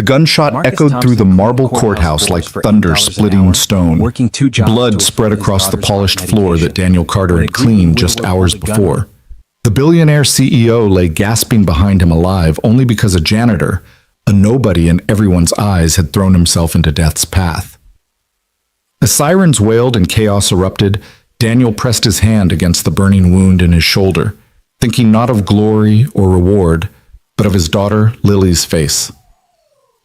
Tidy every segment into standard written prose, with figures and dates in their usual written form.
The gunshot echoed through the marble courthouse like thunder splitting stone. Blood spread across the polished floor that Daniel Carter had cleaned just hours before. The billionaire CEO lay gasping behind him alive only because a janitor, a nobody in everyone's eyes, had thrown himself into death's path. As sirens wailed and chaos erupted, Daniel pressed his hand against the burning wound in his shoulder, thinking not of glory or reward, but of his daughter Lily's face.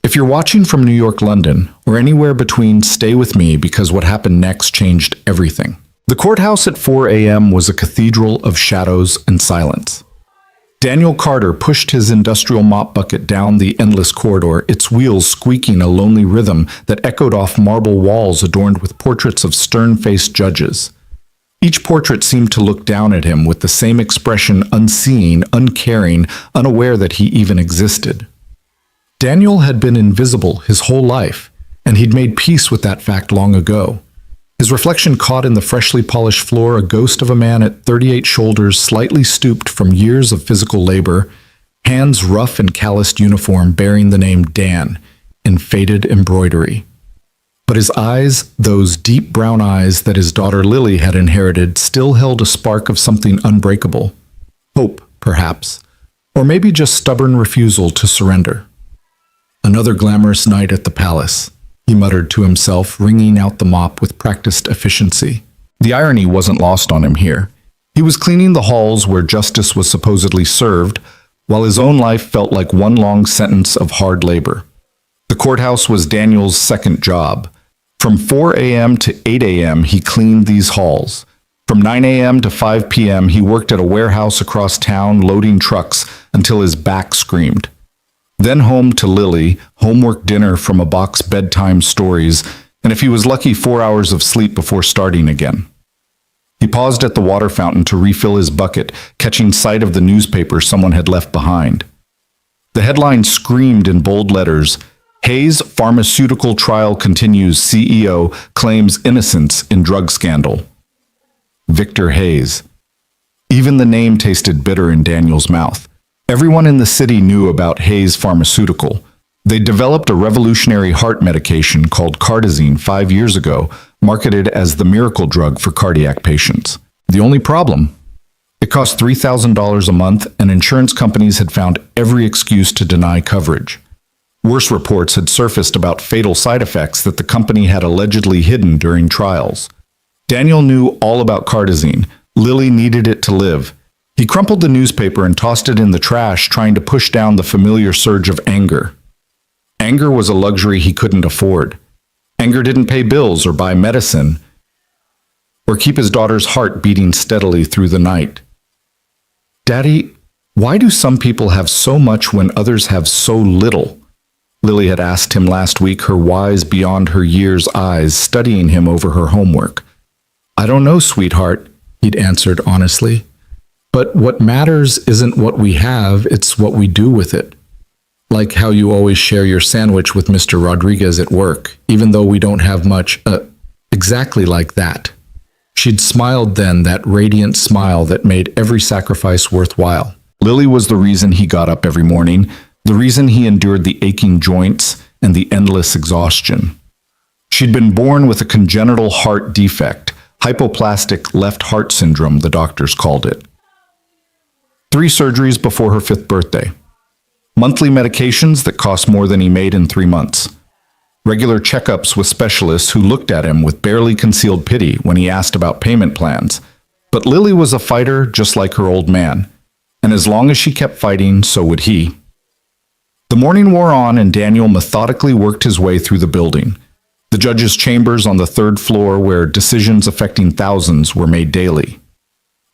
If you're watching from New York, London, or anywhere between, stay with me because what happened next changed everything. The courthouse at 4 a.m. was a cathedral of shadows and silence. Daniel Carter pushed his industrial mop bucket down the endless corridor, its wheels squeaking a lonely rhythm that echoed off marble walls adorned with portraits of stern-faced judges. Each portrait seemed to look down at him with the same expression, unseeing, uncaring, unaware that he even existed. Daniel had been invisible his whole life, and he'd made peace with that fact long ago. His reflection caught in the freshly polished floor a ghost of a man at 38 shoulders, slightly stooped from years of physical labor, hands rough in calloused uniform bearing the name Dan in faded embroidery. But his eyes, those deep brown eyes that his daughter Lily had inherited, still held a spark of something unbreakable. Hope, perhaps, or maybe just stubborn refusal to surrender. Another glamorous night at the palace, he muttered to himself, wringing out the mop with practiced efficiency. The irony wasn't lost on him here. He was cleaning the halls where justice was supposedly served, while his own life felt like one long sentence of hard labor. The courthouse was Daniel's second job. From 4 a.m. to 8 a.m. he cleaned these halls. From 9 a.m. to 5 p.m. he worked at a warehouse across town loading trucks until his back screamed. Then home to Lily, homework dinner from a box bedtime stories, and if he was lucky 4 hours of sleep before starting again. He paused at the water fountain to refill his bucket, catching sight of the newspaper someone had left behind. The headline screamed in bold letters, "Hayes Pharmaceutical Trial Continues, CEO Claims Innocence in Drug Scandal." Victor Hayes. Even the name tasted bitter in Daniel's mouth. Everyone in the city knew about Hayes Pharmaceutical. They developed a revolutionary heart medication called Cardizine 5 years ago, marketed as the miracle drug for cardiac patients. The only problem? It cost $3,000 a month, and insurance companies had found every excuse to deny coverage. Worse reports had surfaced about fatal side effects that the company had allegedly hidden during trials. Daniel knew all about Cardizine. Lily needed it to live. He crumpled the newspaper and tossed it in the trash, trying to push down the familiar surge of anger. Anger was a luxury he couldn't afford. Anger didn't pay bills or buy medicine or keep his daughter's heart beating steadily through the night. "Daddy, why do some people have so much when others have so little?" Lily had asked him last week, her wise beyond her years eyes studying him over her homework. "I don't know, sweetheart," he'd answered honestly. "But what matters isn't what we have, it's what we do with it. Like how you always share your sandwich with Mr. Rodriguez at work, even though we don't have much, exactly like that." She'd smiled then, that radiant smile that made every sacrifice worthwhile. Lily was the reason he got up every morning, the reason he endured the aching joints and the endless exhaustion. She'd been born with a congenital heart defect, hypoplastic left heart syndrome, the doctors called it. 3 surgeries before her 5th birthday. Monthly medications that cost more than he made in 3 months. Regular checkups with specialists who looked at him with barely concealed pity when he asked about payment plans. But Lily was a fighter just like her old man, and as long as she kept fighting, so would he. The morning wore on, and Daniel methodically worked his way through the building. The judge's chambers on the 3rd floor where decisions affecting thousands were made daily.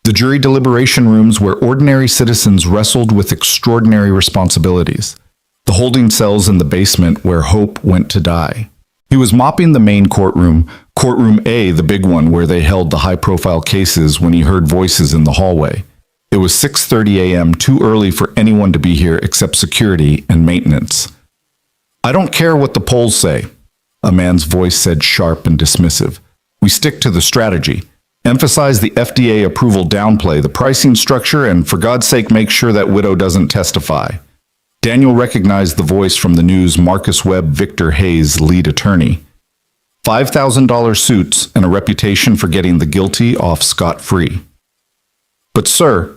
The jury deliberation rooms where ordinary citizens wrestled with extraordinary responsibilities. The holding cells in the basement where hope went to die. He was mopping the main courtroom, courtroom A, the big one where they held the high-profile cases, when he heard voices in the hallway. It was 6:30 a.m., too early for anyone to be here except security and maintenance. "I don't care what the polls say," a man's voice said, sharp and dismissive. "We stick to the strategy. Emphasize the FDA approval, downplay the pricing structure, and for God's sake make sure that widow doesn't testify." Daniel recognized the voice from the news. Marcus Webb, Victor Hayes' lead attorney. $5,000 suits and a reputation for getting the guilty off scot-free. But sir,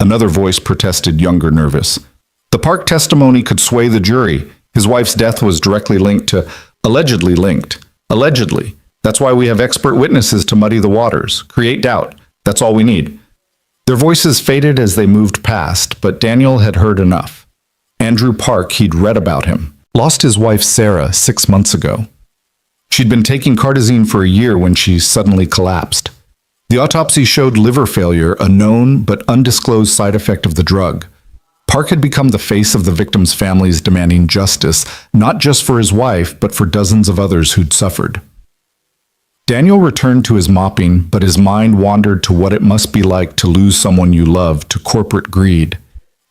another voice protested, younger, nervous. The Park testimony could sway the jury. His wife's death was directly linked to, allegedly linked. Allegedly. That's why we have expert witnesses to muddy the waters, create doubt. That's all we need. Their voices faded as they moved past, but Daniel had heard enough. Andrew Park, he'd read about him, lost his wife Sarah 6 months ago. She'd been taking cardizine for a year when she suddenly collapsed. The autopsy showed liver failure, a known but undisclosed side effect of the drug. Park had become the face of the victims' families, demanding justice, not just for his wife, but for dozens of others who'd suffered. Daniel returned to his mopping, but his mind wandered to what it must be like to lose someone you love to corporate greed.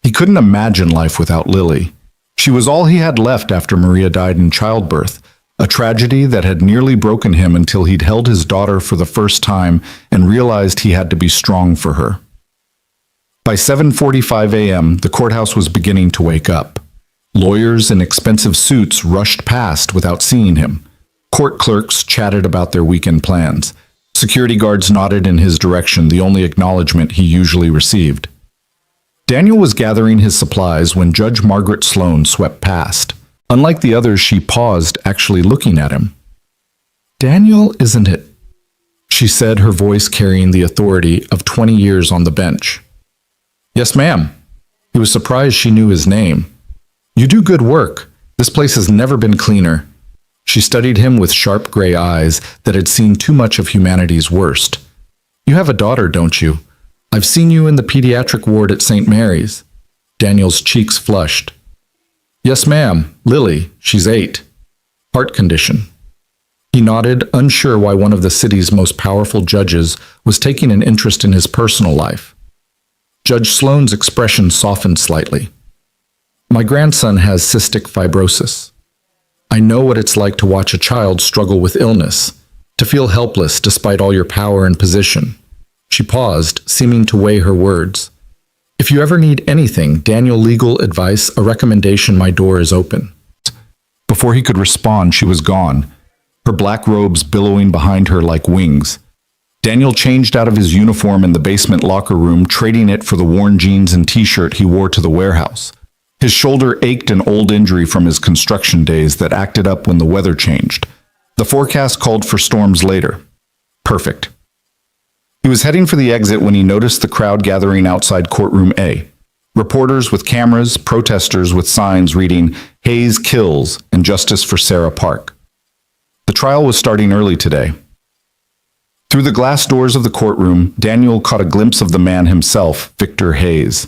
He couldn't imagine life without Lily. She was all he had left after Maria died in childbirth, a tragedy that had nearly broken him until he'd held his daughter for the first time and realized he had to be strong for her. By 7:45 a.m., the courthouse was beginning to wake up. Lawyers in expensive suits rushed past without seeing him. Court clerks chatted about their weekend plans. Security guards nodded in his direction, the only acknowledgement he usually received. Daniel was gathering his supplies when Judge Margaret Sloan swept past. Unlike the others, she paused, actually looking at him. "Daniel, isn't it?" she said, her voice carrying the authority of 20 years on the bench. "Yes, ma'am." He was surprised she knew his name. "You do good work. This place has never been cleaner." She studied him with sharp gray eyes that had seen too much of humanity's worst. "You have a daughter, don't you? I've seen you in the pediatric ward at St. Mary's." Daniel's cheeks flushed. "Yes, ma'am. Lily. She's 8. Heart condition." He nodded, unsure why one of the city's most powerful judges was taking an interest in his personal life. Judge Sloan's expression softened slightly. "My grandson has cystic fibrosis. I know what it's like to watch a child struggle with illness, to feel helpless despite all your power and position." She paused, seeming to weigh her words. "If you ever need anything, Daniel, legal advice, a recommendation, my door is open." Before he could respond, she was gone, her black robes billowing behind her like wings. Daniel changed out of his uniform in the basement locker room, trading it for the worn jeans and t-shirt he wore to the warehouse. His shoulder ached, an old injury from his construction days that acted up when the weather changed. The forecast called for storms later. Perfect. He was heading for the exit when he noticed the crowd gathering outside courtroom A. Reporters with cameras, protesters with signs reading, "Hayes kills" and "Justice for Sarah Park." The trial was starting early today. Through the glass doors of the courtroom, Daniel caught a glimpse of the man himself, Victor Hayes.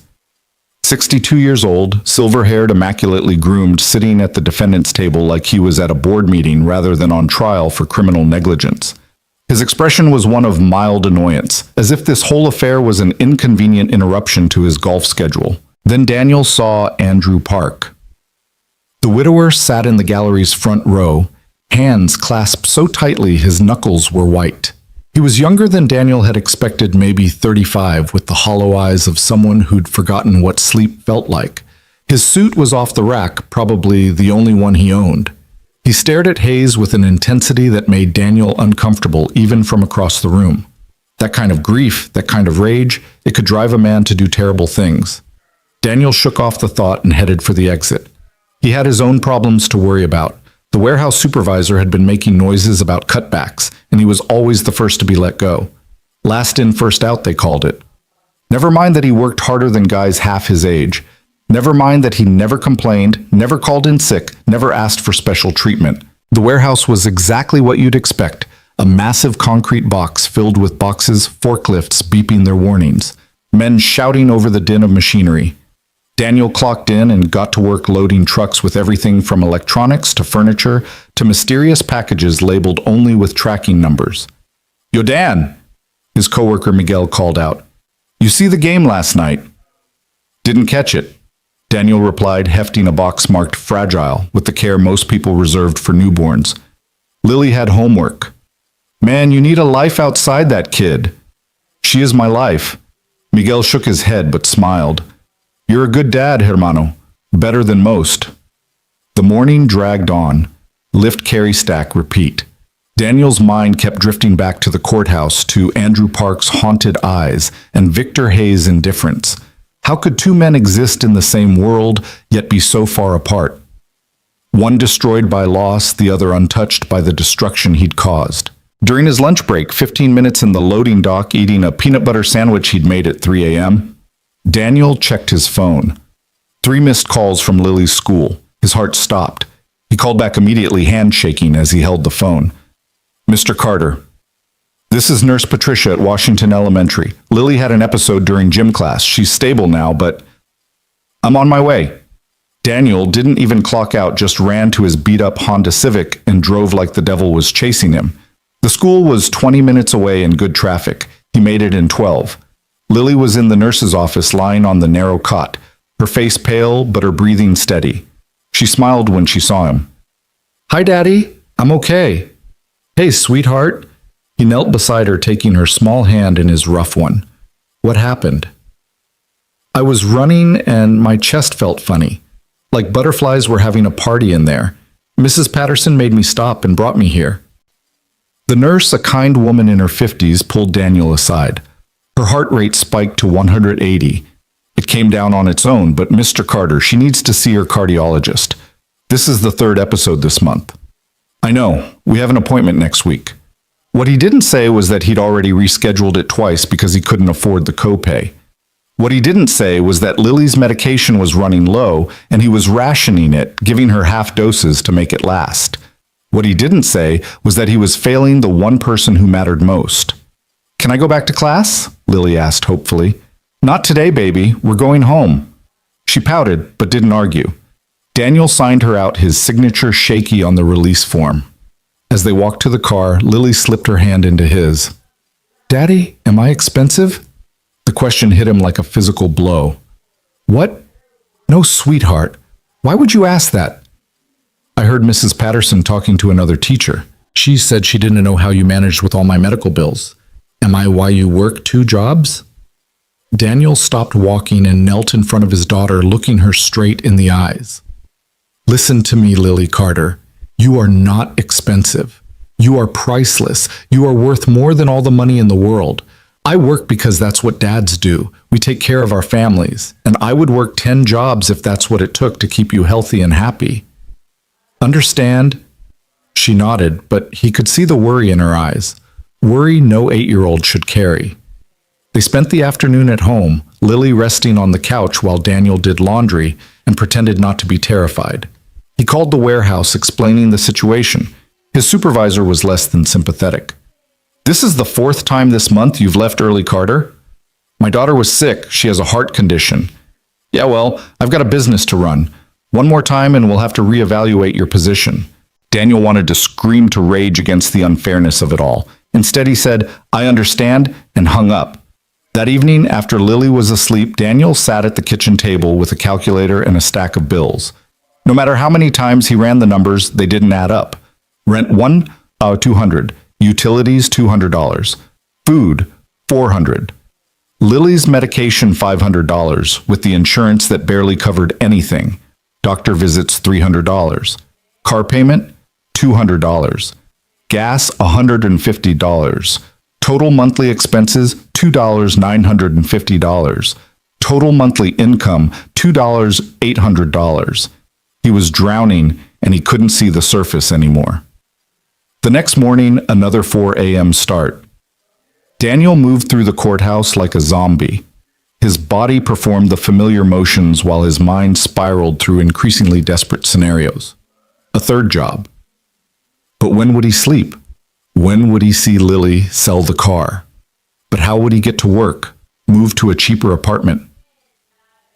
62 years old, silver-haired, immaculately groomed, sitting at the defendant's table like he was at a board meeting rather than on trial for criminal negligence. His expression was one of mild annoyance, as if this whole affair was an inconvenient interruption to his golf schedule. Then Daniel saw Andrew Park. The widower sat in the gallery's front row, hands clasped so tightly his knuckles were white. He was younger than Daniel had expected, maybe 35, with the hollow eyes of someone who'd forgotten what sleep felt like. His suit was off the rack, probably the only one he owned. He stared at Hayes with an intensity that made Daniel uncomfortable, even from across the room. That kind of grief, that kind of rage, it could drive a man to do terrible things. Daniel shook off the thought and headed for the exit. He had his own problems to worry about. The warehouse supervisor had been making noises about cutbacks, and he was always the first to be let go. Last in, first out, they called it. Never mind that he worked harder than guys half his age. Never mind that he never complained, never called in sick, never asked for special treatment. The warehouse was exactly what you'd expect, a massive concrete box filled with boxes, forklifts beeping their warnings, men shouting over the din of machinery. Daniel clocked in and got to work loading trucks with everything from electronics to furniture to mysterious packages labeled only with tracking numbers. "Yo, Dan," his coworker Miguel called out. "You see the game last night?" "Didn't catch it," Daniel replied, hefting a box marked fragile with the care most people reserved for newborns. "Lily had homework." "Man, you need a life outside that kid." "She is my life." Miguel shook his head but smiled. "You're a good dad, hermano. Better than most. The morning dragged on. Lift, carry, stack, repeat. Daniel's mind kept drifting back to the courthouse, to Andrew Park's haunted eyes and Victor Hayes' indifference. How could two men exist in the same world, yet be so far apart? One destroyed by loss, the other untouched by the destruction he'd caused. During his lunch break, 15 minutes in the loading dock eating a peanut butter sandwich he'd made at 3 a.m., Daniel checked his phone. 3 missed calls from Lily's school. His heart stopped. He called back immediately, hand shaking as he held the phone. Mr. Carter, this is Nurse Patricia at Washington Elementary. Lily had an episode during gym class. She's stable now, but I'm on my way. Daniel didn't even clock out, just ran to his beat-up Honda Civic and drove like the devil was chasing him. The school was 20 minutes away in good traffic. He made it in 12. Lily was in the nurse's office, lying on the narrow cot, her face pale but her breathing steady. She smiled when she saw him. Hi, Daddy. I'm okay. Hey, sweetheart. He knelt beside her, taking her small hand in his rough one. What happened? I was running and my chest felt funny, like butterflies were having a party in there. Mrs. Patterson made me stop and brought me here. The nurse, a kind woman in her 50s, pulled Daniel aside. Her heart rate spiked to 180. It came down on its own, but Mr. Carter, she needs to see her cardiologist. This is the 3rd episode this month. I know, we have an appointment next week. What he didn't say was that he'd already rescheduled it twice because he couldn't afford the copay. What he didn't say was that Lily's medication was running low and he was rationing it, giving her half doses to make it last. What he didn't say was that he was failing the one person who mattered most. Can I go back to class? Lily asked hopefully. Not today, baby. We're going home. She pouted, but didn't argue. Daniel signed her out, his signature shaky on the release form. As they walked to the car, Lily slipped her hand into his. Daddy, am I expensive? The question hit him like a physical blow. What? No, sweetheart. Why would you ask that? I heard Mrs. Patterson talking to another teacher. She said she didn't know how you managed with all my medical bills. Am I why you work 2 jobs? Daniel stopped walking and knelt in front of his daughter, looking her straight in the eyes. Listen to me, Lily Carter. You are not expensive. You are priceless. You are worth more than all the money in the world. I work because that's what dads do. We take care of our families, and I would work 10 jobs if that's what it took to keep you healthy and happy. Understand? She nodded, but he could see the worry in her eyes. Worry no 8-year-old should carry. They spent the afternoon at home, Lily resting on the couch while Daniel did laundry and pretended not to be terrified. He called the warehouse, explaining the situation. His supervisor was less than sympathetic. This is the 4th time this month you've left early, Carter? My daughter was sick. She has a heart condition. Yeah, well, I've got a business to run. One more time and we'll have to reevaluate your position. Daniel wanted to scream to rage against the unfairness of it all. Instead, he said, I understand, and hung up. That evening, after Lily was asleep, Daniel sat at the kitchen table with a calculator and a stack of bills. No matter how many times he ran the numbers, they didn't add up. Rent $200. Utilities $200. Food $400. Lily's medication $500, with the insurance that barely covered anything. Doctor visits $300. Car payment $200. Gas $150. Total monthly expenses $2,950. Total monthly income $2,800. He was drowning and he couldn't see the surface anymore. The next morning, another 4 a.m. start. Daniel moved through the courthouse like a zombie. His body performed the familiar motions while his mind spiraled through increasingly desperate scenarios. A 3rd job. But when would he sleep? When would he see Lily sell the car? But how would he get to work, move to a cheaper apartment?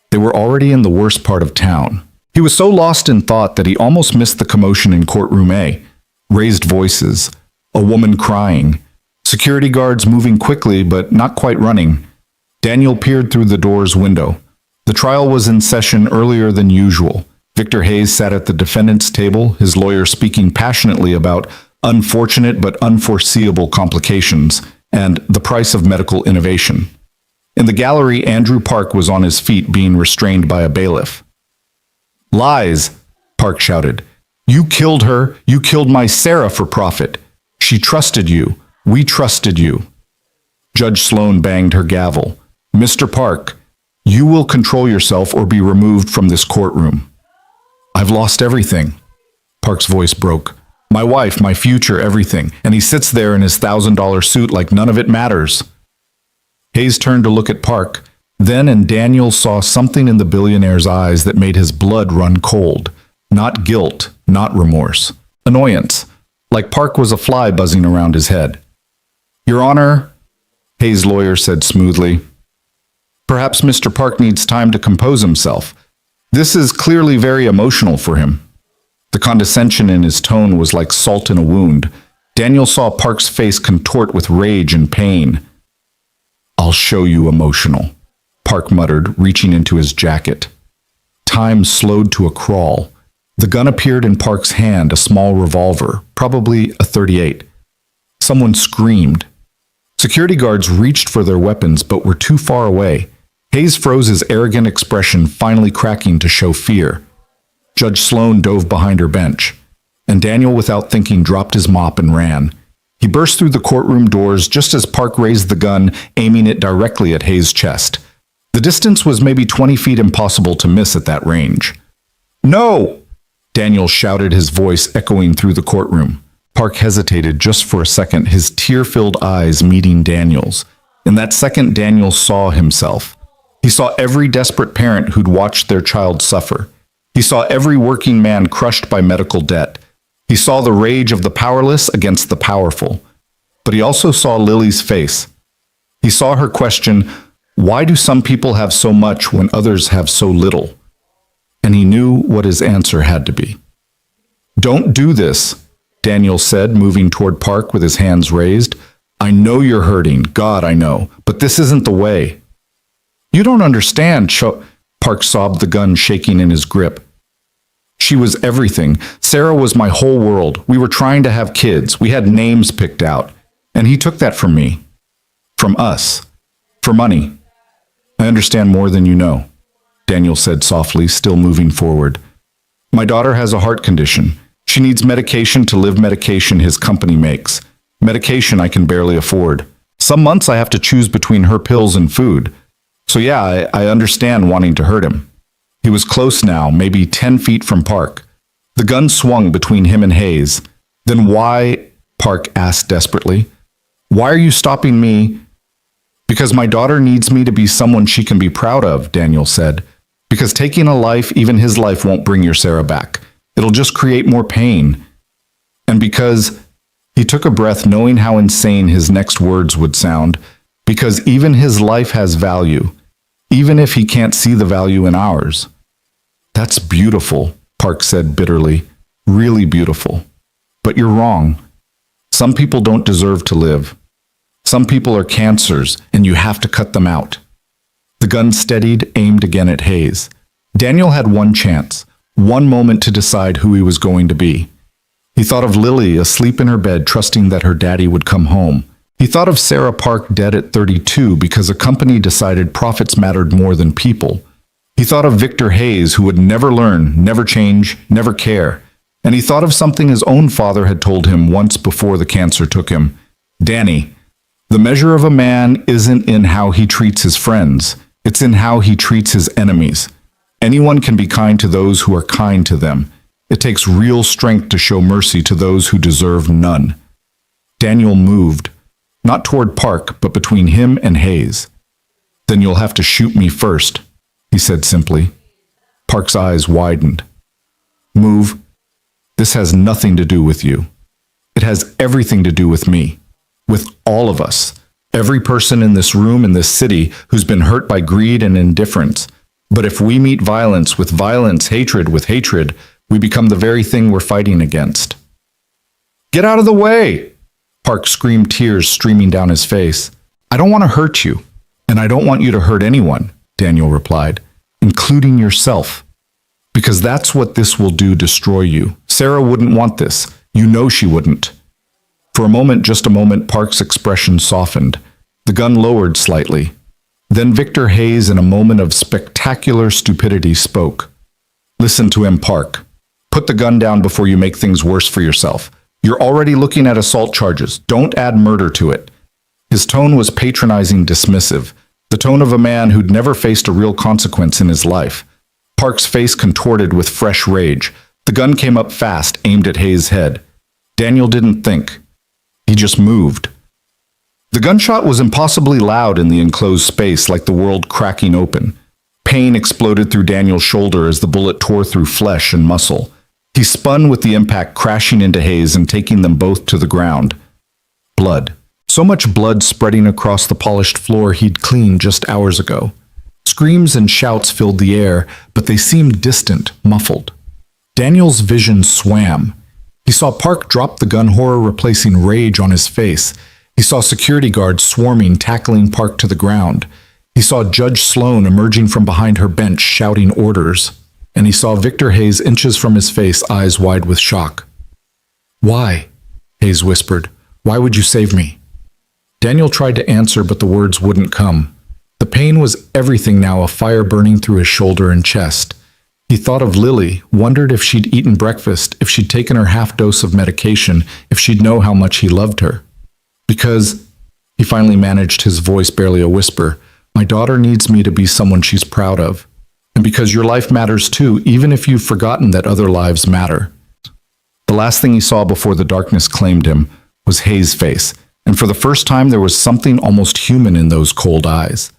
They were already in the worst part of town. He was so lost in thought that he almost missed the commotion in courtroom A. Raised voices, a woman crying, security guards moving quickly but not quite running. Daniel peered through the door's window. The trial was in session earlier than usual. Victor Hayes sat at the defendant's table, his lawyer speaking passionately about unfortunate but unforeseeable complications and the price of medical innovation. In the gallery, Andrew Park was on his feet being restrained by a bailiff. Lies, Park shouted. You killed her. You killed my Sarah for profit. She trusted you. We trusted you. Judge Sloan banged her gavel. Mr. Park, you will control yourself or be removed from this courtroom. I've lost everything. Park's voice broke. My wife, my future, everything. And he sits there in his $1,000 suit like none of it matters. Hayes turned to look at Park. Then and Daniel saw something in the billionaire's eyes that made his blood run cold. Not guilt, not remorse. Annoyance, like Park was a fly buzzing around his head. Your Honor, Hayes' lawyer said smoothly. Perhaps Mr. Park needs time to compose himself. This is clearly very emotional for him. The condescension in his tone was like salt in a wound. Daniel saw Park's face contort with rage and pain. I'll show you emotional, Park muttered, reaching into his jacket. Time slowed to a crawl. The gun appeared in Park's hand, a small revolver, probably a .38. Someone screamed. Security guards reached for their weapons but were too far away. Hayes froze, his arrogant expression finally cracking to show fear. Judge Sloan dove behind her bench, and Daniel, without thinking, dropped his mop and ran. He burst through the courtroom doors just as Park raised the gun, aiming it directly at Hayes' chest. The distance was maybe 20 feet, impossible to miss at that range. No! Daniel shouted, his voice echoing through the courtroom. Park hesitated just for a second, his tear-filled eyes meeting Daniel's. In that second, Daniel saw himself. He saw every desperate parent who'd watched their child suffer. He saw every working man crushed by medical debt. He saw the rage of the powerless against the powerful. But he also saw Lily's face. He saw her question, why do some people have so much when others have so little? And he knew what his answer had to be. Don't do this, Daniel said, moving toward Park with his hands raised. I know you're hurting, God, I know, but this isn't the way. You don't understand, Park sobbed, the gun shaking in his grip. She was everything. Sarah was my whole world. We were trying to have kids. We had names picked out. And he took that from me. From us. For money. I understand more than you know, Daniel said softly, still moving forward. My daughter has a heart condition. She needs medication to live, medication his company makes. Medication I can barely afford. Some months I have to choose between her pills and food. So yeah, I understand wanting to hurt him. He was close now, maybe 10 feet from Park. The gun swung between him and Hayes. Then why, Park asked desperately, why are you stopping me? Because my daughter needs me to be someone she can be proud of, Daniel said. Because taking a life, even his life, won't bring your Sarah back. It'll just create more pain. And because, he took a breath knowing how insane his next words would sound, because even his life has value, even if he can't see the value in ours. That's beautiful, Park said bitterly, really beautiful. But you're wrong. Some people don't deserve to live. Some people are cancers, and you have to cut them out. The gun steadied, aimed again at Hayes. Daniel had one chance, one moment to decide who he was going to be. He thought of Lily asleep in her bed, trusting that her daddy would come home. He thought of Sarah Park dead at 32 because a company decided profits mattered more than people. He thought of Victor Hayes, who would never learn, never change, never care. And he thought of something his own father had told him once before the cancer took him. Danny, the measure of a man isn't in how he treats his friends. It's in how he treats his enemies. Anyone can be kind to those who are kind to them. It takes real strength to show mercy to those who deserve none. Daniel moved, not toward Park, but between him and Hayes. Then you'll have to shoot me first, he said simply. Park's eyes widened. Move. This has nothing to do with you. It has everything to do with me. With all of us. Every person in this room, in this city, who's been hurt by greed and indifference. But if we meet violence with violence, hatred with hatred, we become the very thing we're fighting against. Get out of the way! Park screamed, tears streaming down his face. I don't want to hurt you, and I don't want you to hurt anyone, Daniel replied, including yourself. Because that's what this will do, destroy you. Sarah wouldn't want this. You know she wouldn't. For a moment, just a moment, Park's expression softened. The gun lowered slightly. Then Victor Hayes, in a moment of spectacular stupidity, spoke. Listen to him, Park. Put the gun down before you make things worse for yourself. You're already looking at assault charges. Don't add murder to it. His tone was patronizing, dismissive, the tone of a man who'd never faced a real consequence in his life. Park's face contorted with fresh rage. The gun came up fast, aimed at Hayes' head. Daniel didn't think. He just moved. The gunshot was impossibly loud in the enclosed space, like the world cracking open. Pain exploded through Daniel's shoulder as the bullet tore through flesh and muscle. He spun with the impact, crashing into Hayes and taking them both to the ground. Blood. So much blood spreading across the polished floor he'd cleaned just hours ago. Screams and shouts filled the air, but they seemed distant, muffled. Daniel's vision swam. He saw Park drop the gun, horror replacing rage on his face. He saw security guards swarming, tackling Park to the ground. He saw Judge Sloan emerging from behind her bench, shouting orders. And he saw Victor Hayes inches from his face, eyes wide with shock. "Why?" Hayes whispered. "Why would you save me?" Daniel tried to answer, but the words wouldn't come. The pain was everything now, a fire burning through his shoulder and chest. He thought of Lily, wondered if she'd eaten breakfast, if she'd taken her half-dose of medication, if she'd know how much he loved her. Because, he finally managed, his voice barely a whisper, "My daughter needs me to be someone she's proud of. And because your life matters too, even if you've forgotten that other lives matter." The last thing he saw before the darkness claimed him was Hayes' face, and for the first time there was something almost human in those cold eyes.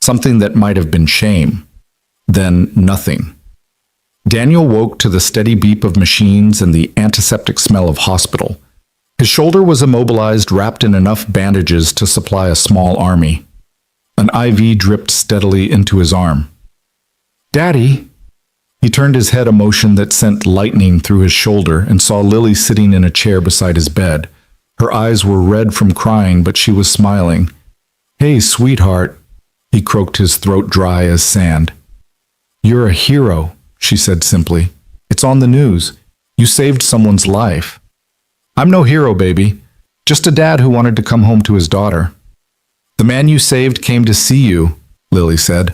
Something that might have been shame. Then nothing. Daniel woke to the steady beep of machines and the antiseptic smell of hospital. His shoulder was immobilized, wrapped in enough bandages to supply a small army. An IV dripped steadily into his arm. "Daddy!" He turned his head, a motion that sent lightning through his shoulder, and saw Lily sitting in a chair beside his bed. Her eyes were red from crying, but she was smiling. "Hey, sweetheart," he croaked, his throat dry as sand. "You're a hero," she said simply. "It's on the news. You saved someone's life." "I'm no hero, baby. Just a dad who wanted to come home to his daughter." "The man you saved came to see you," Lily said.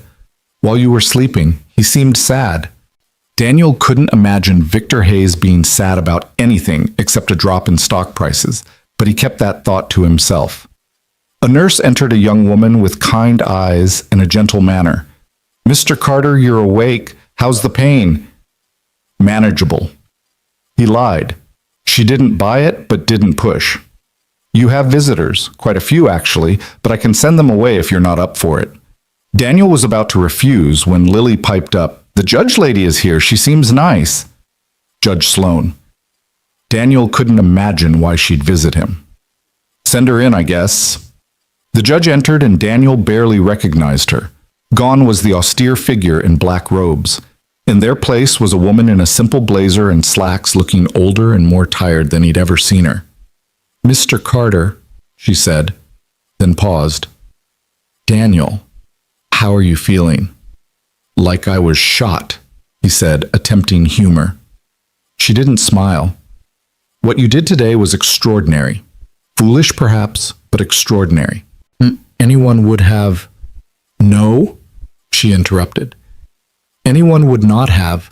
"While you were sleeping, he seemed sad." Daniel couldn't imagine Victor Hayes being sad about anything except a drop in stock prices, but he kept that thought to himself. A nurse entered, a young woman with kind eyes and a gentle manner. "Mr. Carter, you're awake. How's the pain?" "Manageable." He lied. She didn't buy it, but didn't push. "You have visitors, quite a few actually, but I can send them away if you're not up for it." Daniel was about to refuse when Lily piped up, "The judge lady is here. She seems nice." Judge Sloan. Daniel couldn't imagine why she'd visit him. "Send her in, I guess." The judge entered, and Daniel barely recognized her. Gone was the austere figure in black robes. In their place was a woman in a simple blazer and slacks, looking older and more tired than he'd ever seen her. "Mr. Carter," she said, then paused. "Daniel, how are you feeling?" "Like I was shot," he said, attempting humor. She didn't smile. "What you did today was extraordinary. Foolish, perhaps, but extraordinary. Anyone would have—" "No," she interrupted. "Anyone would not have.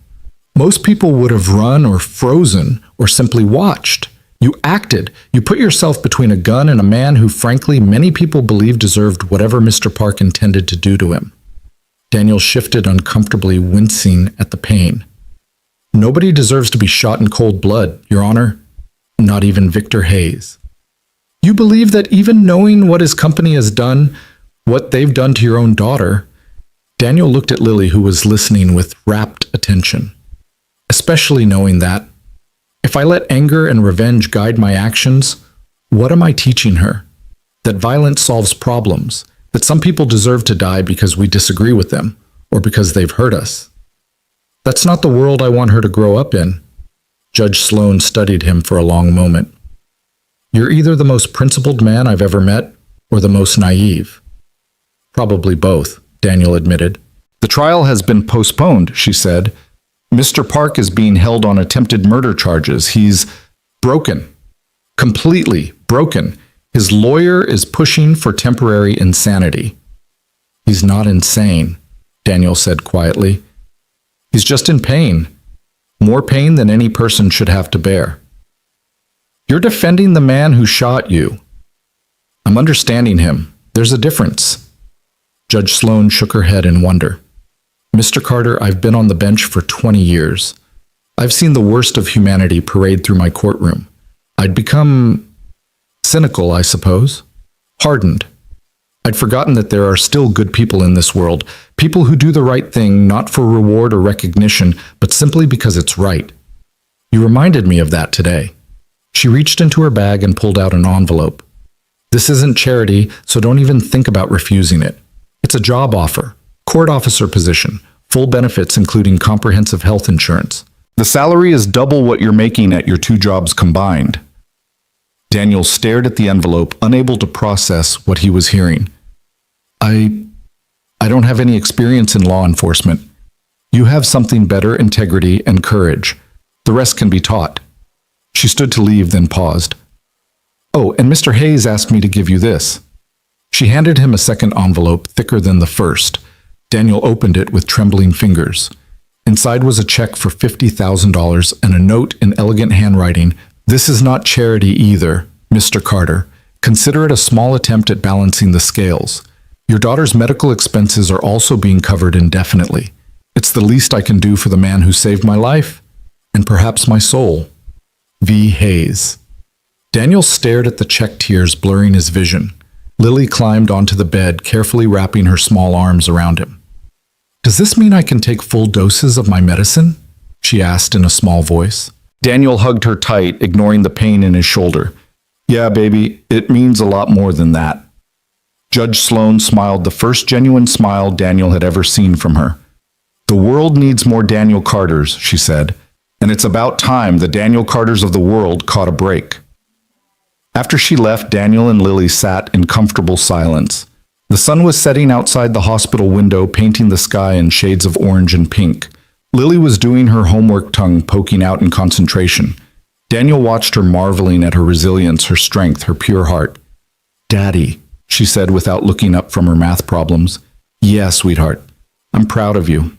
Most people would have run or frozen or simply watched. You acted. You put yourself between a gun and a man who, frankly, many people believe deserved whatever Mr. Park intended to do to him." Daniel shifted uncomfortably, wincing at the pain. "Nobody deserves to be shot in cold blood, Your Honor. Not even Victor Hayes." "You believe that even knowing what his company has done, what they've done to your own daughter—" Daniel looked at Lily, who was listening with rapt attention. "Especially knowing that. If I let anger and revenge guide my actions, what am I teaching her? That violence solves problems, that some people deserve to die because we disagree with them, or because they've hurt us. That's not the world I want her to grow up in." Judge Sloan studied him for a long moment. "You're either the most principled man I've ever met, or the most naive." "Probably both," Daniel admitted. "The trial has been postponed," she said. "Mr. Park is being held on attempted murder charges. He's broken. Completely broken. His lawyer is pushing for temporary insanity." "He's not insane," Daniel said quietly. "He's just in pain. More pain than any person should have to bear. You're defending the man who shot you. I'm understanding him. There's a difference. Judge Sloan shook her head in wonder. Mr. Carter, I've been on the bench for 20 years. I've seen the worst of humanity parade through my courtroom. I'd become cynical, I suppose. Hardened. I'd forgotten that there are still good people in this world, people who do the right thing not for reward or recognition, but simply because it's right. You reminded me of that today. She reached into her bag and pulled out an envelope. This isn't charity, so don't even think about refusing it. It's a job offer, court officer position, full benefits including comprehensive health insurance. The salary is double what you're making at your 2 jobs combined. Daniel stared at the envelope, unable to process what he was hearing. I don't have any experience in law enforcement. You have something better, integrity and courage. The rest can be taught. She stood to leave, then paused. Oh, and Mr. Hayes asked me to give you this. She handed him a second envelope, thicker than the first. Daniel opened it with trembling fingers. Inside was a check for $50,000 and a note in elegant handwriting. This is not charity either, Mr. Carter. Consider it a small attempt at balancing the scales. Your daughter's medical expenses are also being covered indefinitely. It's the least I can do for the man who saved my life, and perhaps my soul. V. Hayes. Daniel stared at the check, tears blurring his vision. Lily climbed onto the bed, carefully wrapping her small arms around him. Does this mean I can take full doses of my medicine? She asked in a small voice. Daniel hugged her tight, ignoring the pain in his shoulder. Yeah, baby, it means a lot more than that. Judge Sloan smiled, the first genuine smile Daniel had ever seen from her. The world needs more Daniel Carters, she said, and it's about time the Daniel Carters of the world caught a break. After she left, Daniel and Lily sat in comfortable silence. The sun was setting outside the hospital window, painting the sky in shades of orange and pink. Lily was doing her homework, tongue poking out in concentration. Daniel watched her, marveling at her resilience, her strength, her pure heart. Daddy, she said without looking up from her math problems. Yeah, sweetheart. I'm proud of you.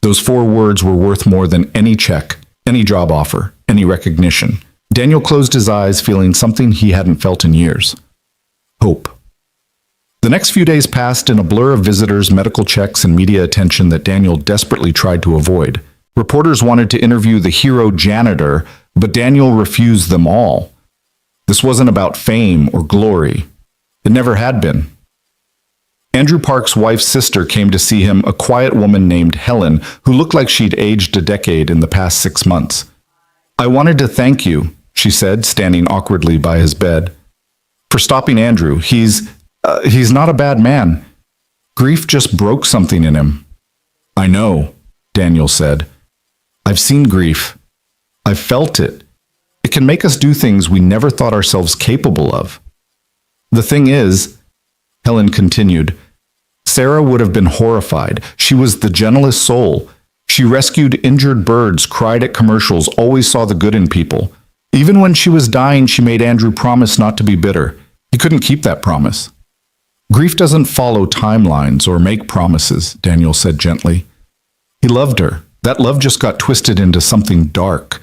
Those 4 words were worth more than any check, any job offer, any recognition. Daniel closed his eyes, feeling something he hadn't felt in years. Hope. The next few days passed in a blur of visitors, medical checks, and media attention that Daniel desperately tried to avoid. Reporters wanted to interview the hero janitor, but Daniel refused them all. This wasn't about fame or glory. It never had been. Andrew Park's wife's sister came to see him, a quiet woman named Helen, who looked like she'd aged a decade in the past 6 months. I wanted to thank you, she said, standing awkwardly by his bed, for stopping Andrew. He's not a bad man. Grief just broke something in him. I know, Daniel said. I've seen grief. I've felt it. It can make us do things we never thought ourselves capable of. The thing is, Helen continued, Sarah would have been horrified. She was the gentlest soul. She rescued injured birds, cried at commercials, always saw the good in people. Even when she was dying, she made Andrew promise not to be bitter. He couldn't keep that promise. Grief doesn't follow timelines or make promises, Daniel said gently. He loved her. That love just got twisted into something dark.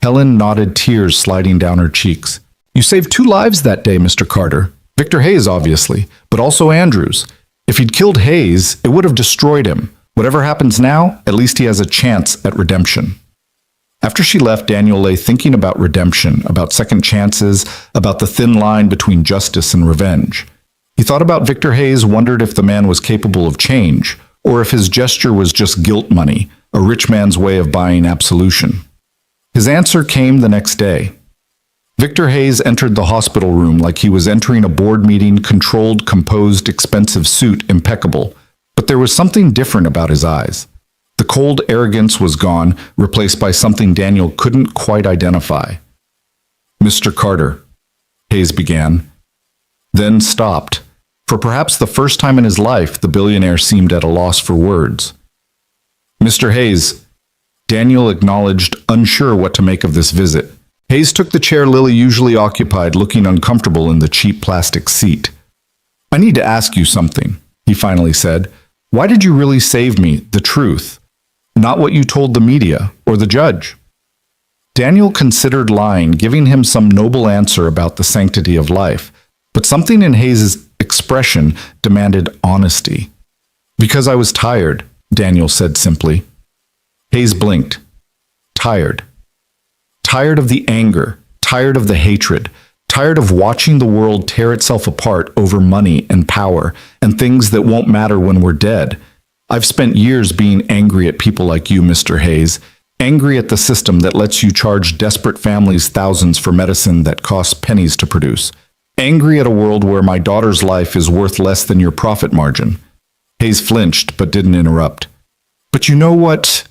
Helen nodded, tears sliding down her cheeks. You saved 2 lives that day, Mr. Carter. Victor Hayes, obviously, but also Andrew's. If he'd killed Hayes, it would have destroyed him. Whatever happens now, at least he has a chance at redemption. After she left, Daniel lay thinking about redemption, about second chances, about the thin line between justice and revenge. He thought about Victor Hayes, wondered if the man was capable of change, or if his gesture was just guilt money, a rich man's way of buying absolution. His answer came the next day. Victor Hayes entered the hospital room like he was entering a board meeting, controlled, composed, expensive suit, impeccable. But there was something different about his eyes. The cold arrogance was gone, replaced by something Daniel couldn't quite identify. Mr. Carter, Hayes began, then stopped. For perhaps the first time in his life, the billionaire seemed at a loss for words. Mr. Hayes, Daniel acknowledged, unsure what to make of this visit. Hayes took the chair Lily usually occupied, looking uncomfortable in the cheap plastic seat. I need to ask you something, he finally said. Why did you really save me? The truth. not what you told the media or the judge. Daniel considered lying, giving him some noble answer about the sanctity of life, but something in Hayes' expression demanded honesty. Because I was tired, Daniel said simply. Hayes blinked. Tired. Tired of the anger, tired of the hatred, tired of watching the world tear itself apart over money and power and things that won't matter when we're dead. I've spent years being angry at people like you, Mr. Hayes, angry at the system that lets you charge desperate families thousands for medicine that costs pennies to produce, angry at a world where my daughter's life is worth less than your profit margin. Hayes flinched but didn't interrupt. But you know what?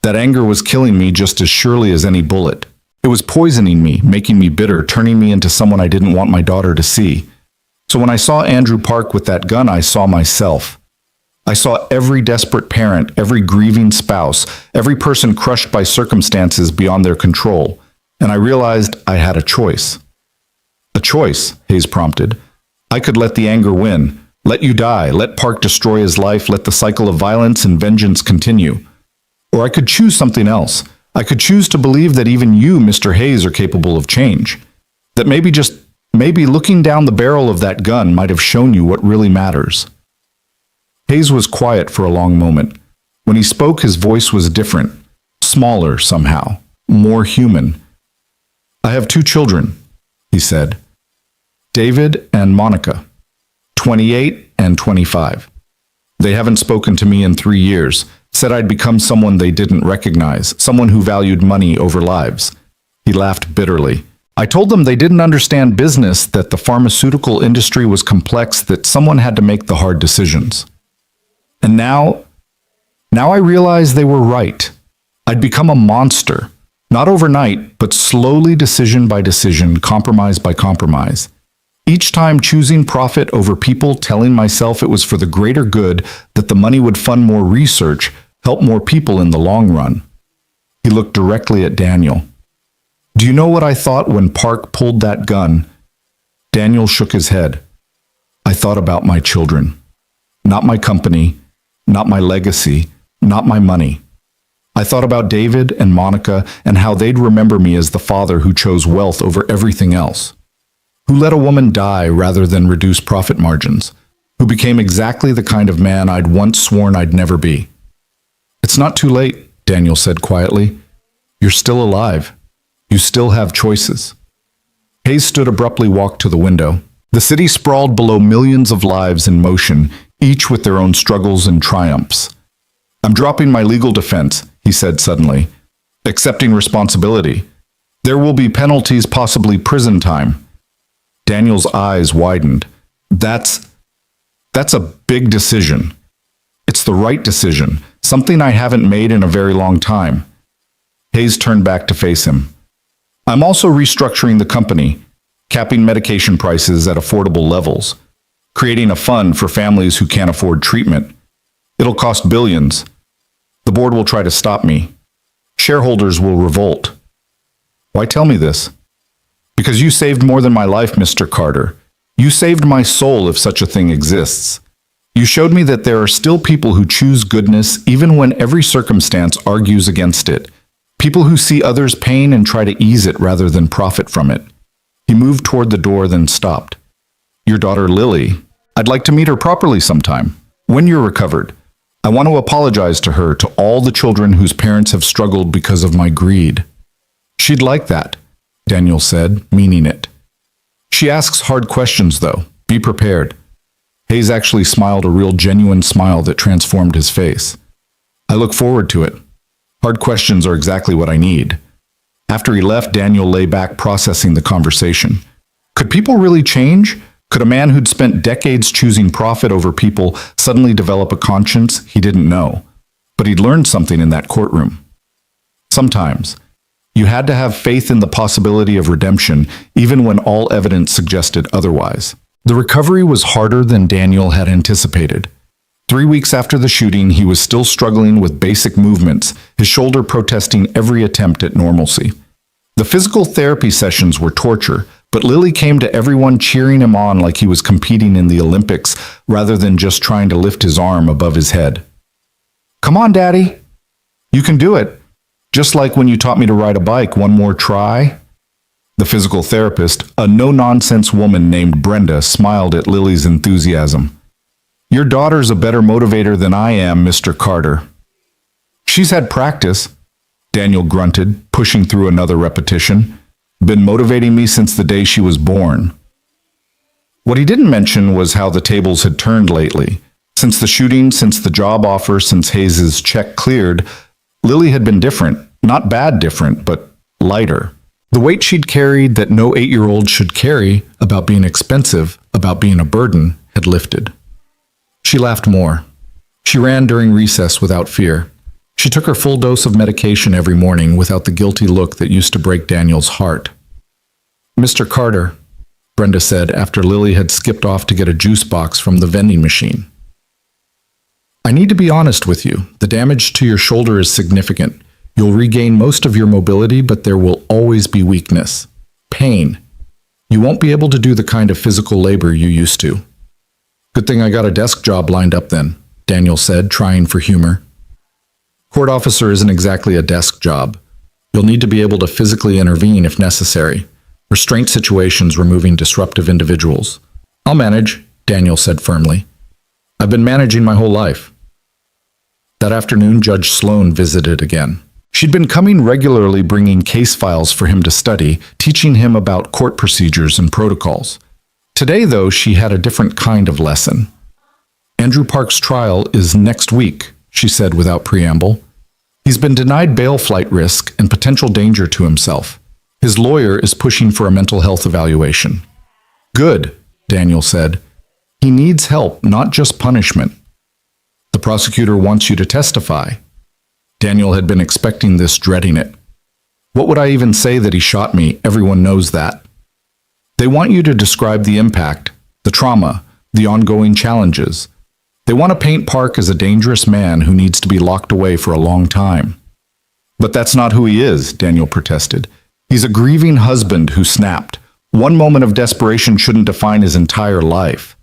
That anger was killing me just as surely as any bullet. It was poisoning me, making me bitter, turning me into someone I didn't want my daughter to see. So when I saw Andrew Park with that gun, I saw myself. I saw every desperate parent, every grieving spouse, every person crushed by circumstances beyond their control, and I realized I had a choice. A choice, Hayes prompted. I could let the anger win, let you die, let Park destroy his life, let the cycle of violence and vengeance continue. Or I could choose something else. I could choose to believe that even you, Mr. Hayes, are capable of change. That maybe looking down the barrel of that gun might have shown you what really matters. Hayes was quiet for a long moment. When he spoke, his voice was different, smaller somehow, more human. I have 2 children, he said. David and Monica, 28 and 25. They haven't spoken to me in 3 years, said I'd become someone they didn't recognize, someone who valued money over lives. He laughed bitterly. I told them they didn't understand business, that the pharmaceutical industry was complex, that someone had to make the hard decisions. And now I realize they were right. I'd become a monster, not overnight, but slowly, decision by decision, compromise by compromise. Each time choosing profit over people, telling myself it was for the greater good, that the money would fund more research, help more people in the long run. He looked directly at Daniel. Do you know what I thought when Park pulled that gun? Daniel shook his head. I thought about my children. Not my company, not my legacy, not my money. I thought about David and Monica and how they'd remember me as the father who chose wealth over everything else, who let a woman die rather than reduce profit margins, who became exactly the kind of man I'd once sworn I'd never be. It's not too late, Daniel said quietly. You're still alive. You still have choices. Hayes stood abruptly, walked to the window. The city sprawled below, millions of lives in motion, each with their own struggles and triumphs. I'm dropping my legal defense, he said suddenly, accepting responsibility. There will be penalties, possibly prison time. Daniel's eyes widened. That's a big decision. It's the right decision, something I haven't made in a very long time. Hayes turned back to face him. I'm also restructuring the company, capping medication prices at affordable levels, creating a fund for families who can't afford treatment. It'll cost billions. The board will try to stop me. Shareholders will revolt. Why tell me this? Because you saved more than my life, Mr. Carter. You saved my soul, if such a thing exists. You showed me that there are still people who choose goodness even when every circumstance argues against it. People who see others' pain and try to ease it rather than profit from it. He moved toward the door, then stopped. Your daughter Lily, I'd like to meet her properly sometime, when you're recovered. I want to apologize to her, to all the children whose parents have struggled because of my greed. She'd like that, Daniel said, meaning it. She asks hard questions, though. Be prepared. Hayes actually smiled, a real genuine smile that transformed his face. I look forward to it. Hard questions are exactly what I need. After he left, Daniel lay back, processing the conversation. Could people really change? Could a man who'd spent decades choosing profit over people suddenly develop a conscience? He didn't know. But he'd learned something in that courtroom. Sometimes, you had to have faith in the possibility of redemption, even when all evidence suggested otherwise. The recovery was harder than Daniel had anticipated. 3 weeks after the shooting, he was still struggling with basic movements, his shoulder protesting every attempt at normalcy. The physical therapy sessions were torture, but Lily came to everyone cheering him on like he was competing in the Olympics rather than just trying to lift his arm above his head. Come on, Daddy. You can do it. Just like when you taught me to ride a bike. One more try? The physical therapist, a no-nonsense woman named Brenda, smiled at Lily's enthusiasm. Your daughter's a better motivator than I am, Mr. Carter. She's had practice, Daniel grunted, pushing through another repetition. Been motivating me since the day she was born. What he didn't mention was how the tables had turned lately. Since the shooting, since the job offer, since Hayes's check cleared, Lily had been different. Not bad different, but lighter. The weight she'd carried that no 8-year-old should carry, about being expensive, about being a burden, had lifted. She laughed more. She ran during recess without fear. She took her full dose of medication every morning without the guilty look that used to break Daniel's heart. Mr. Carter, Brenda said after Lily had skipped off to get a juice box from the vending machine. I need to be honest with you. The damage to your shoulder is significant. You'll regain most of your mobility, but there will always be weakness. Pain. You won't be able to do the kind of physical labor you used to. Good thing I got a desk job lined up then, Daniel said, trying for humor. Court officer isn't exactly a desk job. You'll need to be able to physically intervene if necessary. Restraint situations removing disruptive individuals. I'll manage, Daniel said firmly. I've been managing my whole life. That afternoon, Judge Sloan visited again. She'd been coming regularly, bringing case files for him to study, teaching him about court procedures and protocols. Today, though, she had a different kind of lesson. Andrew Park's trial is next week, she said without preamble. He's been denied bail, flight risk, and potential danger to himself. His lawyer is pushing for a mental health evaluation. Good, Daniel said. He needs help, not just punishment. The prosecutor wants you to testify. Daniel had been expecting this, dreading it. What would I even say that he shot me? Everyone knows that. They want you to describe the impact, the trauma, the ongoing challenges. They want to paint Park as a dangerous man who needs to be locked away for a long time. But that's not who he is, Daniel protested. He's a grieving husband who snapped. One moment of desperation shouldn't define his entire life.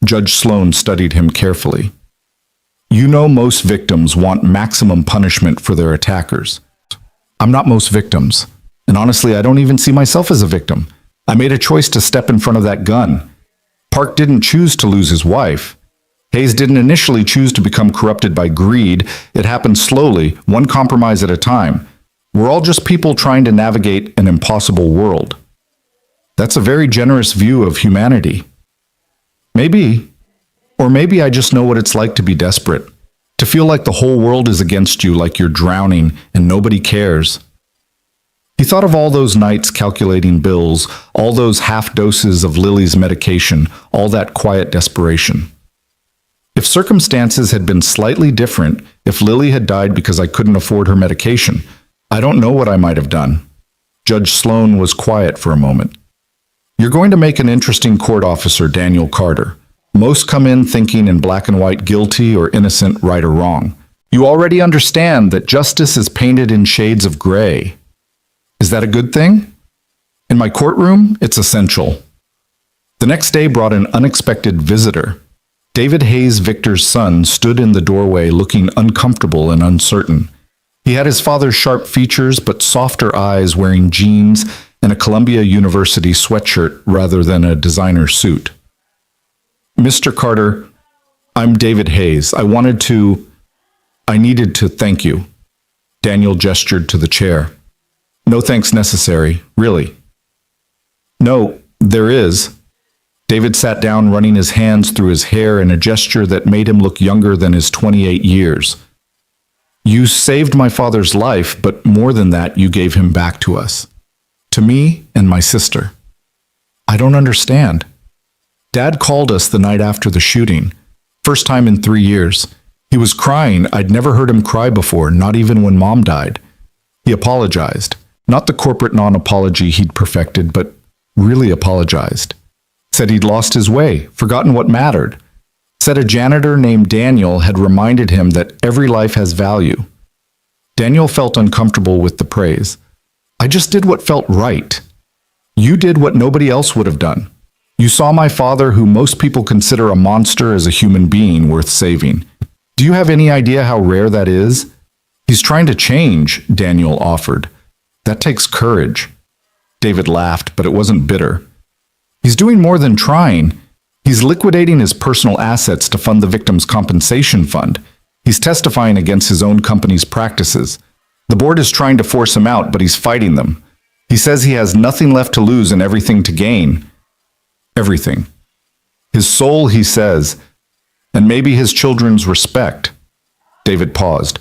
Judge Sloan studied him carefully. You know most victims want maximum punishment for their attackers. I'm not most victims. And honestly, I don't even see myself as a victim. I made a choice to step in front of that gun. Park didn't choose to lose his wife. Hayes didn't initially choose to become corrupted by greed. It happened slowly, one compromise at a time. We're all just people trying to navigate an impossible world. That's a very generous view of humanity. Maybe. Or maybe I just know what it's like to be desperate, to feel like the whole world is against you, like you're drowning and nobody cares. He thought of all those nights calculating bills, all those half doses of Lily's medication, all that quiet desperation. If circumstances had been slightly different, if Lily had died because I couldn't afford her medication, I don't know what I might have done. Judge Sloan was quiet for a moment. You're going to make an interesting court officer, Daniel Carter. Most come in thinking in black and white, guilty or innocent, right or wrong. You already understand that justice is painted in shades of gray. Is that a good thing? In my courtroom, it's essential. The next day brought an unexpected visitor. David Hayes, Victor's son, stood in the doorway looking uncomfortable and uncertain. He had his father's sharp features but softer eyes, wearing jeans and a Columbia University sweatshirt rather than a designer suit. Mr. Carter, I'm David Hayes. I needed to thank you. Daniel gestured to the chair. No thanks necessary, really. No, there is. David sat down, running his hands through his hair in a gesture that made him look younger than his 28 years. You saved my father's life, but more than that, you gave him back to us. To me and my sister. I don't understand. Dad called us the night after the shooting. First time in 3 years. He was crying. I'd never heard him cry before, not even when Mom died. He apologized. Not the corporate non-apology he'd perfected, but really apologized. Said he'd lost his way, forgotten what mattered. Said a janitor named Daniel had reminded him that every life has value. Daniel felt uncomfortable with the praise. I just did what felt right. You did what nobody else would have done. You saw my father, who most people consider a monster, as a human being worth saving. Do you have any idea how rare that is? He's trying to change, Daniel offered. That takes courage. David laughed, but it wasn't bitter. He's doing more than trying. He's liquidating his personal assets to fund the victim's compensation fund. He's testifying against his own company's practices. The board is trying to force him out, but he's fighting them. He says he has nothing left to lose and everything to gain. Everything. His soul, he says, and maybe his children's respect. David paused.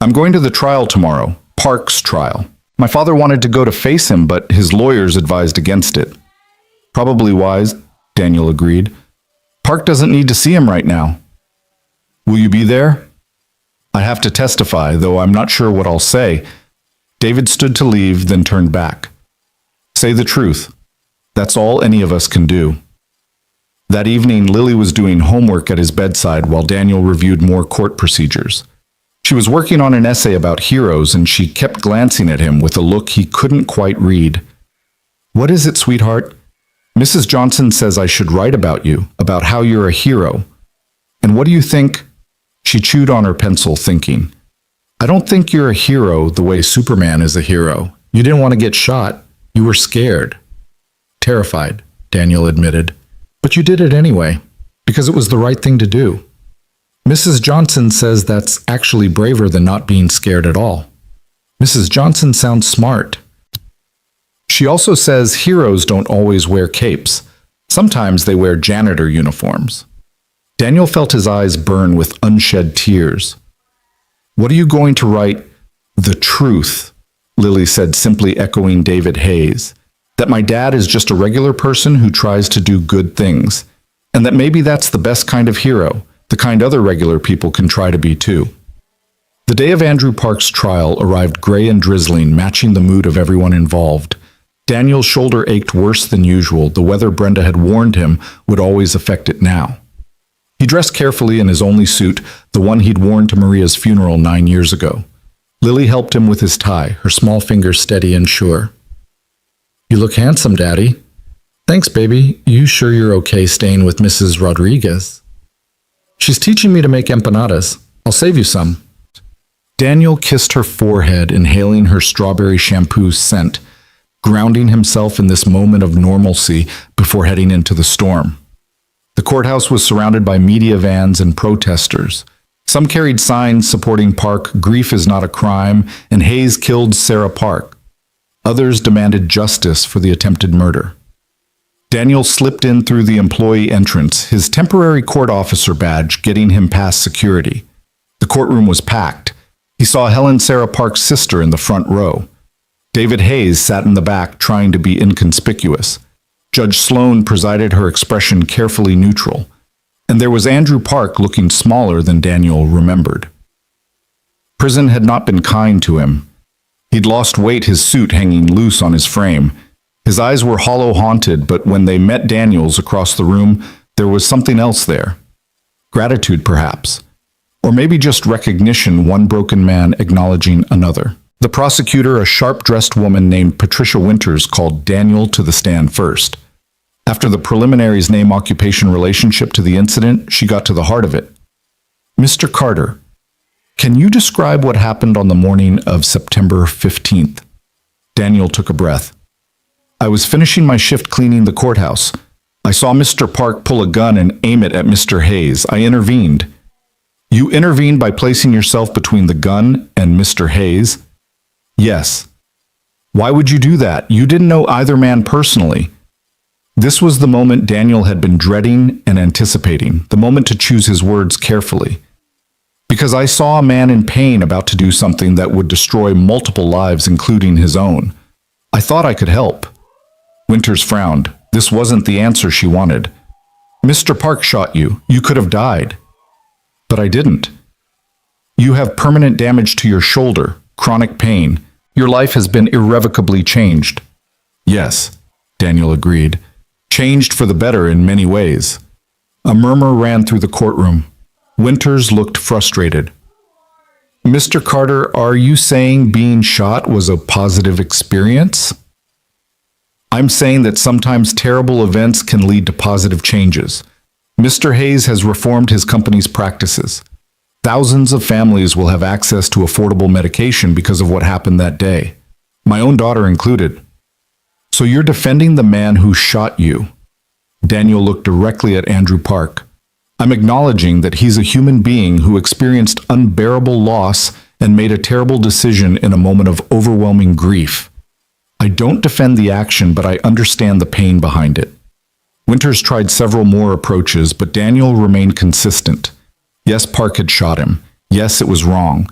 I'm going to the trial tomorrow, Park's trial. My father wanted to go to face him, but his lawyers advised against it. Probably wise, Daniel agreed. Park doesn't need to see him right now. Will you be there? I have to testify, though I'm not sure what I'll say. David stood to leave, then turned back. Say the truth. That's all any of us can do. That evening, Lily was doing homework at his bedside while Daniel reviewed more court procedures. She was working on an essay about heroes, and she kept glancing at him with a look he couldn't quite read. What is it, sweetheart? Mrs. Johnson says I should write about you, about how you're a hero. And what do you think? She chewed on her pencil, thinking. I don't think you're a hero the way Superman is a hero. You didn't want to get shot. You were scared. Terrified, Daniel admitted. But you did it anyway, because it was the right thing to do. Mrs. Johnson says that's actually braver than not being scared at all. Mrs. Johnson sounds smart. She also says heroes don't always wear capes. Sometimes they wear janitor uniforms. Daniel felt his eyes burn with unshed tears. What are you going to write? The truth, Lily said, simply echoing David Hayes. That my dad is just a regular person who tries to do good things, and that maybe that's the best kind of hero, the kind other regular people can try to be too. The day of Andrew Park's trial arrived gray and drizzling, matching the mood of everyone involved. Daniel's shoulder ached worse than usual. The weather Brenda had warned him would always affect it now. He dressed carefully in his only suit, the one he'd worn to Maria's funeral 9 years ago. Lily helped him with his tie, her small fingers steady and sure. You look handsome, Daddy. Thanks, baby. You sure you're okay staying with Mrs. Rodriguez? She's teaching me to make empanadas. I'll save you some. Daniel kissed her forehead, inhaling her strawberry shampoo scent, grounding himself in this moment of normalcy before heading into the storm. The courthouse was surrounded by media vans and protesters. Some carried signs supporting Park, grief is not a crime, and Hayes killed Sarah Park. Others demanded justice for the attempted murder. Daniel slipped in through the employee entrance, his temporary court officer badge getting him past security. The courtroom was packed. He saw Helen Sarah Park's sister in the front row. David Hayes sat in the back, trying to be inconspicuous. Judge Sloan presided, her expression carefully neutral. And there was Andrew Park, looking smaller than Daniel remembered. Prison had not been kind to him. He'd lost weight, his suit hanging loose on his frame. His eyes were hollow-haunted, but when they met Daniel's across the room, there was something else there. Gratitude, perhaps. Or maybe just recognition, one broken man acknowledging another. The prosecutor, a sharp-dressed woman named Patricia Winters, called Daniel to the stand first. After the preliminaries name-occupation relationship to the incident, she got to the heart of it. Mr. Carter, can you describe what happened on the morning of September 15th? Daniel took a breath. I was finishing my shift cleaning the courthouse. I saw Mr. Park pull a gun and aim it at Mr. Hayes. I intervened. You intervened by placing yourself between the gun and Mr. Hayes? Yes. Why would you do that? You didn't know either man personally. This was the moment Daniel had been dreading and anticipating, the moment to choose his words carefully. Because I saw a man in pain about to do something that would destroy multiple lives, including his own. I thought I could help. Winters frowned. This wasn't the answer she wanted. Mr. Park shot you. You could have died. But I didn't. You have permanent damage to your shoulder, chronic pain. Your life has been irrevocably changed. Yes, Daniel agreed. Changed for the better in many ways. A murmur ran through the courtroom. Winters looked frustrated. Mr. Carter, are you saying being shot was a positive experience? I'm saying that sometimes terrible events can lead to positive changes. Mr. Hayes has reformed his company's practices. Thousands of families will have access to affordable medication because of what happened that day, my own daughter included. So you're defending the man who shot you? Daniel looked directly at Andrew Park. I'm acknowledging that he's a human being who experienced unbearable loss and made a terrible decision in a moment of overwhelming grief. I don't defend the action, but I understand the pain behind it. Winters tried several more approaches, but Daniel remained consistent. Yes, Park had shot him. Yes, it was wrong.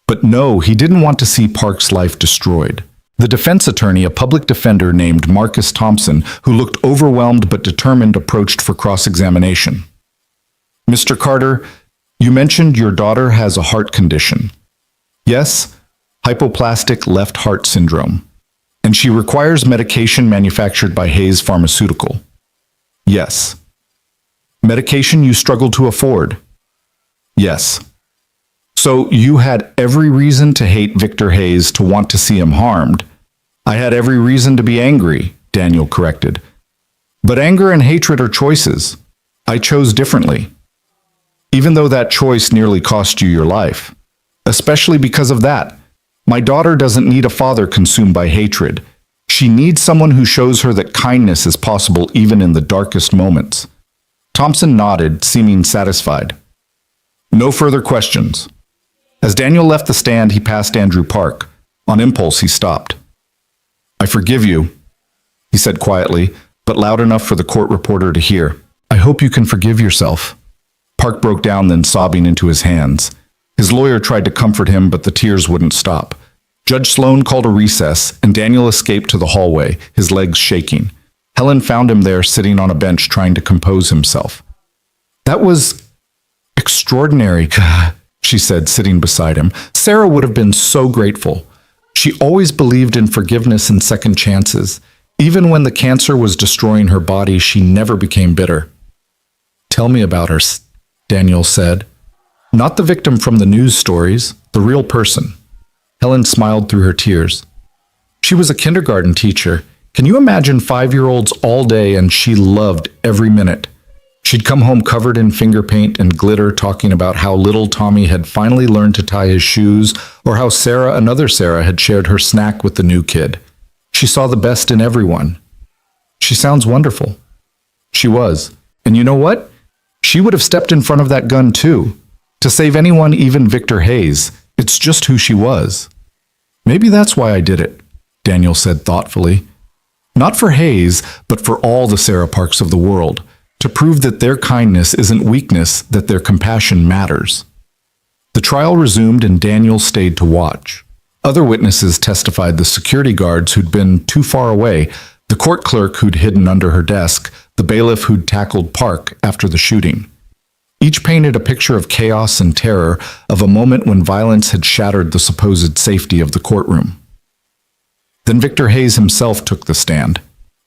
But no, he didn't want to see Park's life destroyed. The defense attorney, a public defender named Marcus Thompson, who looked overwhelmed but determined, approached for cross-examination. Mr. Carter, you mentioned your daughter has a heart condition. Yes, hypoplastic left heart syndrome. And she requires medication manufactured by Hayes Pharmaceutical. Yes. Medication you struggle to afford. Yes. So you had every reason to hate Victor Hayes, to want to see him harmed. I had every reason to be angry, Daniel corrected. But anger and hatred are choices. I chose differently. Even though that choice nearly cost you your life. Especially because of that. My daughter doesn't need a father consumed by hatred. She needs someone who shows her that kindness is possible even in the darkest moments. Thompson nodded, seeming satisfied. No further questions. As Daniel left the stand, he passed Andrew Park. On impulse, he stopped. I forgive you, he said quietly, but loud enough for the court reporter to hear. I hope you can forgive yourself. Park broke down, then sobbing into his hands. His lawyer tried to comfort him, but the tears wouldn't stop. Judge Sloan called a recess, and Daniel escaped to the hallway, his legs shaking. Helen found him there, sitting on a bench, trying to compose himself. That was extraordinary, she said, sitting beside him. Sarah would have been so grateful. She always believed in forgiveness and second chances. Even when the cancer was destroying her body, she never became bitter. Tell me about her, Daniel said. Not the victim from the news stories, the real person. Helen smiled through her tears. She was a kindergarten teacher. Can you imagine 5-year-olds all day, and she loved every minute? She'd come home covered in finger paint and glitter, talking about how little Tommy had finally learned to tie his shoes, or how Sarah, another Sarah, had shared her snack with the new kid. She saw the best in everyone. She sounds wonderful. She was. And you know what? She would have stepped in front of that gun too. To save anyone, even Victor Hayes. It's just who she was. Maybe that's why I did it, Daniel said thoughtfully. Not for Hayes, but for all the Sarah Parks of the world. To prove that their kindness isn't weakness, that their compassion matters. The trial resumed and Daniel stayed to watch. Other witnesses testified: the security guards who'd been too far away, the court clerk who'd hidden under her desk, the bailiff who'd tackled Park after the shooting. Each painted a picture of chaos and terror, of a moment when violence had shattered the supposed safety of the courtroom. Then Victor Hayes himself took the stand.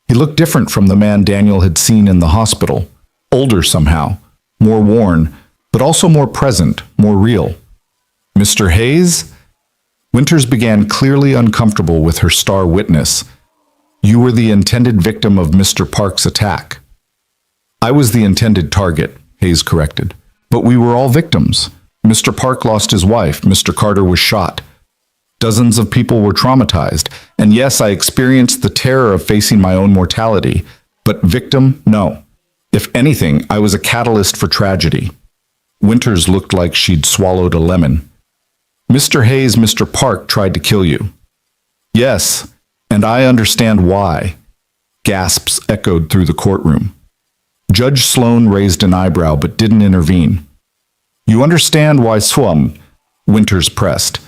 He looked different from the man Daniel had seen in the hospital. Older somehow, more worn, but also more present, more real. Mr. Hayes? Winters began, clearly uncomfortable with her star witness. You were the intended victim of Mr. Park's attack. I was the intended target, Hayes corrected. But we were all victims. Mr. Park lost his wife. Mr. Carter was shot. Dozens of people were traumatized. And yes, I experienced the terror of facing my own mortality. But victim, no. If anything, I was a catalyst for tragedy. Winters looked like she'd swallowed a lemon. Mr. Hayes, Mr. Park tried to kill you. Yes, and I understand why. Gasps echoed through the courtroom. Judge Sloan raised an eyebrow but didn't intervene. You understand why Swum? Winters pressed.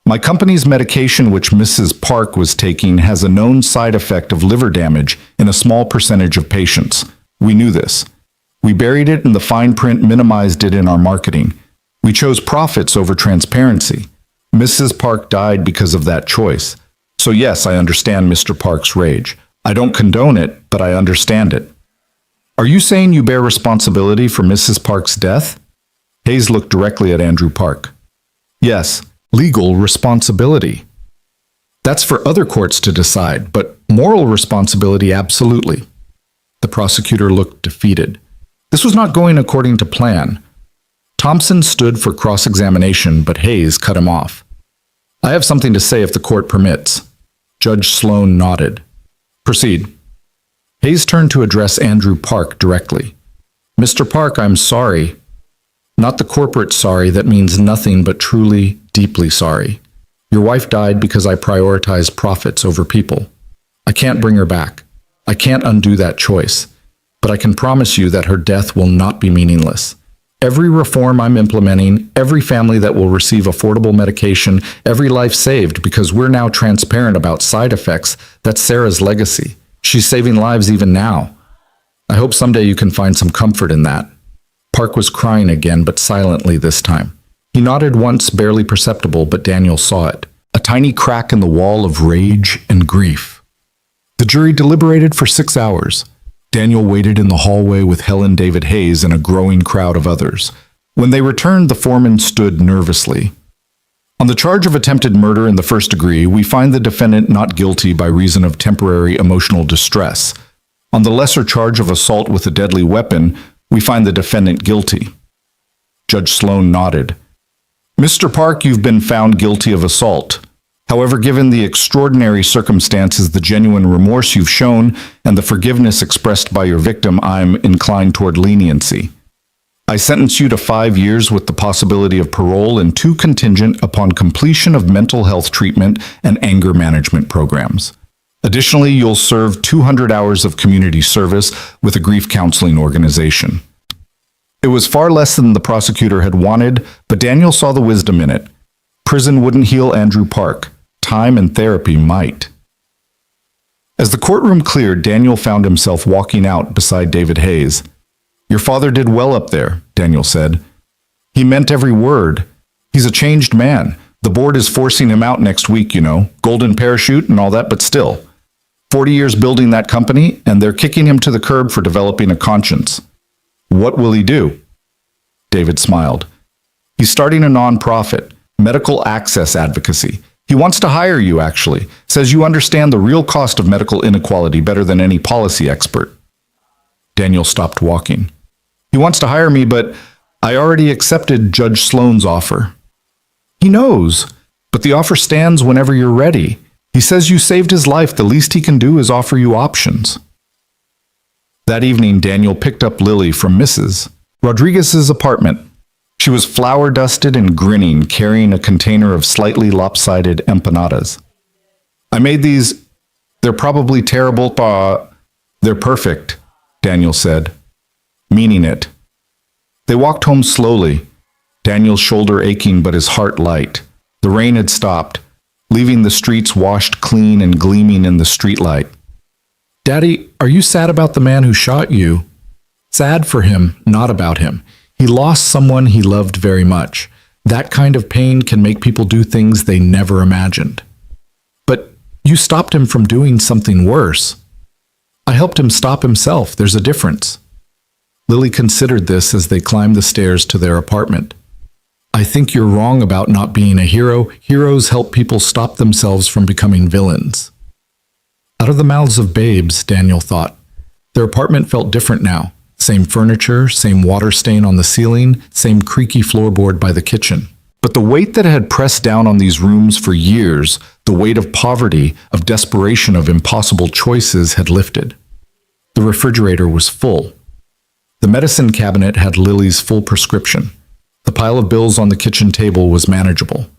My company's medication, which Mrs. Park was taking, has a known side effect of liver damage in a small percentage of patients. We knew this. We buried it in the fine print, minimized it in our marketing. We chose profits over transparency. Mrs. Park died because of that choice. So yes, I understand Mr. Park's rage. I don't condone it, but I understand it. Are you saying you bear responsibility for Mrs. Park's death? Hayes looked directly at Andrew Park. Yes, legal responsibility. That's for other courts to decide, but moral responsibility, absolutely. The prosecutor looked defeated. This was not going according to plan. Thompson stood for cross-examination, but Hayes cut him off. "I have something to say if the court permits." Judge Sloan nodded. "Proceed." Hayes turned to address Andrew Park directly. "Mr. Park, I'm sorry. Not the corporate sorry that means nothing but truly, deeply sorry. Your wife died because I prioritized profits over people. I can't bring her back. I can't undo that choice. But I can promise you that her death will not be meaningless. Every reform I'm implementing, every family that will receive affordable medication, every life saved because we're now transparent about side effects, that's Sarah's legacy. She's saving lives even now. I hope someday you can find some comfort in that." Park was crying again, but silently this time. He nodded once, barely perceptible, but Daniel saw it. A tiny crack in the wall of rage and grief. The jury deliberated for 6 hours. Daniel waited in the hallway with Helen David Hayes and a growing crowd of others. When they returned, the foreman stood nervously. "On the charge of attempted murder in the first degree, we find the defendant not guilty by reason of temporary emotional distress. On the lesser charge of assault with a deadly weapon, we find the defendant guilty." Judge Sloan nodded. "Mr. Park, you've been found guilty of assault. However, given the extraordinary circumstances, the genuine remorse you've shown, and the forgiveness expressed by your victim, I'm inclined toward leniency. I sentence you to 5 years with the possibility of parole and 2 contingent upon completion of mental health treatment and anger management programs. Additionally, you'll serve 200 hours of community service with a grief counseling organization." It was far less than the prosecutor had wanted, but Daniel saw the wisdom in it. Prison wouldn't heal Andrew Park. Time and therapy might. As the courtroom cleared, Daniel found himself walking out beside David Hayes. "Your father did well up there," Daniel said. "He meant every word. He's a changed man. The board is forcing him out next week, you know, golden parachute and all that, but still. 40 years building that company, and they're kicking him to the curb for developing a conscience. What will he do?" David smiled. "He's starting a nonprofit, medical access advocacy. He wants to hire you, actually. Says you understand the real cost of medical inequality better than any policy expert." Daniel stopped walking. "He wants to hire me, but I already accepted Judge Sloan's offer." "He knows, but the offer stands whenever you're ready. He says you saved his life. The least he can do is offer you options." That evening, Daniel picked up Lily from Mrs. Rodriguez's apartment. She was flour-dusted and grinning, carrying a container of slightly lopsided empanadas. "I made these. They're probably terrible, but they're perfect," Daniel said, meaning it. They walked home slowly, Daniel's shoulder aching but his heart light. The rain had stopped, leaving the streets washed clean and gleaming in the streetlight. "Daddy, are you sad about the man who shot you?" "Sad for him, not about him. He lost someone he loved very much. That kind of pain can make people do things they never imagined." "But you stopped him from doing something worse." "I helped him stop himself. There's a difference." Lily considered this as they climbed the stairs to their apartment. "I think you're wrong about not being a hero. Heroes help people stop themselves from becoming villains." Out of the mouths of babes, Daniel thought. Their apartment felt different now. Same furniture, same water stain on the ceiling, same creaky floorboard by the kitchen. But the weight that had pressed down on these rooms for years, the weight of poverty, of desperation, of impossible choices, had lifted. The refrigerator was full. The medicine cabinet had Lily's full prescription. The pile of bills on the kitchen table was manageable.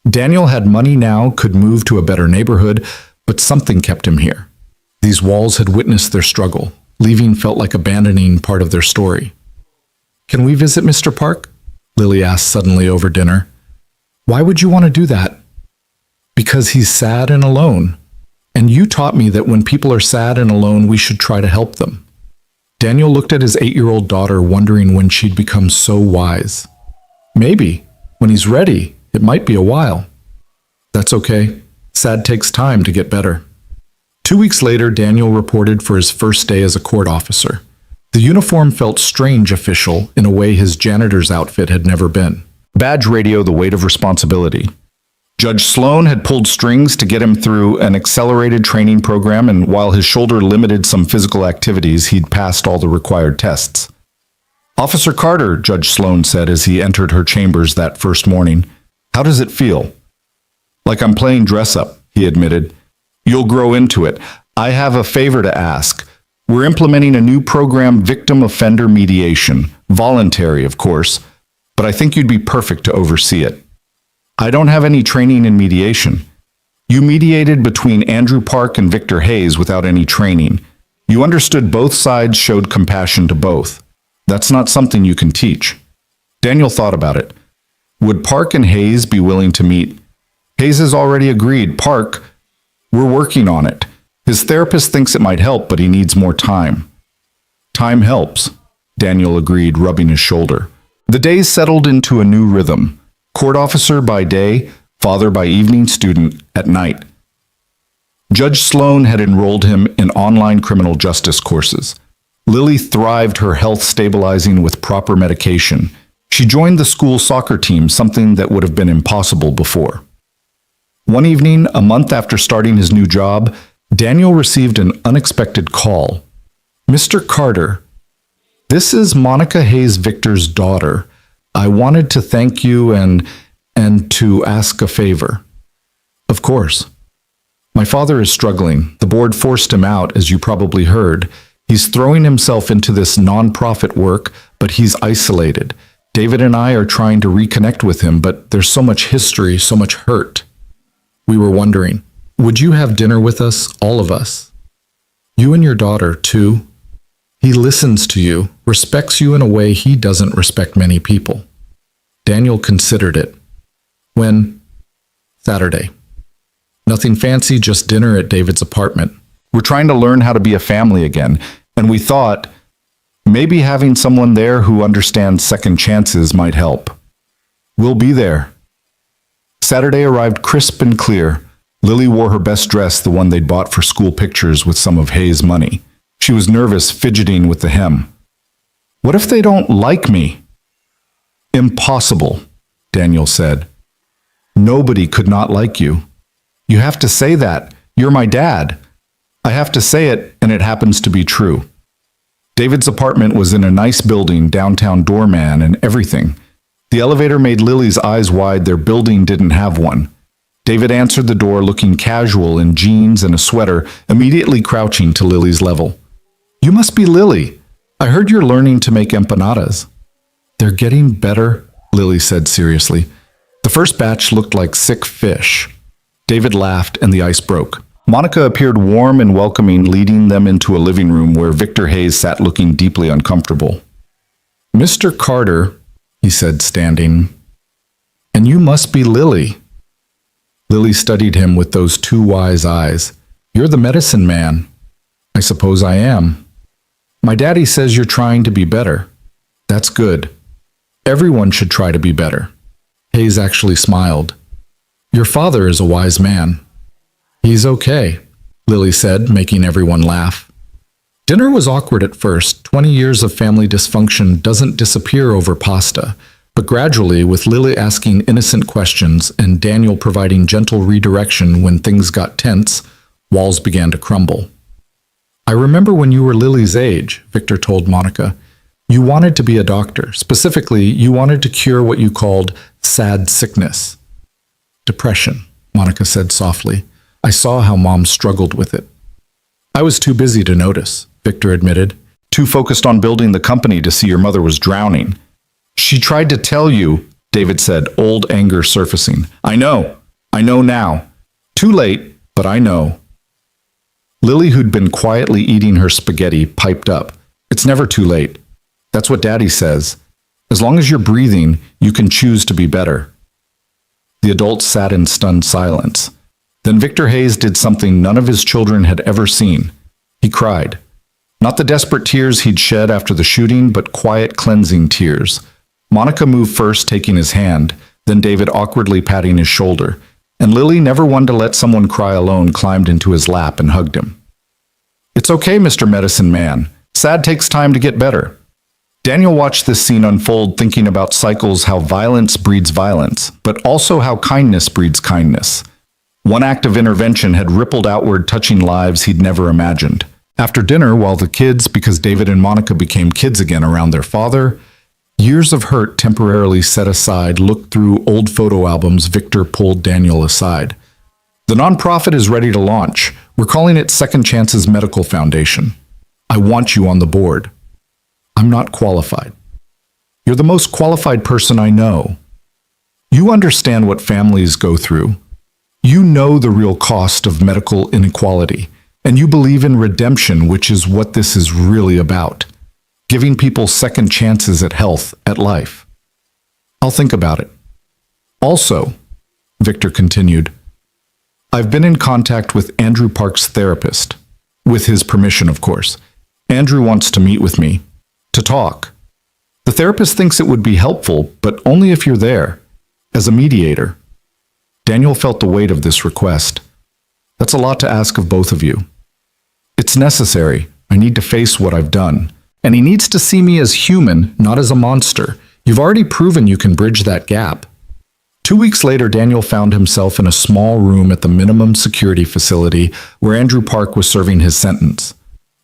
Daniel had money now, could move to a better neighborhood, but something kept him here. These walls had witnessed their struggle. Leaving felt like abandoning part of their story. "Can we visit Mr. Park?" Lily asked suddenly over dinner. "Why would you want to do that?" "Because he's sad and alone. And you taught me that when people are sad and alone, we should try to help them." Daniel looked at his 8-year-old daughter, wondering when she'd become so wise. "Maybe. When he's ready. It might be a while." "That's okay. Sad takes time to get better." 2 weeks later, Daniel reported for his first day as a court officer. The uniform felt strange official in a way his janitor's outfit had never been. Badge radio, the weight of responsibility. Judge Sloan had pulled strings to get him through an accelerated training program, and while his shoulder limited some physical activities, he'd passed all the required tests. "Officer Carter," Judge Sloan said as he entered her chambers that first morning, "how does it feel?" "Like I'm playing dress-up," he admitted. "You'll grow into it. I have a favor to ask. We're implementing a new program, victim offender mediation. Voluntary, of course, but I think you'd be perfect to oversee it." "I don't have any training in mediation." "You mediated between Andrew Park and Victor Hayes without any training. You understood both sides, showed compassion to both. That's not something you can teach." Daniel thought about it. Would Park and Hayes be willing to meet? Hayes has already agreed. Park, we're working on it. His therapist thinks it might help, but he needs more time. Time helps, Daniel agreed, rubbing his shoulder. The days settled into a new rhythm. Court officer by day, father by evening, student at night. Judge Sloan had enrolled him in online criminal justice courses. Lily thrived, her health stabilizing with proper medication. She joined the school soccer team, something that would have been impossible before. One evening, a month after starting his new job, Daniel received an unexpected call. "Mr. Carter, this is Monica Hayes Victor's daughter. I wanted to thank you and to ask a favor." "Of course." "My father is struggling. The board forced him out, as you probably heard. He's throwing himself into this nonprofit work, but he's isolated. David and I are trying to reconnect with him, but there's so much history, so much hurt. We were wondering, would you have dinner with us, all of us? You and your daughter, too. He listens to you, respects you in a way he doesn't respect many people." Daniel considered it. "When?" "Saturday. Nothing fancy, just dinner at David's apartment. We're trying to learn how to be a family again, and we thought maybe having someone there who understands second chances might help. We'll be there." Saturday arrived crisp and clear. Lily wore her best dress, the one they'd bought for school pictures with some of Hayes' money. She was nervous, fidgeting with the hem. "What if they don't like me?" "Impossible," Daniel said. "Nobody could not like you. You have to say that. You're my dad. I have to say it, and it happens to be true." David's apartment was in a nice building, downtown doorman and everything. The elevator made Lily's eyes wide. Their building didn't have one. David answered the door looking casual in jeans and a sweater, immediately crouching to Lily's level. "You must be Lily. I heard you're learning to make empanadas." "They're getting better," Lily said seriously. "The first batch looked like sick fish." David laughed and the ice broke. Monica appeared warm and welcoming, leading them into a living room where Victor Hayes sat looking deeply uncomfortable. "Mr. Carter," he said, standing, "and you must be Lily." Lily studied him with those two wise eyes. "You're the medicine man." "I suppose I am." "My daddy says you're trying to be better." "That's good. Everyone should try to be better." Hayes actually smiled. "Your father is a wise man." "He's okay," Lily said, making everyone laugh. Dinner was awkward at first. 20 years of family dysfunction doesn't disappear over pasta, but gradually, with Lily asking innocent questions and Daniel providing gentle redirection when things got tense, walls began to crumble. "I remember when you were Lily's age," Victor told Monica. "You wanted to be a doctor. Specifically, you wanted to cure what you called sad sickness." "Depression," Monica said softly. "I saw how Mom struggled with it." "I was too busy to notice," Victor admitted. "Too focused on building the company to see your mother was drowning." "She tried to tell you," David said, old anger surfacing. I know now. Too late, but I know." Lily, who'd been quietly eating her spaghetti, piped up. "It's never too late. That's what Daddy says. As long as you're breathing, you can choose to be better." The adults sat in stunned silence. Then Victor Hayes did something none of his children had ever seen. He cried. Not the desperate tears he'd shed after the shooting, but quiet, cleansing tears. Monica moved first, taking his hand, then David awkwardly patting his shoulder, and Lily, never one to let someone cry alone, climbed into his lap and hugged him. "It's okay, Mr. Medicine Man. Sad takes time to get better." Daniel watched this scene unfold, thinking about cycles, how violence breeds violence, but also how kindness breeds kindness. One act of intervention had rippled outward, touching lives he'd never imagined. After dinner, while the kids, because David and Monica became kids again around their father, Years of hurt temporarily set aside, looked through old photo albums, Victor pulled Daniel aside. The nonprofit is ready to launch. We're calling it Second Chances Medical Foundation. I want you on the board. I'm not qualified. You're the most qualified person I know. You understand what families go through. You know the real cost of medical inequality, and you believe in redemption, which is what this is really about. Giving people second chances at health, at life. I'll think about it. Also, Victor continued, I've been in contact with Andrew Park's therapist. With his permission, of course. Andrew wants to meet with me. To talk. The therapist thinks it would be helpful, but only if you're there. As a mediator. Daniel felt the weight of this request. That's a lot to ask of both of you. It's necessary. I need to face what I've done. And he needs to see me as human, not as a monster. You've already proven you can bridge that gap. 2 weeks later, Daniel found himself in a small room at the minimum security facility where Andrew Park was serving his sentence.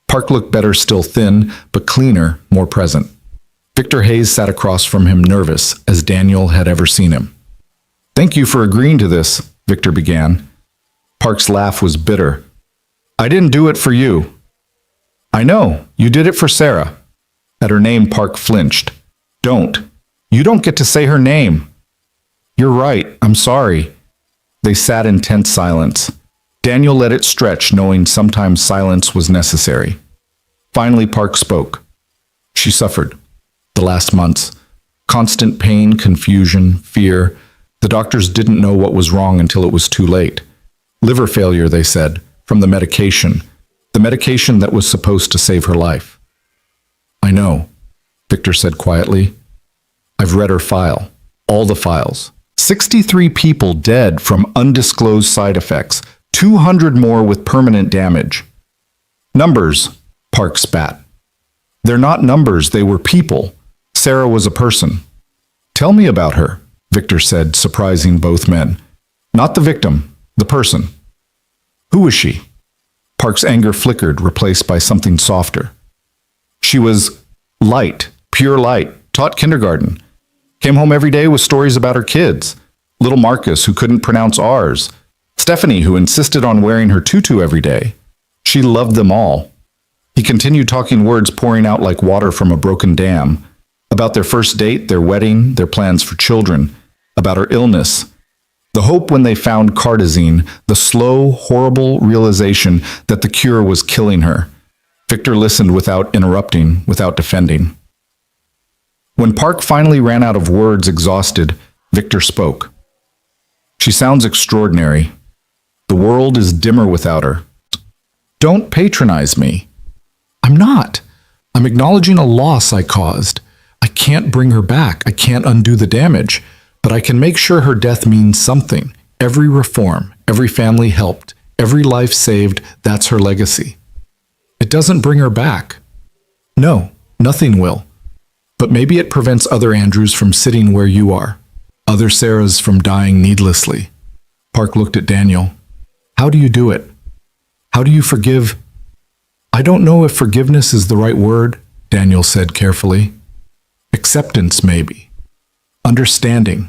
Park looked better, still thin, but cleaner, more present. Victor Hayes sat across from him, nervous as Daniel had ever seen him. Thank you for agreeing to this, Victor began. Park's laugh was bitter. I didn't do it for you. I know, you did it for Sarah. At her name, Park flinched. Don't. You don't get to say her name. You're right, I'm sorry. They sat in tense silence. Daniel let it stretch, knowing sometimes silence was necessary. Finally, Park spoke. She suffered. The last months. Constant pain, confusion, fear. The doctors didn't know what was wrong until it was too late. Liver failure, they said, from the medication. The medication that was supposed to save her life. I know, Victor said quietly. I've read her file. All the files. 63 people dead from undisclosed side effects. 200 more with permanent damage. Numbers, Park spat. They're not numbers, they were people. Sarah was a person. Tell me about her, Victor said, surprising both men. Not the victim, the person. Who was she? Park's anger flickered, replaced by something softer. She was light, pure light, taught kindergarten. Came home every day with stories about her kids. Little Marcus, who couldn't pronounce R's. Stephanie, who insisted on wearing her tutu every day. She loved them all. He continued talking, words pouring out like water from a broken dam. About their first date, their wedding, their plans for children. About her illness. The hope when they found cardizine, the slow, horrible realization that the cure was killing her. Victor listened without interrupting, without defending. When Park finally ran out of words, exhausted, Victor spoke. She sounds extraordinary. The world is dimmer without her. Don't patronize me. I'm not. I'm acknowledging a loss I caused. I can't bring her back. I can't undo the damage. But I can make sure her death means something. Every reform, every family helped, every life saved, that's her legacy. It doesn't bring her back. No, nothing will. But maybe it prevents other Andrews from sitting where you are. Other Sarahs from dying needlessly. Park looked at Daniel. How do you do it? How do you forgive? I don't know if forgiveness is the right word, Daniel said carefully. Acceptance, maybe. Understanding.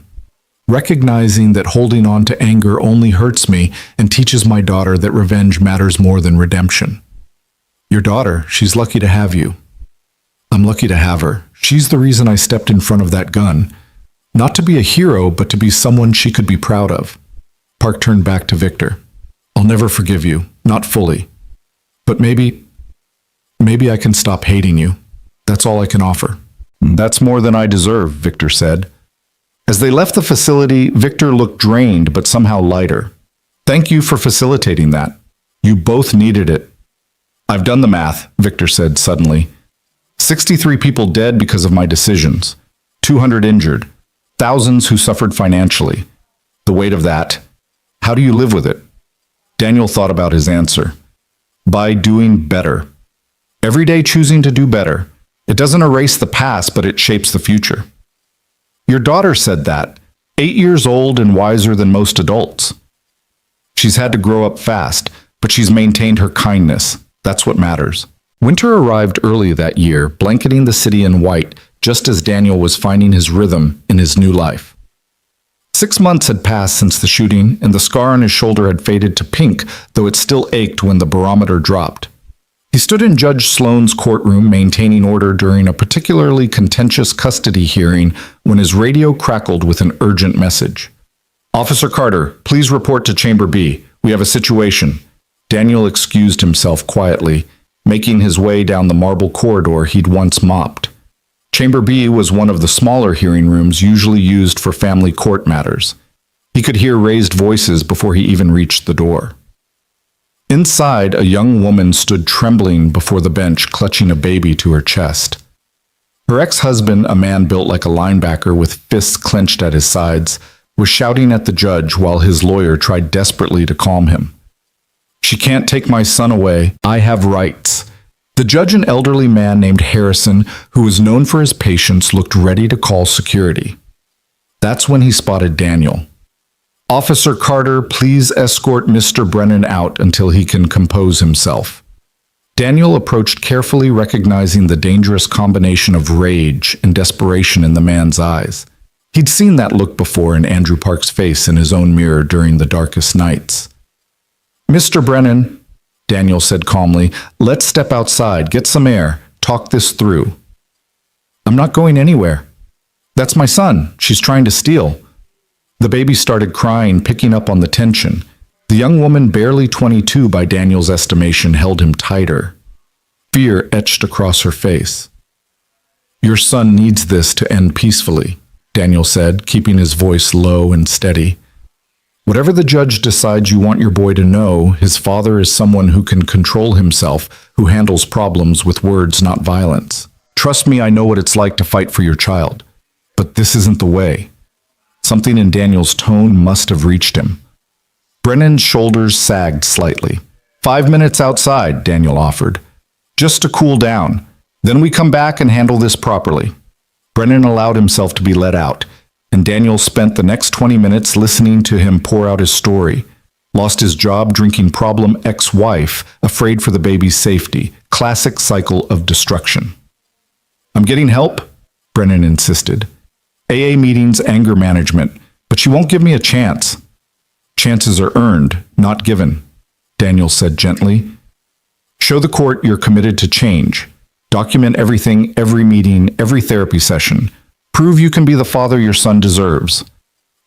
Recognizing that holding on to anger only hurts me and teaches my daughter that revenge matters more than redemption. Your daughter, she's lucky to have you. I'm lucky to have her. She's the reason I stepped in front of that gun. Not to be a hero, but to be someone she could be proud of. Park turned back to Victor. I'll never forgive you, not fully. But maybe I can stop hating you. That's all I can offer. That's more than I deserve, Victor said. As they left the facility, Victor looked drained, but somehow lighter. Thank you for facilitating that. You both needed it. I've done the math, Victor said suddenly. 63 people dead because of my decisions. 200 injured. Thousands who suffered financially. The weight of that. How do you live with it? Daniel thought about his answer. By doing better. Every day choosing to do better. It doesn't erase the past, but it shapes the future. Your daughter said that. 8 years old and wiser than most adults. She's had to grow up fast, but she's maintained her kindness. That's what matters. Winter arrived early that year, blanketing the city in white, just as Daniel was finding his rhythm in his new life. 6 months had passed since the shooting, and the scar on his shoulder had faded to pink, though it still ached when the barometer dropped. He stood in Judge Sloan's courtroom maintaining order during a particularly contentious custody hearing when his radio crackled with an urgent message. "Officer Carter, please report to Chamber B. We have a situation." Daniel excused himself quietly, making his way down the marble corridor he'd once mopped. Chamber B was one of the smaller hearing rooms usually used for family court matters. He could hear raised voices before he even reached the door. Inside, a young woman stood trembling before the bench, clutching a baby to her chest. Her ex-husband, a man built like a linebacker with fists clenched at his sides, was shouting at the judge while his lawyer tried desperately to calm him. "She can't take my son away. I have rights." The judge, an elderly man named Harrison, who was known for his patience, looked ready to call security. That's when he spotted Daniel. "Officer Carter, please escort Mr. Brennan out until he can compose himself." Daniel approached carefully, recognizing the dangerous combination of rage and desperation in the man's eyes. He'd seen that look before in Andrew Park's face in his own mirror during the darkest nights. "Mr. Brennan," Daniel said calmly, "let's step outside, get some air, talk this through." "I'm not going anywhere. That's my son. She's trying to steal." The baby started crying, picking up on the tension. The young woman, barely 22 by Daniel's estimation, held him tighter. Fear etched across her face. "Your son needs this to end peacefully," Daniel said, keeping his voice low and steady. "Whatever the judge decides you want your boy to know, his father is someone who can control himself, who handles problems with words, not violence. Trust me, I know what it's like to fight for your child. But this isn't the way." Something in Daniel's tone must have reached him. Brennan's shoulders sagged slightly. 5 minutes outside," Daniel offered. "Just to cool down. Then we come back and handle this properly." Brennan allowed himself to be let out, and Daniel spent the next 20 minutes listening to him pour out his story. Lost his job drinking problem ex-wife, afraid for the baby's safety. Classic cycle of destruction. "I'm getting help," Brennan insisted. "AA meetings, anger management, but she won't give me a chance." "Chances are earned, not given," Daniel said gently. "Show the court you're committed to change. Document everything, every meeting, every therapy session. Prove you can be the father your son deserves."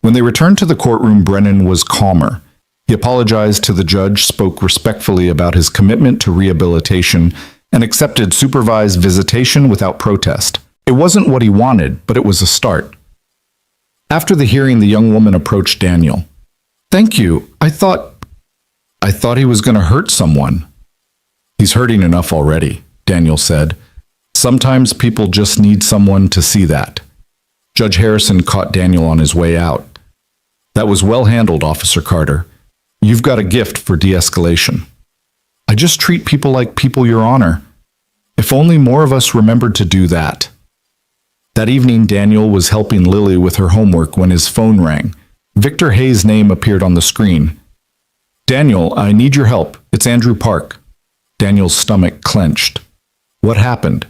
When they returned to the courtroom, Brennan was calmer. He apologized to the judge, spoke respectfully about his commitment to rehabilitation, and accepted supervised visitation without protest. It wasn't what he wanted, but it was a start. After the hearing, the young woman approached Daniel. "Thank you. I thought he was going to hurt someone." "He's hurting enough already," Daniel said. "Sometimes people just need someone to see that." Judge Harrison caught Daniel on his way out. "That was well handled, Officer Carter. You've got a gift for de-escalation." "I just treat people like people, Your Honor. If only more of us remembered to do that." That evening, Daniel was helping Lily with her homework when his phone rang. Victor Hayes' name appeared on the screen. "Daniel, I need your help. It's Andrew Park." Daniel's stomach clenched. "What happened?"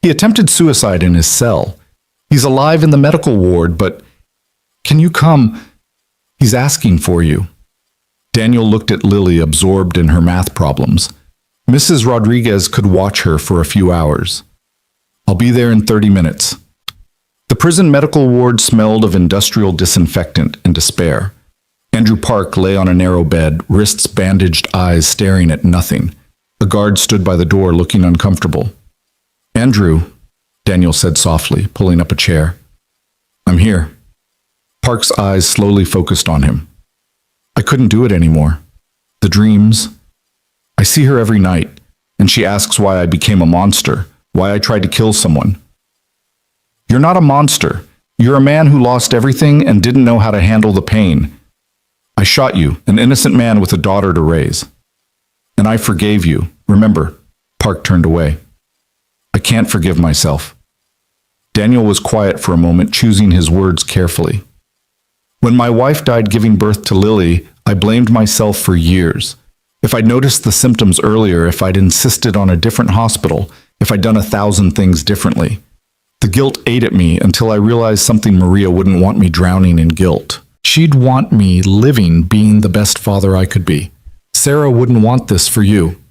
"He attempted suicide in his cell. He's alive in the medical ward, but can you come? He's asking for you." Daniel looked at Lily, absorbed in her math problems. Mrs. Rodriguez could watch her for a few hours. "I'll be there in 30 minutes." The prison medical ward smelled of industrial disinfectant and despair. Andrew Park lay on a narrow bed, wrists bandaged, eyes staring at nothing. A guard stood by the door, looking uncomfortable. "Andrew," Daniel said softly, pulling up a chair. "I'm here." Park's eyes slowly focused on him. "I couldn't do it anymore. The dreams. I see her every night, and she asks why I became a monster, why I tried to kill someone." "You're not a monster. You're a man who lost everything and didn't know how to handle the pain. I shot you, an innocent man with a daughter to raise. And I forgave you. Remember." Park turned away. "I can't forgive myself." Daniel was quiet for a moment, choosing his words carefully. "When my wife died giving birth to Lily, I blamed myself for years. If I'd noticed the symptoms earlier, if I'd insisted on a different hospital, if I'd done 1,000 things differently. The guilt ate at me until I realized something Maria wouldn't want me drowning in guilt. She'd want me living, being the best father I could be. Sarah wouldn't want this for you.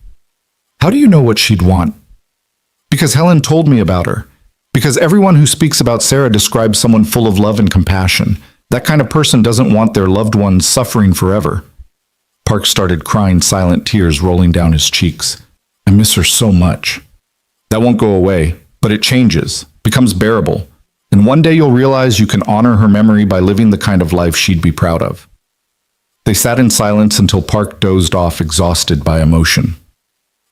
How do you know what she'd want? Because Helen told me about her. Because everyone who speaks about Sarah describes someone full of love and compassion. That kind of person doesn't want their loved ones suffering forever. Park started crying, silent tears rolling down his cheeks. I miss her so much. That won't go away, but it changes, becomes bearable. And one day you'll realize you can honor her memory by living the kind of life she'd be proud of. They sat in silence until Park dozed off, exhausted by emotion.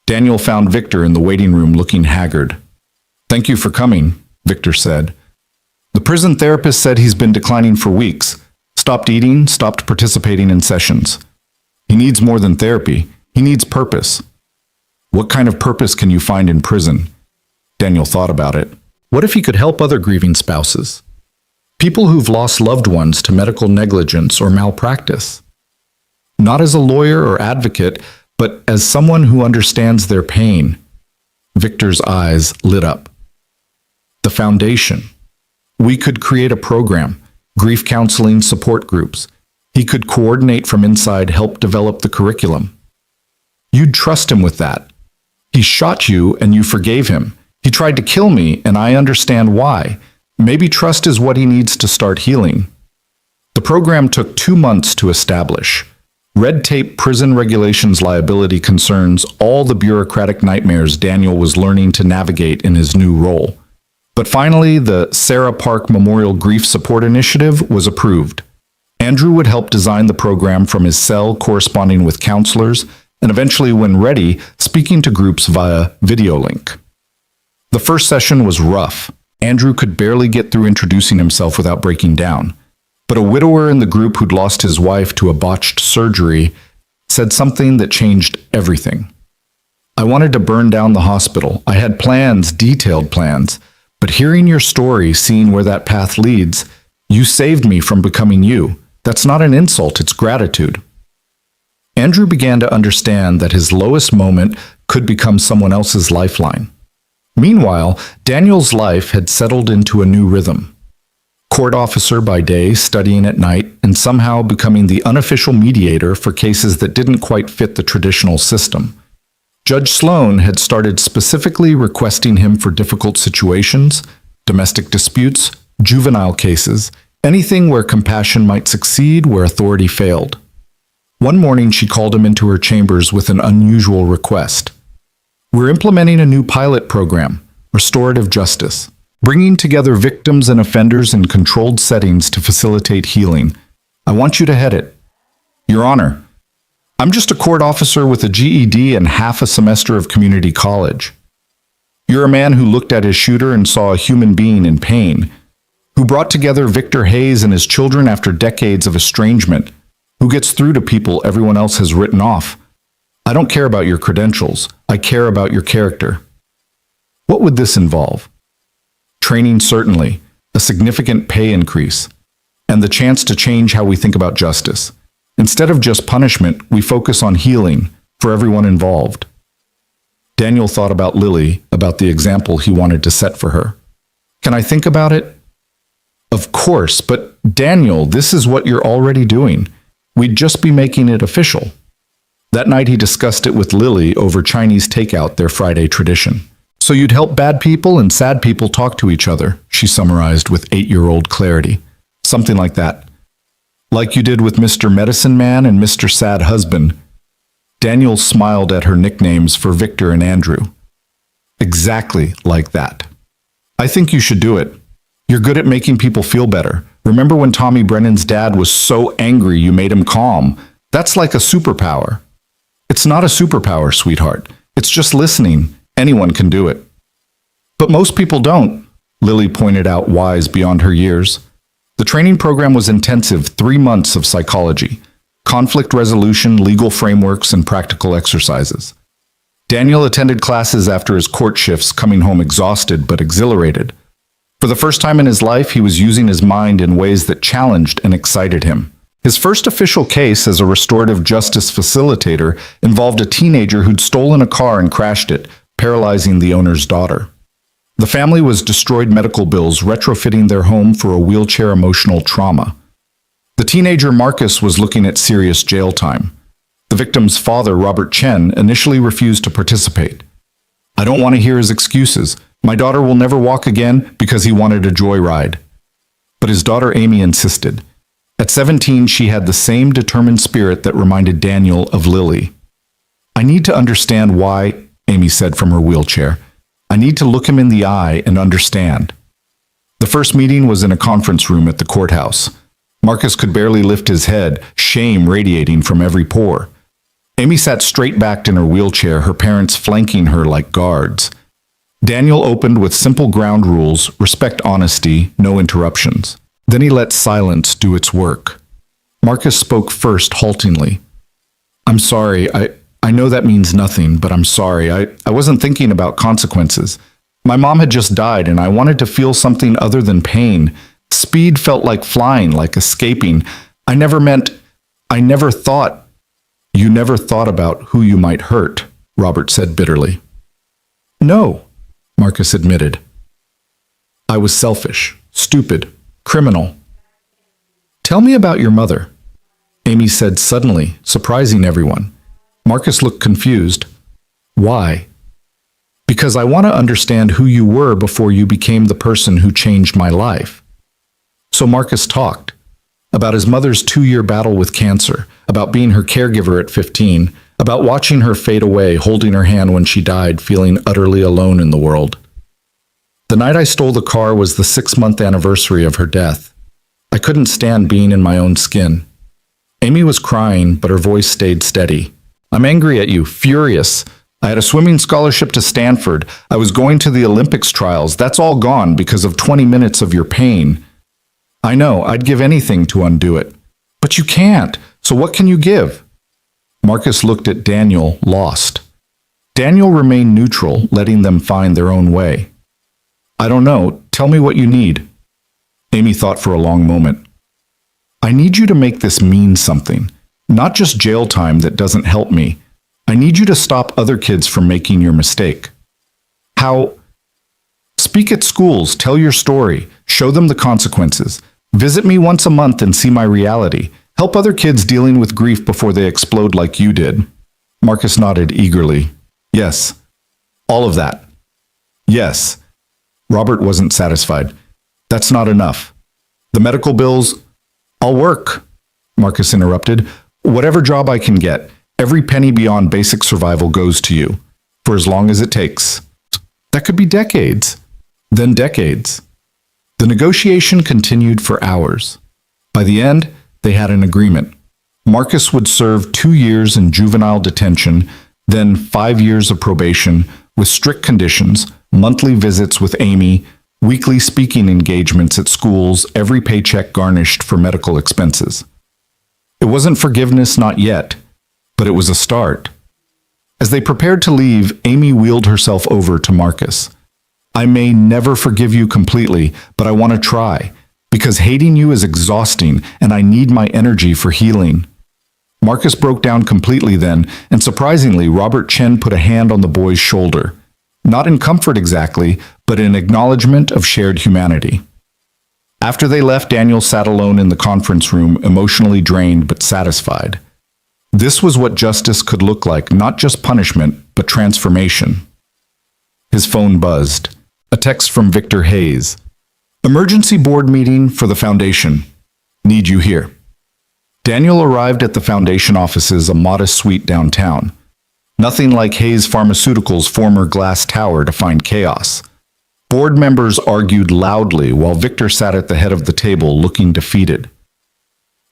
Daniel found Victor in the waiting room looking haggard. Thank you for coming, Victor said. The prison therapist said he's been declining for weeks. Stopped eating, stopped participating in sessions. He needs more than therapy. He needs purpose. What kind of purpose can you find in prison? Daniel thought about it. What if he could help other grieving spouses? People who've lost loved ones to medical negligence or malpractice. Not as a lawyer or advocate, but as someone who understands their pain. Victor's eyes lit up. The foundation. We could create a program, grief counseling support groups. He could coordinate from inside, help develop the curriculum. You'd trust him with that. He shot you and you forgave him. He tried to kill me, and I understand why. Maybe trust is what he needs to start healing. The program took 2 months to establish. Red tape, prison regulations, liability concerns, all the bureaucratic nightmares Daniel was learning to navigate in his new role. But finally, the Sarah Park Memorial Grief Support Initiative was approved. Andrew would help design the program from his cell, corresponding with counselors, and eventually, when ready, speaking to groups via video link. The first session was rough. Andrew could barely get through introducing himself without breaking down. But a widower in the group who'd lost his wife to a botched surgery said something that changed everything. I wanted to burn down the hospital. I had plans, detailed plans. But hearing your story, seeing where that path leads, you saved me from becoming you. That's not an insult, it's gratitude. Andrew began to understand that his lowest moment could become someone else's lifeline. Meanwhile, Daniel's life had settled into a new rhythm. Court officer by day, studying at night, and somehow becoming the unofficial mediator for cases that didn't quite fit the traditional system. Judge Sloan had started specifically requesting him for difficult situations, domestic disputes, juvenile cases, anything where compassion might succeed where authority failed. One morning she called him into her chambers with an unusual request. We're implementing a new pilot program, restorative justice, bringing together victims and offenders in controlled settings to facilitate healing. I want you to head it. Your Honor, I'm just a court officer with a GED and half a semester of community college. You're a man who looked at his shooter and saw a human being in pain, who brought together Victor Hayes and his children after decades of estrangement, who gets through to people everyone else has written off. I don't care about your credentials. I care about your character. What would this involve? Training, certainly, a significant pay increase, and the chance to change how we think about justice. Instead of just punishment, we focus on healing for everyone involved. Daniel thought about Lily, about the example he wanted to set for her. Can I think about it? Of course, but Daniel, this is what you're already doing. We'd just be making it official. That night he discussed it with Lily over Chinese takeout, their Friday tradition. So you'd help bad people and sad people talk to each other, she summarized with 8-year-old clarity. Something like that. Like you did with Mr. Medicine Man and Mr. Sad Husband. Daniel smiled at her nicknames for Victor and Andrew. Exactly like that. I think you should do it. You're good at making people feel better. Remember when Tommy Brennan's dad was so angry you made him calm? That's like a superpower. It's not a superpower, sweetheart. It's just listening. Anyone can do it. But most people don't, Lily pointed out, wise beyond her years. The training program was intensive, 3 months of psychology, conflict resolution, legal frameworks, and practical exercises. Daniel attended classes after his court shifts, coming home exhausted but exhilarated. For the first time in his life, he was using his mind in ways that challenged and excited him. His first official case as a restorative justice facilitator involved a teenager who'd stolen a car and crashed it, paralyzing the owner's daughter. The family was destroyed medical bills retrofitting their home for a wheelchair emotional trauma. The teenager Marcus was looking at serious jail time. The victim's father, Robert Chen, initially refused to participate. I don't want to hear his excuses. My daughter will never walk again because he wanted a joyride. But his daughter Amy insisted. At 17, she had the same determined spirit that reminded Daniel of Lily. I need to understand why, Amy said from her wheelchair. I need to look him in the eye and understand. The first meeting was in a conference room at the courthouse. Marcus could barely lift his head, shame radiating from every pore. Amy sat straight-backed in her wheelchair, her parents flanking her like guards. Daniel opened with simple ground rules: respect honesty, no interruptions. Then he let silence do its work. Marcus spoke first, haltingly. I'm sorry, I know that means nothing, but I'm sorry. I wasn't thinking about consequences. My mom had just died, and I wanted to feel something other than pain. Speed felt like flying, like escaping. I never thought. You never thought about who you might hurt, Robert said bitterly. No, Marcus admitted. I was selfish, stupid, criminal. Tell me about your mother, Amy said suddenly, surprising everyone. Marcus looked confused. Why? Because I want to understand who you were before you became the person who changed my life. So Marcus talked about his mother's 2-year battle with cancer, about being her caregiver at 15, about watching her fade away, holding her hand when she died, feeling utterly alone in the world. The night I stole the car was the 6-month anniversary of her death. I couldn't stand being in my own skin. Amy was crying, but her voice stayed steady. I'm angry at you, furious. I had a swimming scholarship to Stanford. I was going to the Olympics trials. That's all gone because of 20 minutes of your pain. I know, I'd give anything to undo it. But you can't. So what can you give? Marcus looked at Daniel, lost. Daniel remained neutral, letting them find their own way. I don't know. Tell me what you need. Amy thought for a long moment. I need you to make this mean something. Not just jail time that doesn't help me. I need you to stop other kids from making your mistake. How? Speak at schools, tell your story, show them the consequences. Visit me once a month and see my reality. Help other kids dealing with grief before they explode like you did. Marcus nodded eagerly. Yes. All of that. Yes. Robert wasn't satisfied. That's not enough. The medical bills. I'll work, Marcus interrupted. Whatever job I can get, every penny beyond basic survival goes to you, for as long as it takes. That could be decades. Then decades. The negotiation continued for hours. By the end, they had an agreement. Marcus would serve 2 years in juvenile detention, then 5 years of probation, with strict conditions, monthly visits with Amy, weekly speaking engagements at schools, every paycheck garnished for medical expenses. It wasn't forgiveness, not yet, but it was a start. As they prepared to leave, Amy wheeled herself over to Marcus. I may never forgive you completely, but I want to try, because hating you is exhausting and I need my energy for healing. Marcus broke down completely then, and surprisingly, Robert Chen put a hand on the boy's shoulder. Not in comfort exactly, but in acknowledgement of shared humanity. After they left, Daniel sat alone in the conference room, emotionally drained but satisfied. This was what justice could look like, not just punishment, but transformation. His phone buzzed. A text from Victor Hayes. Emergency board meeting for the foundation. Need you here. Daniel arrived at the foundation offices, a modest suite downtown. Nothing like Hayes Pharmaceuticals' former glass tower to find chaos. Board members argued loudly while Victor sat at the head of the table looking defeated.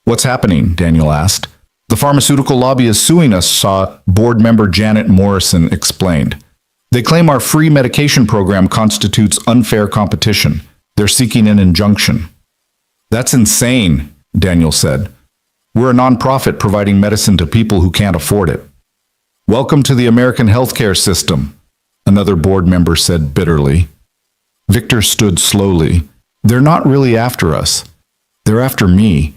What's happening? Daniel asked. The pharmaceutical lobby is suing us, board member Janet Morrison explained. They claim our free medication program constitutes unfair competition. They're seeking an injunction. That's insane, Daniel said. We're a nonprofit providing medicine to people who can't afford it. Welcome to the American healthcare system, another board member said bitterly. Victor stood slowly. They're not really after us. They're after me,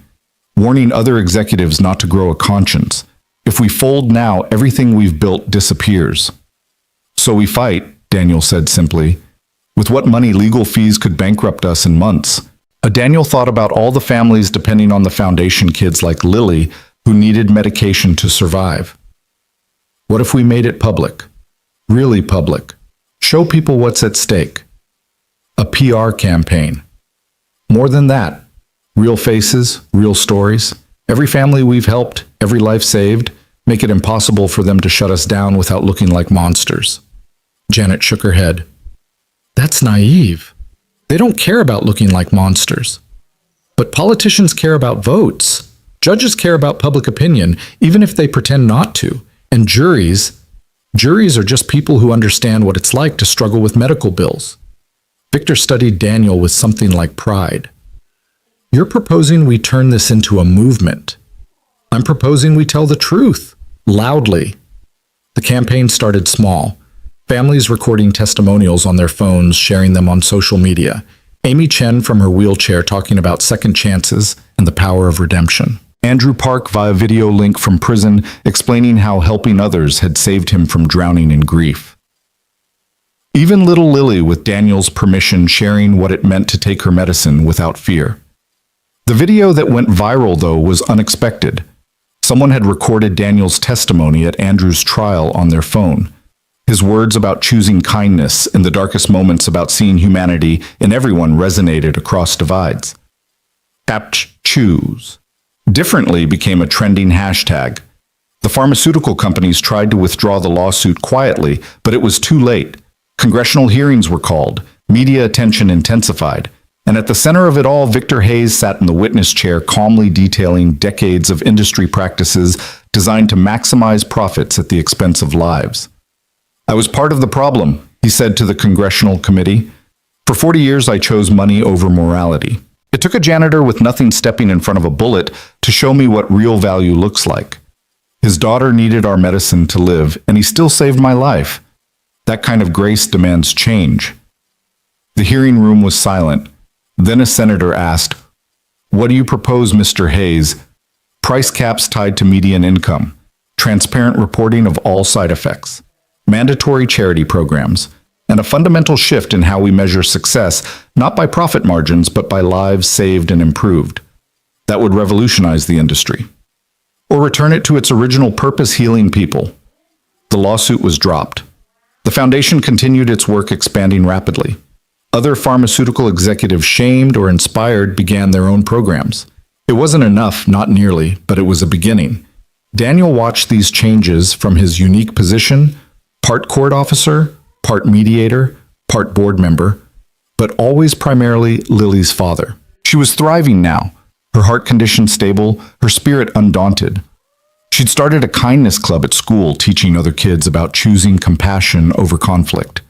warning other executives not to grow a conscience. If we fold now, everything we've built disappears. So we fight, Daniel said simply. With what money, legal fees could bankrupt us in months. Daniel thought about all the families depending on the foundation, kids like Lily, who needed medication to survive. What if we made it public? Really public. Show people what's at stake. A PR campaign. More than that, real faces, real stories. Every family we've helped, every life saved, make it impossible for them to shut us down without looking like monsters. Janet shook her head. That's naive. They don't care about looking like monsters. But politicians care about votes. Judges care about public opinion, even if they pretend not to. And juries are just people who understand what it's like to struggle with medical bills. Victor studied Daniel with something like pride. You're proposing we turn this into a movement. I'm proposing we tell the truth, loudly. The campaign started small. Families recording testimonials on their phones, sharing them on social media. Amy Chen from her wheelchair talking about second chances and the power of redemption. Andrew Park via video link from prison explaining how helping others had saved him from drowning in grief. Even little Lily, with Daniel's permission, sharing what it meant to take her medicine without fear. The video that went viral, though, was unexpected. Someone had recorded Daniel's testimony at Andrew's trial on their phone. His words about choosing kindness in the darkest moments, about seeing humanity in everyone, resonated across divides. Choose differently became a trending hashtag. The pharmaceutical companies tried to withdraw the lawsuit quietly, but it was too late. Congressional hearings were called, media attention intensified, and at the center of it all, Victor Hayes sat in the witness chair, calmly detailing decades of industry practices designed to maximize profits at the expense of lives. I was part of the problem, he said to the congressional committee. For 40 years, I chose money over morality. It took a janitor with nothing stepping in front of a bullet to show me what real value looks like. His daughter needed our medicine to live, and he still saved my life. That kind of grace demands change. The hearing room was silent. Then a senator asked, "What do you propose, Mr. Hayes?" Price caps tied to median income, transparent reporting of all side effects, mandatory charity programs, and a fundamental shift in how we measure success, not by profit margins, but by lives saved and improved. That would revolutionize the industry. Or return it to its original purpose, healing people. The lawsuit was dropped. The foundation continued its work, expanding rapidly. Other pharmaceutical executives, shamed or inspired, began their own programs. It wasn't enough, not nearly, but it was a beginning. Daniel watched these changes from his unique position, part court officer, part mediator, part board member, but always primarily Lily's father. She was thriving now, her heart condition stable, her spirit undaunted. She'd started a kindness club at school, teaching other kids about choosing compassion over conflict.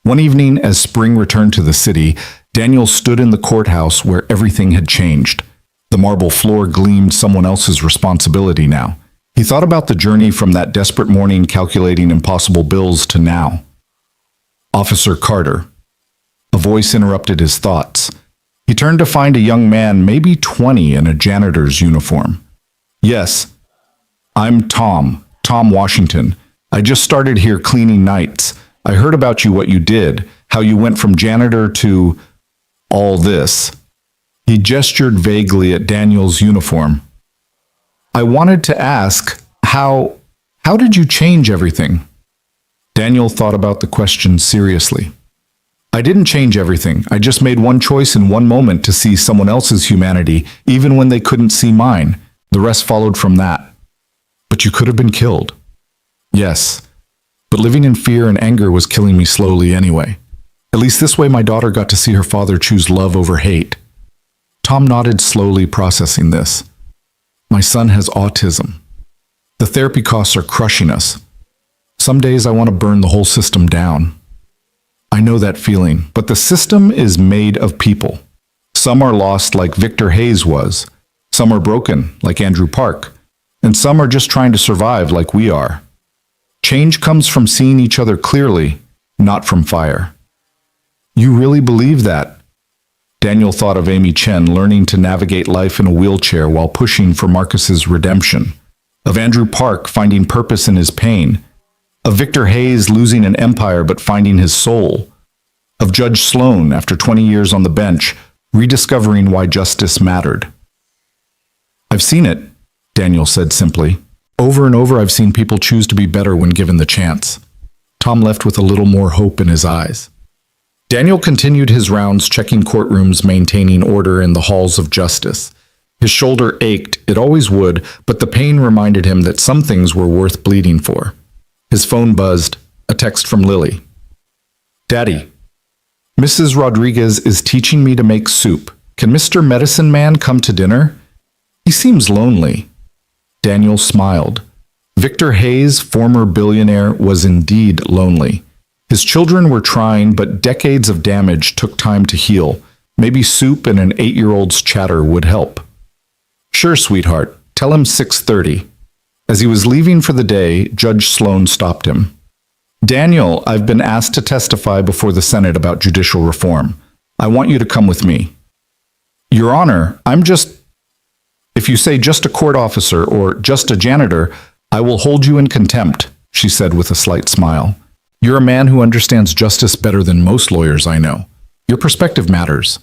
One evening, as spring returned to the city, Daniel stood in the courthouse where everything had changed. The marble floor gleamed someone else's responsibility now. He thought about the journey from that desperate morning calculating impossible bills to now. Officer Carter. A voice interrupted his thoughts. He turned to find a young man, maybe 20, in a janitor's uniform. "Yes, I'm Tom Washington. I just started here cleaning nights. I heard about you, what you did, how you went from janitor to all this." He gestured vaguely at Daniel's uniform. "I wanted to ask, how did you change everything?" Daniel thought about the question seriously. "I didn't change everything. I just made one choice in one moment to see someone else's humanity, even when they couldn't see mine. The rest followed from that." "But you could have been killed." "Yes, but living in fear and anger was killing me slowly anyway. At least this way my daughter got to see her father choose love over hate." Tom nodded, slowly processing this. "My son has autism. The therapy costs are crushing us. Some days I want to burn the whole system down. I know that feeling, but the system is made of people. Some are lost like Victor Hayes was. Some are broken like Andrew Park. And some are just trying to survive like we are. Change comes from seeing each other clearly, not from fire." "You really believe that?" Daniel thought of Amy Chen learning to navigate life in a wheelchair while pushing for Marcus's redemption. Of Andrew Park finding purpose in his pain. Of Victor Hayes losing an empire but finding his soul. of Judge Sloan after 20 years on the bench, rediscovering why justice mattered. "I've seen it," Daniel said simply. "Over and over I've seen people choose to be better when given the chance." Tom left with a little more hope in his eyes. Daniel continued his rounds, checking courtrooms, maintaining order in the halls of justice. His shoulder ached, it always would, but the pain reminded him that some things were worth bleeding for. His phone buzzed, a text from Lily. "Daddy, Mrs. Rodriguez is teaching me to make soup. Can Mr. Medicine Man come to dinner? He seems lonely." Daniel smiled. Victor Hayes, former billionaire, was indeed lonely. His children were trying, but decades of damage took time to heal. Maybe soup and an 8-year-old's chatter would help. "Sure, sweetheart. Tell him 6:30. As he was leaving for the day, Judge Sloan stopped him. "Daniel, I've been asked to testify before the Senate about judicial reform. I want you to come with me." "Your Honor, If you say just a court officer or just a janitor, I will hold you in contempt," she said with a slight smile. "You're a man who understands justice better than most lawyers I know. Your perspective matters."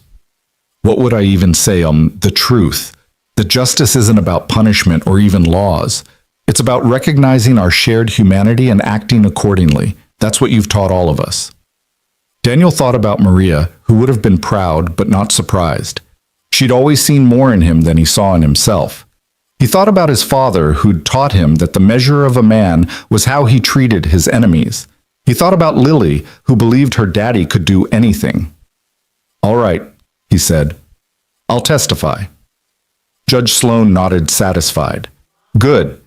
What would I even say? The truth. That justice isn't about punishment or even laws. It's about recognizing our shared humanity and acting accordingly. That's what you've taught all of us. Daniel thought about Maria, who would have been proud but not surprised. She'd always seen more in him than he saw in himself. He thought about his father, who'd taught him that the measure of a man was how he treated his enemies. He thought about Lily, who believed her daddy could do anything. "All right," he said. "I'll testify." Judge Sloan nodded, satisfied. "Good,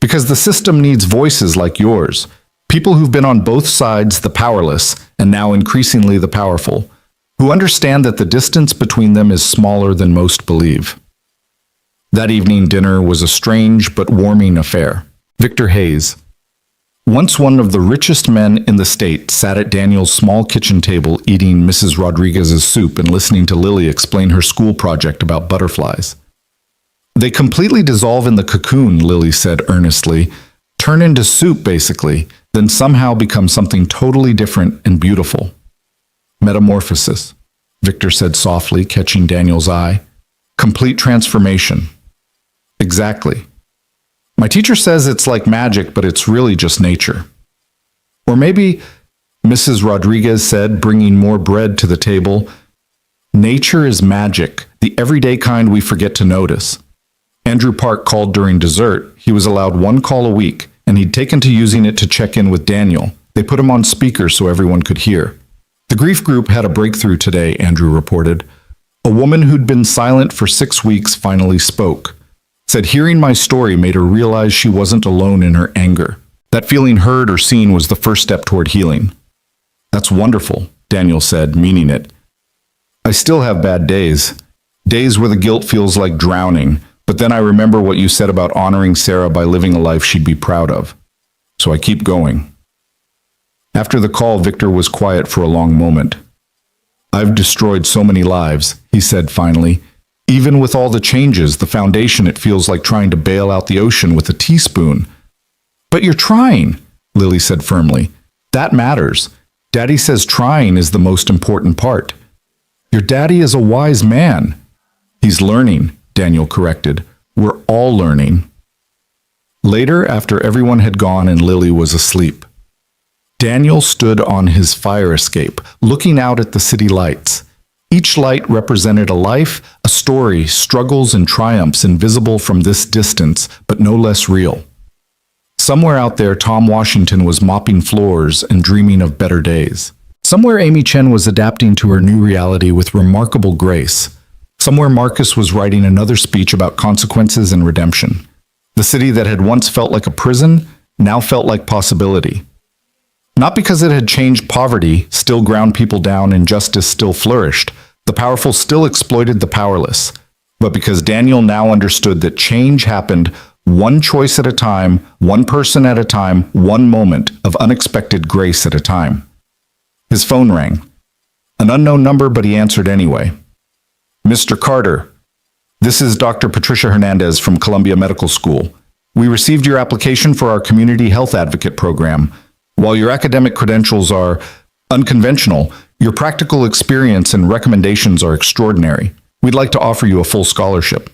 because the system needs voices like yours, people who've been on both sides, the powerless, and now increasingly the powerful, who understand that the distance between them is smaller than most believe." That evening dinner was a strange but warming affair. Victor Hayes, once one of the richest men in the state, sat at Daniel's small kitchen table eating Mrs. Rodriguez's soup and listening to Lily explain her school project about butterflies. "They completely dissolve in the cocoon," Lily said earnestly. "Turn into soup, basically, then somehow become something totally different and beautiful." "Metamorphosis," Victor said softly, catching Daniel's eye. "Complete transformation." "Exactly. My teacher says it's like magic, but it's really just nature." "Or maybe," Mrs. Rodriguez said, bringing more bread to the table, "nature is magic, the everyday kind we forget to notice." Andrew Park called during dessert. He was allowed one call a week, and he'd taken to using it to check in with Daniel. They put him on speaker so everyone could hear. "The grief group had a breakthrough today," Andrew reported. "A woman who'd been silent for 6 weeks finally spoke. Said hearing my story made her realize she wasn't alone in her anger. That feeling heard or seen was the first step toward healing." "That's wonderful," Daniel said, meaning it. "I still have bad days. Days where the guilt feels like drowning, but then I remember what you said about honoring Sarah by living a life she'd be proud of. So I keep going." After the call, Victor was quiet for a long moment. "I've destroyed so many lives," he said finally. "Even with all the changes, the foundation, it feels like trying to bail out the ocean with a teaspoon." "But you're trying," Lily said firmly. "That matters. Daddy says trying is the most important part." "Your daddy is a wise man." "He's learning," Daniel corrected. "We're all learning." Later, after everyone had gone and Lily was asleep, Daniel stood on his fire escape, looking out at the city lights. Each light represented a life, a story, struggles and triumphs invisible from this distance, but no less real. Somewhere out there, Tom Washington was mopping floors and dreaming of better days. Somewhere, Amy Chen was adapting to her new reality with remarkable grace. Somewhere, Marcus was writing another speech about consequences and redemption. The city that had once felt like a prison now felt like possibility. Not because it had changed, poverty still ground people down and justice still flourished. The powerful still exploited the powerless. But because Daniel now understood that change happened one choice at a time, one person at a time, one moment of unexpected grace at a time. His phone rang. An unknown number, but he answered anyway. "Mr. Carter, this is Dr. Patricia Hernandez from Columbia Medical School. We received your application for our Community Health Advocate program. While your academic credentials are unconventional, Your practical experience and recommendations are extraordinary. We'd like to offer you a full scholarship."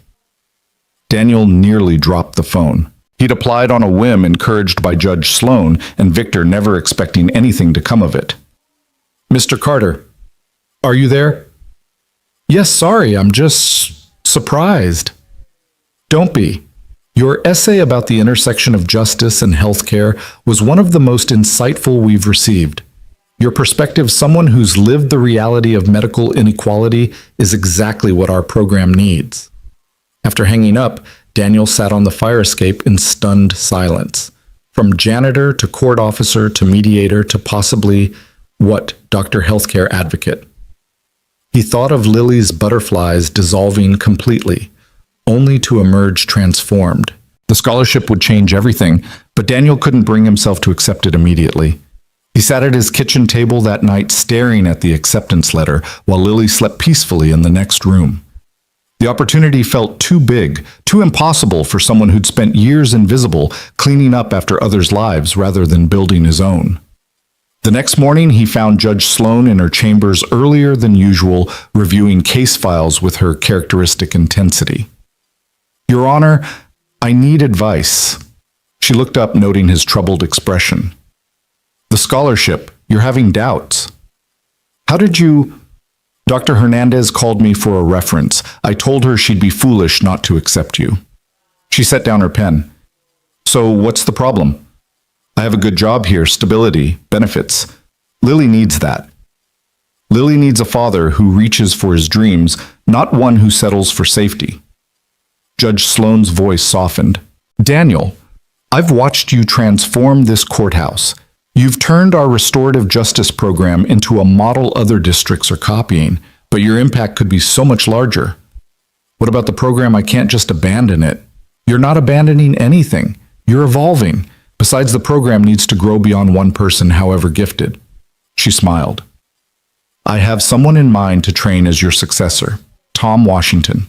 Daniel nearly dropped the phone. He'd applied on a whim, encouraged by Judge Sloan, and Victor never expecting anything to come of it. "Mr. Carter, are you there?" "Yes, sorry, I'm just surprised." "Don't be. Your essay about the intersection of justice and healthcare was one of the most insightful we've received. Your perspective, someone who's lived the reality of medical inequality, is exactly what our program needs." After hanging up, Daniel sat on the fire escape in stunned silence. From janitor to court officer to mediator to possibly, what, Dr. Healthcare Advocate. He thought of Lily's butterflies dissolving completely, only to emerge transformed. The scholarship would change everything, but Daniel couldn't bring himself to accept it immediately. He sat at his kitchen table that night staring at the acceptance letter while Lily slept peacefully in the next room. The opportunity felt too big, too impossible for someone who'd spent years invisible, cleaning up after others' lives rather than building his own. The next morning, he found Judge Sloan in her chambers earlier than usual, reviewing case files with her characteristic intensity. "Your Honor, I need advice." She looked up, noting his troubled expression. "The scholarship, you're having doubts. How did you—" "Dr. Hernandez called me for a reference. I told her she'd be foolish not to accept you." She set down her pen. "So what's the problem? I have a good job here, stability, benefits. Lily needs that. Lily needs a father who reaches for his dreams, not one who settles for safety." Judge Sloan's voice softened. "Daniel, I've watched you transform this courthouse. You've turned our restorative justice program into a model other districts are copying, but your impact could be so much larger. What about the program? I can't just abandon it." "You're not abandoning anything. You're evolving. Besides, the program needs to grow beyond one person, however gifted." She smiled. "I have someone in mind to train as your successor, Tom Washington."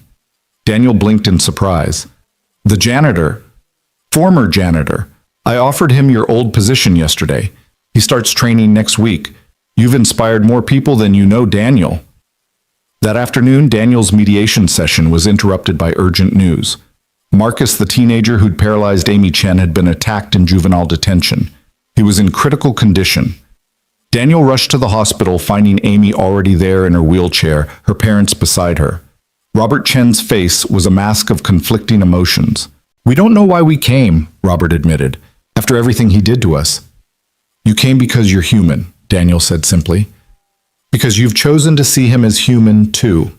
Daniel blinked in surprise. "The janitor? Former janitor. I offered him your old position yesterday. He starts training next week. You've inspired more people than you know, Daniel." That afternoon, Daniel's mediation session was interrupted by urgent news. Marcus, the teenager who'd paralyzed Amy Chen, had been attacked in juvenile detention. He was in critical condition. Daniel rushed to the hospital, finding Amy already there in her wheelchair, her parents beside her. Robert Chen's face was a mask of conflicting emotions. "We don't know why we came," Robert admitted, "after everything he did to us." "You came because you're human," Daniel said simply. "Because you've chosen to see him as human, too."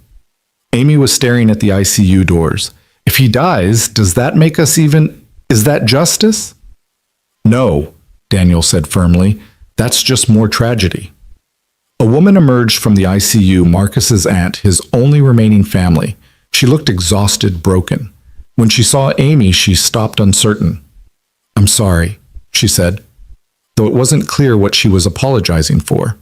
Amy was staring at the ICU doors. "If he dies, does that make us even— is that justice?" "No," Daniel said firmly. "That's just more tragedy." A woman emerged from the ICU, Marcus's aunt, his only remaining family. She looked exhausted, broken. When she saw Amy, she stopped uncertain. "I'm sorry," she said, though it wasn't clear what she was apologizing for.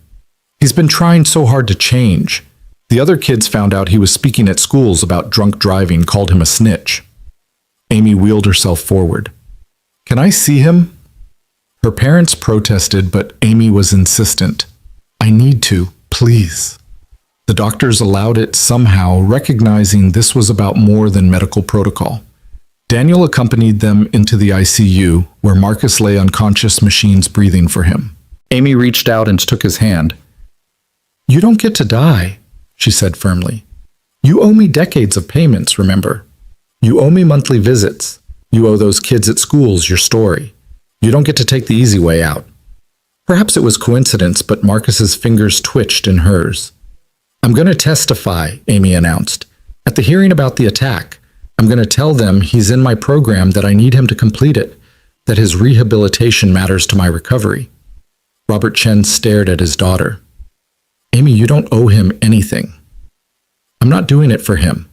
"He's been trying so hard to change. The other kids found out he was speaking at schools about drunk driving, called him a snitch." Amy wheeled herself forward. "Can I see him?" Her parents protested, but Amy was insistent. "I need to, please." The doctors allowed it somehow, recognizing this was about more than medical protocol. Daniel accompanied them into the ICU, where Marcus lay unconscious, machines breathing for him. Amy reached out and took his hand. "You don't get to die," she said firmly. "You owe me decades of payments, remember? You owe me monthly visits. You owe those kids at schools your story. You don't get to take the easy way out." Perhaps it was coincidence, but Marcus's fingers twitched in hers. "I'm going to testify," Amy announced, "at the hearing about the attack. I'm going to tell them he's in my program, that I need him to complete it, that his rehabilitation matters to my recovery." Robert Chen stared at his daughter. "Amy, you don't owe him anything." "I'm not doing it for him.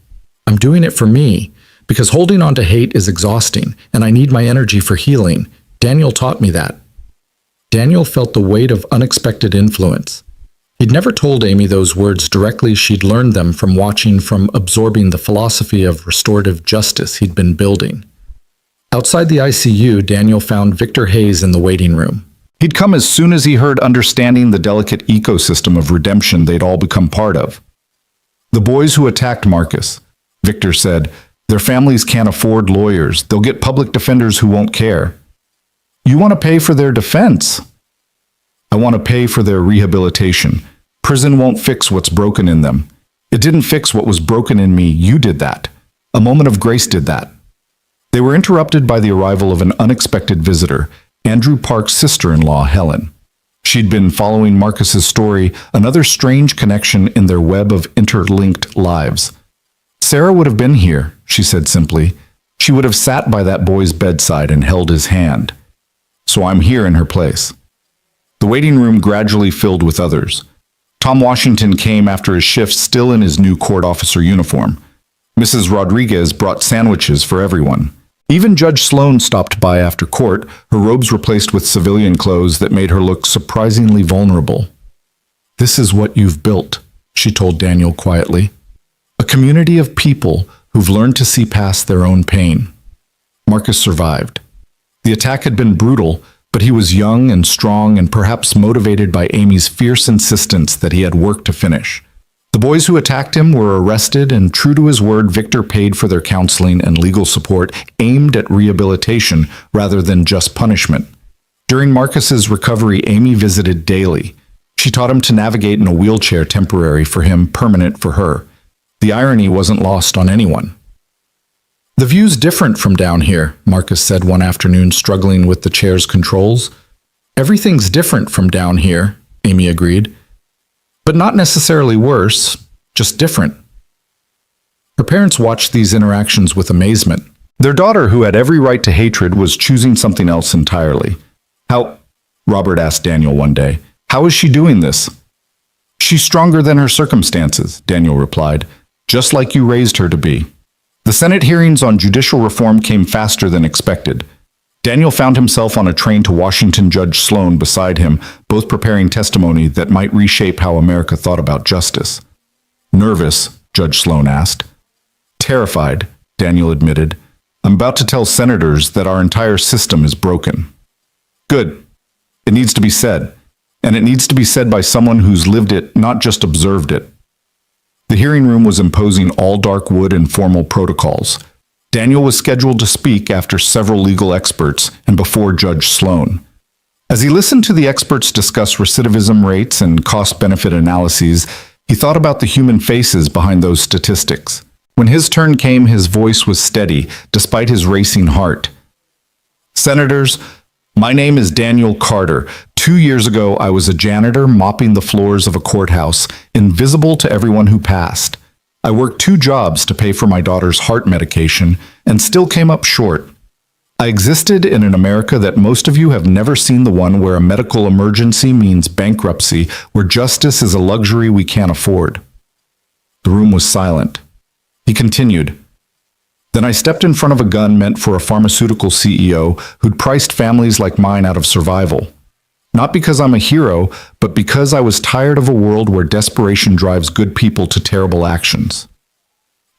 I'm doing it for me, because holding on to hate is exhausting, and I need my energy for healing. Daniel taught me that." Daniel felt the weight of unexpected influence. He'd never told Amy those words directly. She'd learned them from watching, from absorbing the philosophy of restorative justice he'd been building. Outside the ICU, Daniel found Victor Hayes in the waiting room. He'd come as soon as he heard understanding the delicate ecosystem of redemption they'd all become part of. The boys who attacked Marcus, Victor said, their families can't afford lawyers. They'll get public defenders who won't care. You want to pay for their defense? I want to pay for their rehabilitation. Prison won't fix what's broken in them. It didn't fix what was broken in me. You did that. A moment of grace did that. They were interrupted by the arrival of an unexpected visitor, Andrew Park's sister-in-law, Helen. She'd been following Marcus's story, another strange connection in their web of interlinked lives. Sarah would have been here, she said simply. She would have sat by that boy's bedside and held his hand. So I'm here in her place. The waiting room gradually filled with others. Tom Washington came after his shift, still in his new court officer uniform. Mrs. Rodriguez brought sandwiches for everyone. Even Judge Sloan stopped by after court, her robes replaced with civilian clothes that made her look surprisingly vulnerable. This is what you've built, she told Daniel quietly. A community of people who've learned to see past their own pain. Marcus survived. The attack had been brutal, but he was young and strong and perhaps motivated by Amy's fierce insistence that he had work to finish. The boys who attacked him were arrested, and true to his word, Victor paid for their counseling and legal support aimed at rehabilitation rather than just punishment. During Marcus's recovery, Amy visited daily. She taught him to navigate in a wheelchair, temporary for him, permanent for her. The irony wasn't lost on anyone. The view's different from down here, Marcus said one afternoon, struggling with the chair's controls. Everything's different from down here, Amy agreed. But not necessarily worse, just different. Her parents watched these interactions with amazement. Their daughter, who had every right to hatred, was choosing something else entirely. How, Robert asked Daniel one day, how is she doing this? She's stronger than her circumstances, Daniel replied, just like you raised her to be. The Senate hearings on judicial reform came faster than expected. Daniel found himself on a train to Washington. Judge Sloan beside him, both preparing testimony that might reshape how America thought about justice. Nervous, Judge Sloan asked. Terrified, Daniel admitted. I'm about to tell senators that our entire system is broken. Good. It needs to be said. And it needs to be said by someone who's lived it, not just observed it. The hearing room was imposing all dark wood and formal protocols. Daniel was scheduled to speak after several legal experts and before Judge Sloan. As he listened to the experts discuss recidivism rates and cost-benefit analyses, he thought about the human faces behind those statistics. When his turn came, his voice was steady, despite his racing heart. Senators, my name is Daniel Carter. 2 years ago, I was a janitor mopping the floors of a courthouse, invisible to everyone who passed. I worked 2 jobs to pay for my daughter's heart medication and still came up short. I existed in an America that most of you have never seen, the one where a medical emergency means bankruptcy, where justice is a luxury we can't afford. The room was silent. He continued. Then I stepped in front of a gun meant for a pharmaceutical CEO who'd priced families like mine out of survival. Not because I'm a hero, but because I was tired of a world where desperation drives good people to terrible actions.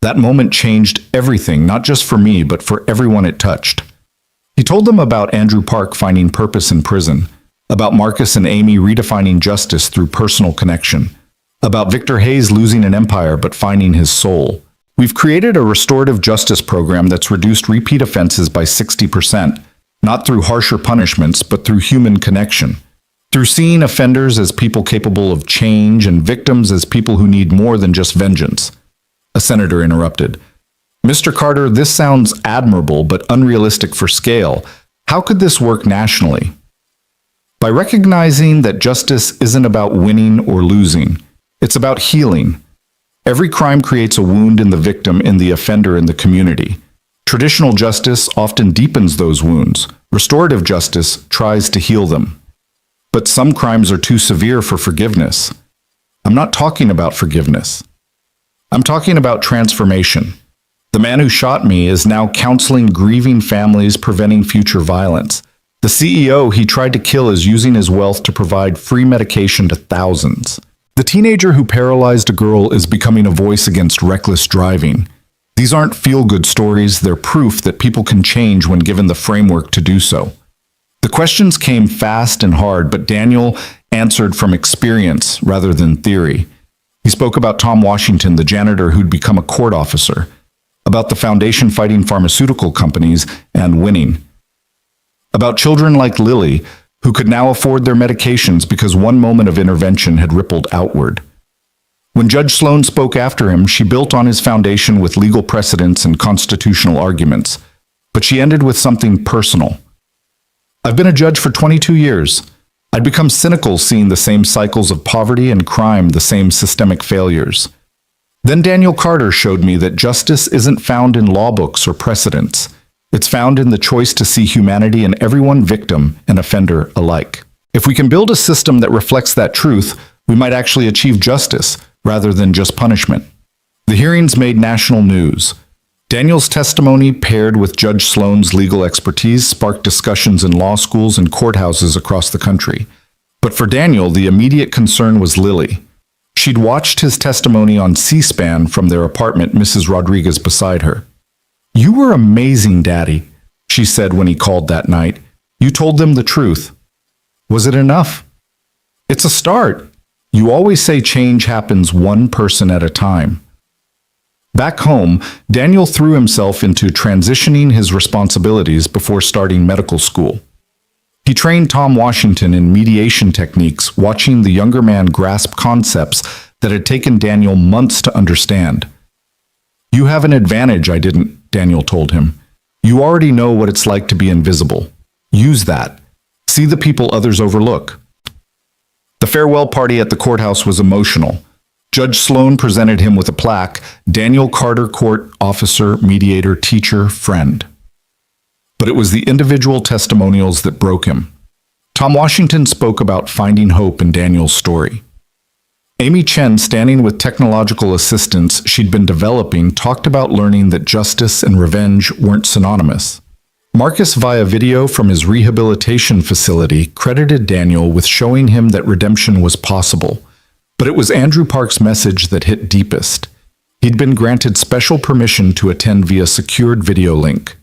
That moment changed everything, not just for me, but for everyone it touched. He told them about Andrew Park finding purpose in prison, about Marcus and Amy redefining justice through personal connection, about Victor Hayes losing an empire but finding his soul. We've created a restorative justice program that's reduced repeat offenses by 60%, not through harsher punishments, but through human connection. Through seeing offenders as people capable of change and victims as people who need more than just vengeance. A senator interrupted. Mr. Carter, this sounds admirable but unrealistic for scale. How could this work nationally? By recognizing that justice isn't about winning or losing. It's about healing. Every crime creates a wound in the victim, in the offender, in the community. Traditional justice often deepens those wounds. Restorative justice tries to heal them. But some crimes are too severe for forgiveness. I'm not talking about forgiveness. I'm talking about transformation. The man who shot me is now counseling grieving families, preventing future violence. The CEO he tried to kill is using his wealth to provide free medication to thousands. The teenager who paralyzed a girl is becoming a voice against reckless driving. These aren't feel-good stories, they're proof that people can change when given the framework to do so. The questions came fast and hard, but Daniel answered from experience rather than theory. He spoke about Tom Washington, the janitor who'd become a court officer, about the foundation fighting pharmaceutical companies and winning, about children like Lily, who could now afford their medications because one moment of intervention had rippled outward. When Judge Sloan spoke after him, she built on his foundation with legal precedents and constitutional arguments, but she ended with something personal. I've been a judge for 22 years. I'd become cynical seeing the same cycles of poverty and crime, the same systemic failures. Then Daniel Carter showed me that justice isn't found in law books or precedents. It's found in the choice to see humanity in everyone, victim and offender alike. If we can build a system that reflects that truth, we might actually achieve justice rather than just punishment. The hearings made national news. Daniel's testimony, paired with Judge Sloan's legal expertise, sparked discussions in law schools and courthouses across the country. But for Daniel, the immediate concern was Lily. She'd watched his testimony on C-SPAN from their apartment, Mrs. Rodriguez beside her. "You were amazing, Daddy," she said when he called that night. "You told them the truth." Was it enough? It's a start. You always say change happens one person at a time. Back home, Daniel threw himself into transitioning his responsibilities before starting medical school. He trained Tom Washington in mediation techniques, watching the younger man grasp concepts that had taken Daniel months to understand. "You have an advantage I didn't," Daniel told him. "You already know what it's like to be invisible. Use that. See the people others overlook." The farewell party at the courthouse was emotional. Judge Sloan presented him with a plaque, "Daniel Carter, court officer, mediator, teacher, friend." But it was the individual testimonials that broke him. Tom Washington spoke about finding hope in Daniel's story. Amy Chen, standing with technological assistants she'd been developing, talked about learning that justice and revenge weren't synonymous. Marcus, via video from his rehabilitation facility, credited Daniel with showing him that redemption was possible. But it was Andrew Park's message that hit deepest. He'd been granted special permission to attend via secured video link.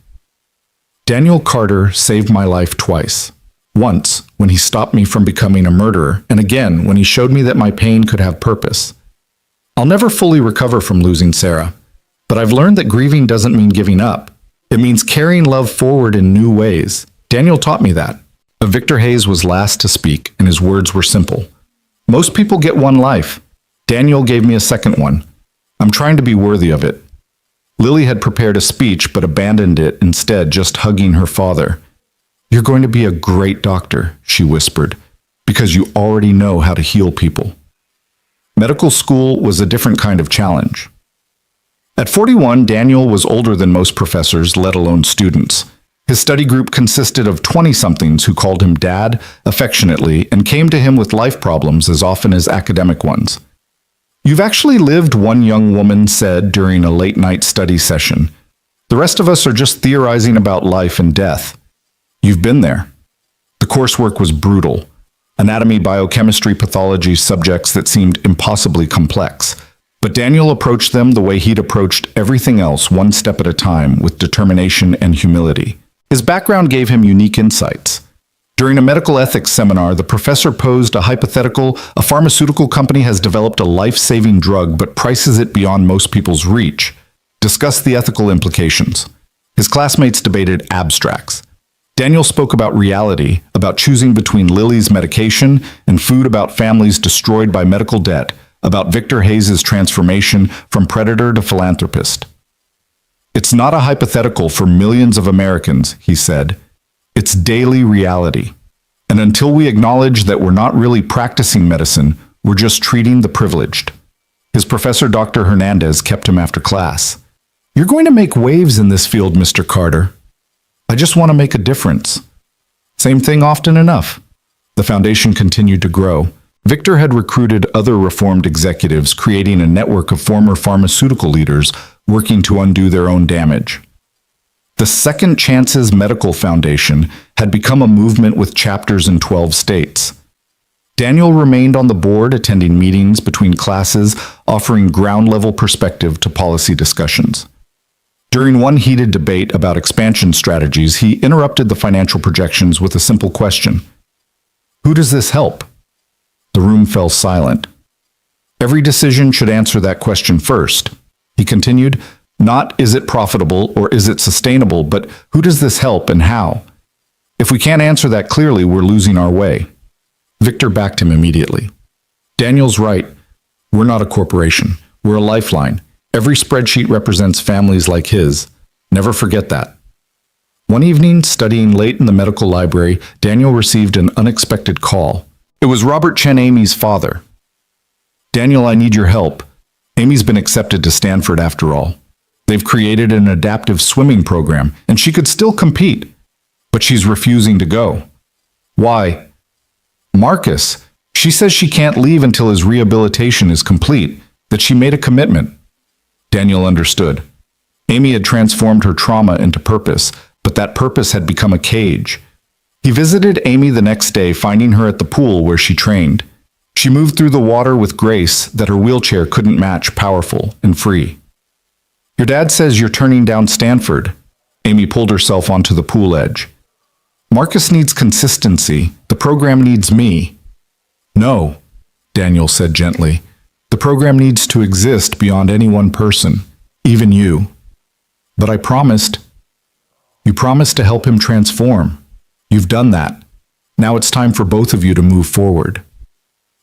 "Daniel Carter saved my life twice. Once, when he stopped me from becoming a murderer, and again, when he showed me that my pain could have purpose. I'll never fully recover from losing Sarah, but I've learned that grieving doesn't mean giving up. It means carrying love forward in new ways. Daniel taught me that." Victor Hayes was last to speak, and his words were simple. "Most people get one life. Daniel gave me a second one. I'm trying to be worthy of it." Lily had prepared a speech but abandoned it instead, just hugging her father. "You're going to be a great doctor," she whispered, "because you already know how to heal people." Medical school was a different kind of challenge. At 41, Daniel was older than most professors, let alone students. His study group consisted of 20-somethings who called him Dad affectionately and came to him with life problems as often as academic ones. "You've actually lived," one young woman said during a late-night study session. "The rest of us are just theorizing about life and death. You've been there." The coursework was brutal. Anatomy, biochemistry, pathology, subjects that seemed impossibly complex. But Daniel approached them the way he'd approached everything else, one step at a time, with determination and humility. His background gave him unique insights. During a medical ethics seminar, the professor posed a hypothetical: a pharmaceutical company has developed a life-saving drug but prices it beyond most people's reach. Discuss the ethical implications. His classmates debated abstracts. Daniel spoke about reality, about choosing between Lily's medication and food, about families destroyed by medical debt, about Victor Hayes' transformation from predator to philanthropist. "It's not a hypothetical for millions of Americans," he said. "It's daily reality. And until we acknowledge that we're not really practicing medicine, we're just treating the privileged." His professor, Dr. Hernandez, kept him after class. "You're going to make waves in this field, Mr. Carter. I just want to make a difference." Same thing often enough. The foundation continued to grow. Victor had recruited other reformed executives, creating a network of former pharmaceutical leaders working to undo their own damage. The Second Chances Medical Foundation had become a movement with chapters in 12 states. Daniel remained on the board, attending meetings between classes, offering ground-level perspective to policy discussions. During one heated debate about expansion strategies, he interrupted the financial projections with a simple question. Who does this help? The room fell silent. Every decision should answer that question first. He continued, not is it profitable or is it sustainable, but who does this help and how? If we can't answer that clearly, we're losing our way. Victor backed him immediately. Daniel's right. We're not a corporation. We're a lifeline. Every spreadsheet represents families like his. Never forget that. One evening, studying late in the medical library, Daniel received an unexpected call. It was Robert Chen, Amy's father. Daniel, I need your help. Amy's been accepted to Stanford after all. They've created an adaptive swimming program, and she could still compete. But she's refusing to go. Why? Marcus. She says she can't leave until his rehabilitation is complete, that she made a commitment. Daniel understood. Amy had transformed her trauma into purpose, but that purpose had become a cage. He visited Amy the next day, finding her at the pool where she trained. She moved through the water with grace that her wheelchair couldn't match, powerful and free. Your dad says you're turning down Stanford. Amy pulled herself onto the pool edge. Marcus needs consistency. The program needs me. No, Daniel said gently. The program needs to exist beyond any one person, even you. But I promised. You promised to help him transform. You've done that. Now it's time for both of you to move forward.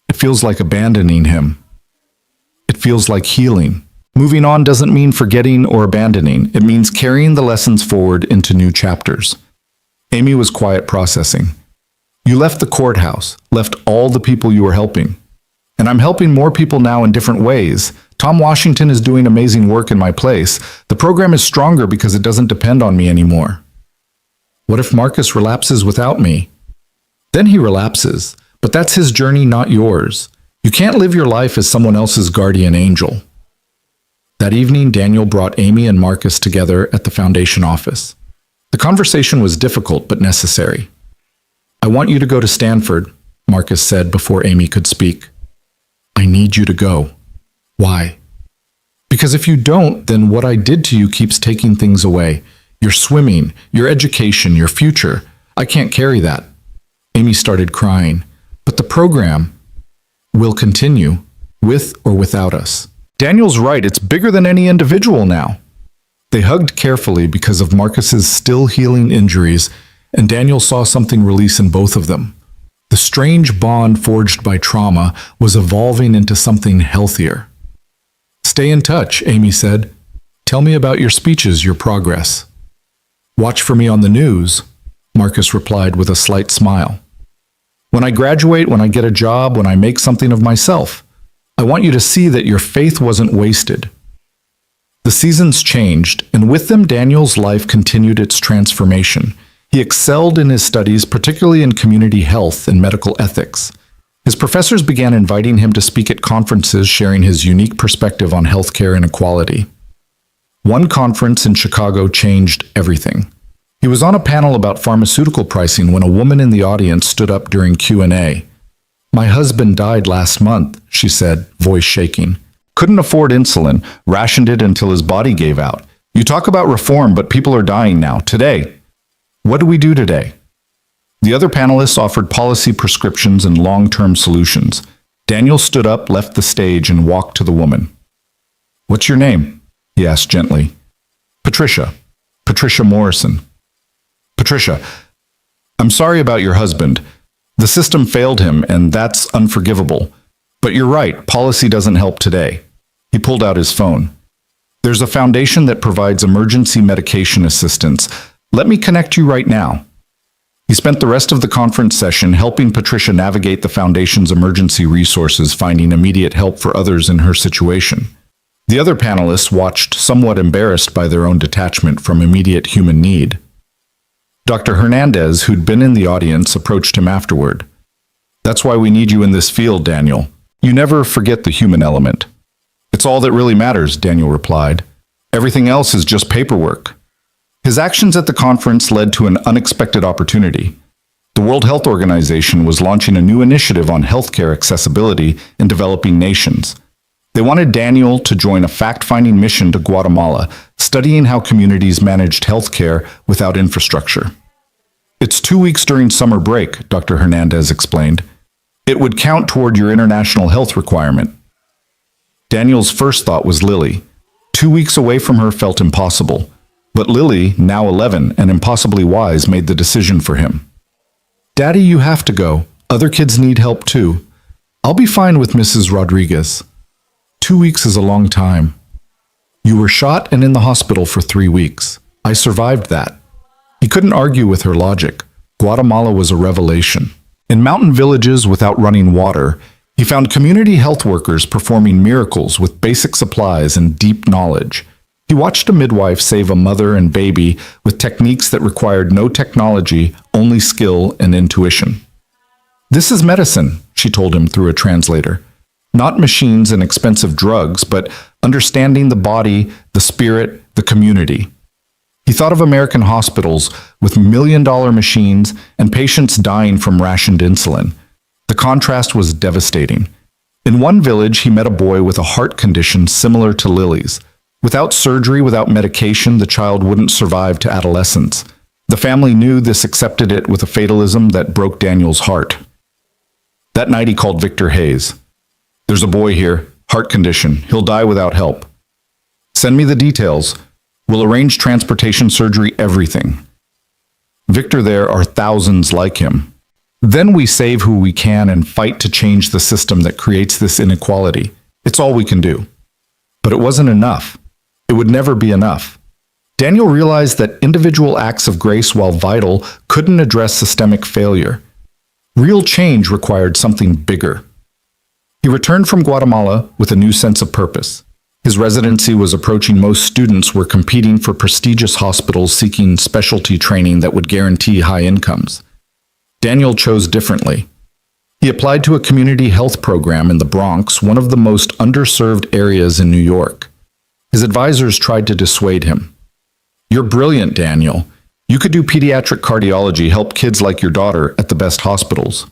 It feels like abandoning him. It feels like healing. Moving on doesn't mean forgetting or abandoning. It means carrying the lessons forward into new chapters. Amy was quiet, processing. You left the courthouse, left all the people you were helping. And I'm helping more people now in different ways. Tom Washington is doing amazing work in my place. The program is stronger because it doesn't depend on me anymore. What if Marcus relapses without me? Then he relapses, but that's his journey, not yours. You can't live your life as someone else's guardian angel. That evening, Daniel brought Amy and Marcus together at the foundation office. The conversation was difficult but necessary. I want you to go to Stanford, Marcus said before Amy could speak. I need you to go. Why? Because if you don't, then what I did to you keeps taking things away. Your swimming, your education, your future. I can't carry that. Amy started crying. But the program will continue, with or without us. Daniel's right, it's bigger than any individual now. They hugged carefully because of Marcus's still healing injuries, and Daniel saw something release in both of them. The strange bond forged by trauma was evolving into something healthier. Stay in touch, Amy said. Tell me about your speeches, your progress. Watch for me on the news, Marcus replied with a slight smile. When I graduate, when I get a job, when I make something of myself, I want you to see that your faith wasn't wasted. The seasons changed, and with them Daniel's life continued its transformation. He excelled in his studies, particularly in community health and medical ethics. His professors began inviting him to speak at conferences, sharing his unique perspective on healthcare inequality. One conference in Chicago changed everything. He was on a panel about pharmaceutical pricing when a woman in the audience stood up during Q&A. My husband died last month, she said, voice shaking. Couldn't afford insulin, rationed it until his body gave out. You talk about reform, but people are dying now, today. What do we do today? The other panelists offered policy prescriptions and long-term solutions. Daniel stood up, left the stage, and walked to the woman. What's your name? He asked gently. Patricia. Patricia Morrison. Patricia, I'm sorry about your husband. The system failed him, and that's unforgivable. But you're right, policy doesn't help today. He pulled out his phone. There's a foundation that provides emergency medication assistance. Let me connect you right now. He spent the rest of the conference session helping Patricia navigate the foundation's emergency resources, finding immediate help for others in her situation. The other panelists watched, somewhat embarrassed by their own detachment from immediate human need. Dr. Hernandez, who'd been in the audience, approached him afterward. That's why we need you in this field, Daniel. You never forget the human element. It's all that really matters, Daniel replied. Everything else is just paperwork. His actions at the conference led to an unexpected opportunity. The World Health Organization was launching a new initiative on healthcare accessibility in developing nations. They wanted Daniel to join a fact-finding mission to Guatemala, studying how communities managed healthcare without infrastructure. It's 2 weeks during summer break, Dr. Hernandez explained. It would count toward your international health requirement. Daniel's first thought was Lily. 2 weeks away from her felt impossible. But Lily, now 11 and impossibly wise, made the decision for him. Daddy, you have to go. Other kids need help too. I'll be fine with Mrs. Rodriguez. 2 weeks is a long time. You were shot and in the hospital for 3 weeks. I survived that. He couldn't argue with her logic. Guatemala was a revelation. In mountain villages without running water, he found community health workers performing miracles with basic supplies and deep knowledge. He watched a midwife save a mother and baby with techniques that required no technology, only skill and intuition. This is medicine, she told him through a translator. Not machines and expensive drugs, but understanding the body, the spirit, the community. He thought of American hospitals with million-dollar machines and patients dying from rationed insulin. The contrast was devastating. In one village, he met a boy with a heart condition similar to Lily's. Without surgery, without medication, the child wouldn't survive to adolescence. The family knew this, accepted it with a fatalism that broke Daniel's heart. That night he called Victor Hayes. There's a boy here, heart condition. He'll die without help. Send me the details. We'll arrange transportation, surgery, everything. Victor, there are thousands like him. Then we save who we can and fight to change the system that creates this inequality. It's all we can do. But it wasn't enough. It would never be enough. Daniel realized that individual acts of grace, while vital, couldn't address systemic failure. Real change required something bigger. He returned from Guatemala with a new sense of purpose. His residency was approaching. Most students were competing for prestigious hospitals seeking specialty training that would guarantee high incomes. Daniel chose differently. He applied to a community health program in the Bronx, one of the most underserved areas in New York. His advisors tried to dissuade him. You're brilliant, Daniel. You could do pediatric cardiology, help kids like your daughter at the best hospitals.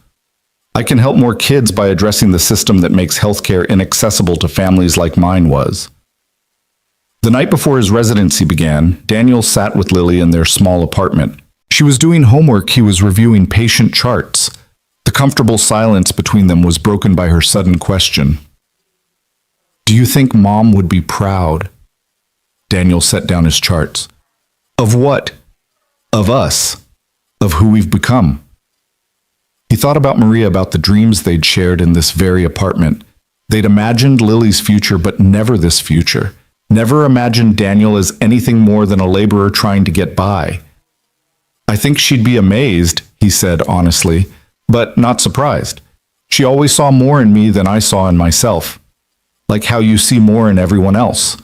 I can help more kids by addressing the system that makes healthcare inaccessible to families like mine was. The night before his residency began, Daniel sat with Lily in their small apartment. She was doing homework, he was reviewing patient charts. The comfortable silence between them was broken by her sudden question. Do you think Mom would be proud? Daniel set down his charts. Of what? Of us. Of who we've become. He thought about Maria, about the dreams they'd shared in this very apartment. They'd imagined Lily's future, but never this future. Never imagined Daniel as anything more than a laborer trying to get by. I think she'd be amazed, he said honestly, but not surprised. She always saw more in me than I saw in myself. Like how you see more in everyone else.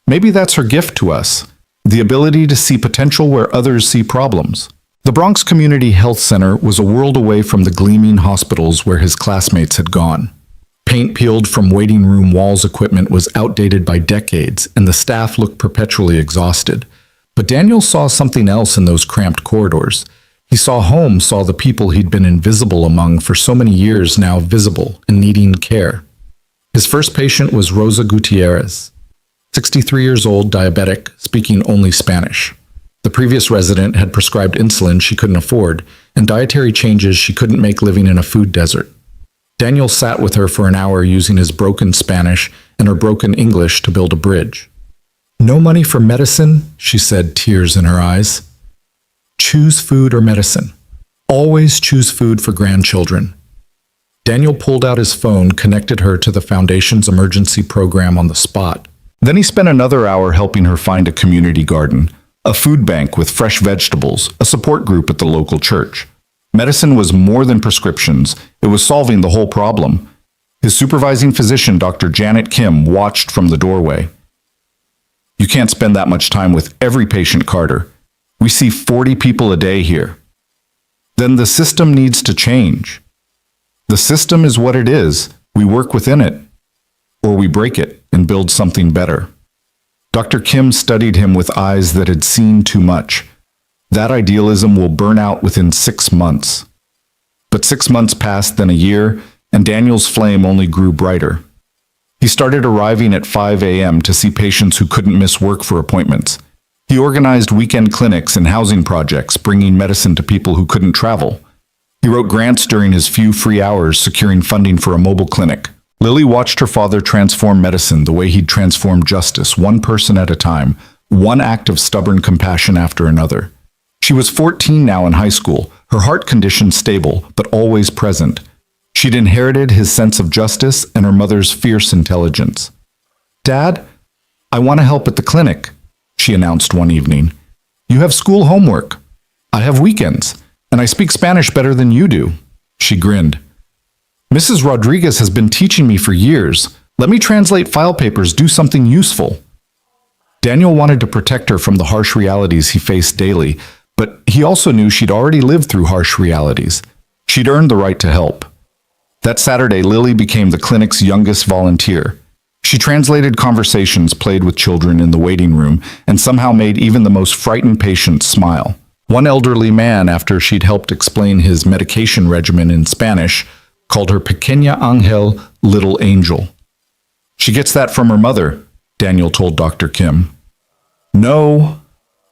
Maybe that's her gift to us. The ability to see potential where others see problems. The Bronx Community Health Center was a world away from the gleaming hospitals where his classmates had gone. Paint peeled from waiting room walls, equipment was outdated by decades, and the staff looked perpetually exhausted. But Daniel saw something else in those cramped corridors. He saw home, saw the people he'd been invisible among for so many years, now visible and needing care. His first patient was Rosa Gutierrez, 63 years old, diabetic, speaking only Spanish. The previous resident had prescribed insulin she couldn't afford and dietary changes she couldn't make living in a food desert. Daniel sat with her for an hour using his broken Spanish and her broken English to build a bridge. No money for medicine, she said, tears in her eyes. Choose food or medicine. Always choose food for grandchildren. Daniel pulled out his phone, connected her to the foundation's emergency program on the spot. Then he spent another hour helping her find a community garden, a food bank with fresh vegetables, a support group at the local church. Medicine was more than prescriptions. It was solving the whole problem. His supervising physician, Dr. Janet Kim, watched from the doorway. You can't spend that much time with every patient, Carter. We see 40 people a day here. Then the system needs to change. The system is what it is. We work within it, or we break it and build something better. Dr. Kim studied him with eyes that had seen too much. That idealism will burn out within 6 months. But 6 months passed, then a year, and Daniel's flame only grew brighter. He He started arriving at 5 a.m. to see patients who couldn't miss work for appointments. He organized weekend clinics and housing projects, bringing medicine to people who couldn't travel. He wrote grants during his few free hours, securing funding for a mobile clinic. Lily watched her father transform medicine the way he'd transformed justice, one person at a time, one act of stubborn compassion after another. She was 14 now in high school, her heart condition stable, but always present. She'd inherited his sense of justice and her mother's fierce intelligence. "Dad, I want to help at the clinic," she announced one evening. "You have school homework. I have weekends, and I speak Spanish better than you do." She grinned. "Mrs. Rodriguez has been teaching me for years. Let me translate file papers, do something useful." Daniel wanted to protect her from the harsh realities he faced daily, but he also knew she'd already lived through harsh realities. She'd earned the right to help. That Saturday, Lily became the clinic's youngest volunteer. She translated conversations played with children in the waiting room and somehow made even the most frightened patients smile. One elderly man, after she'd helped explain his medication regimen in Spanish, called her Pequeña Ángel, little angel. "She gets that from her mother," Daniel told Dr. Kim. "No,"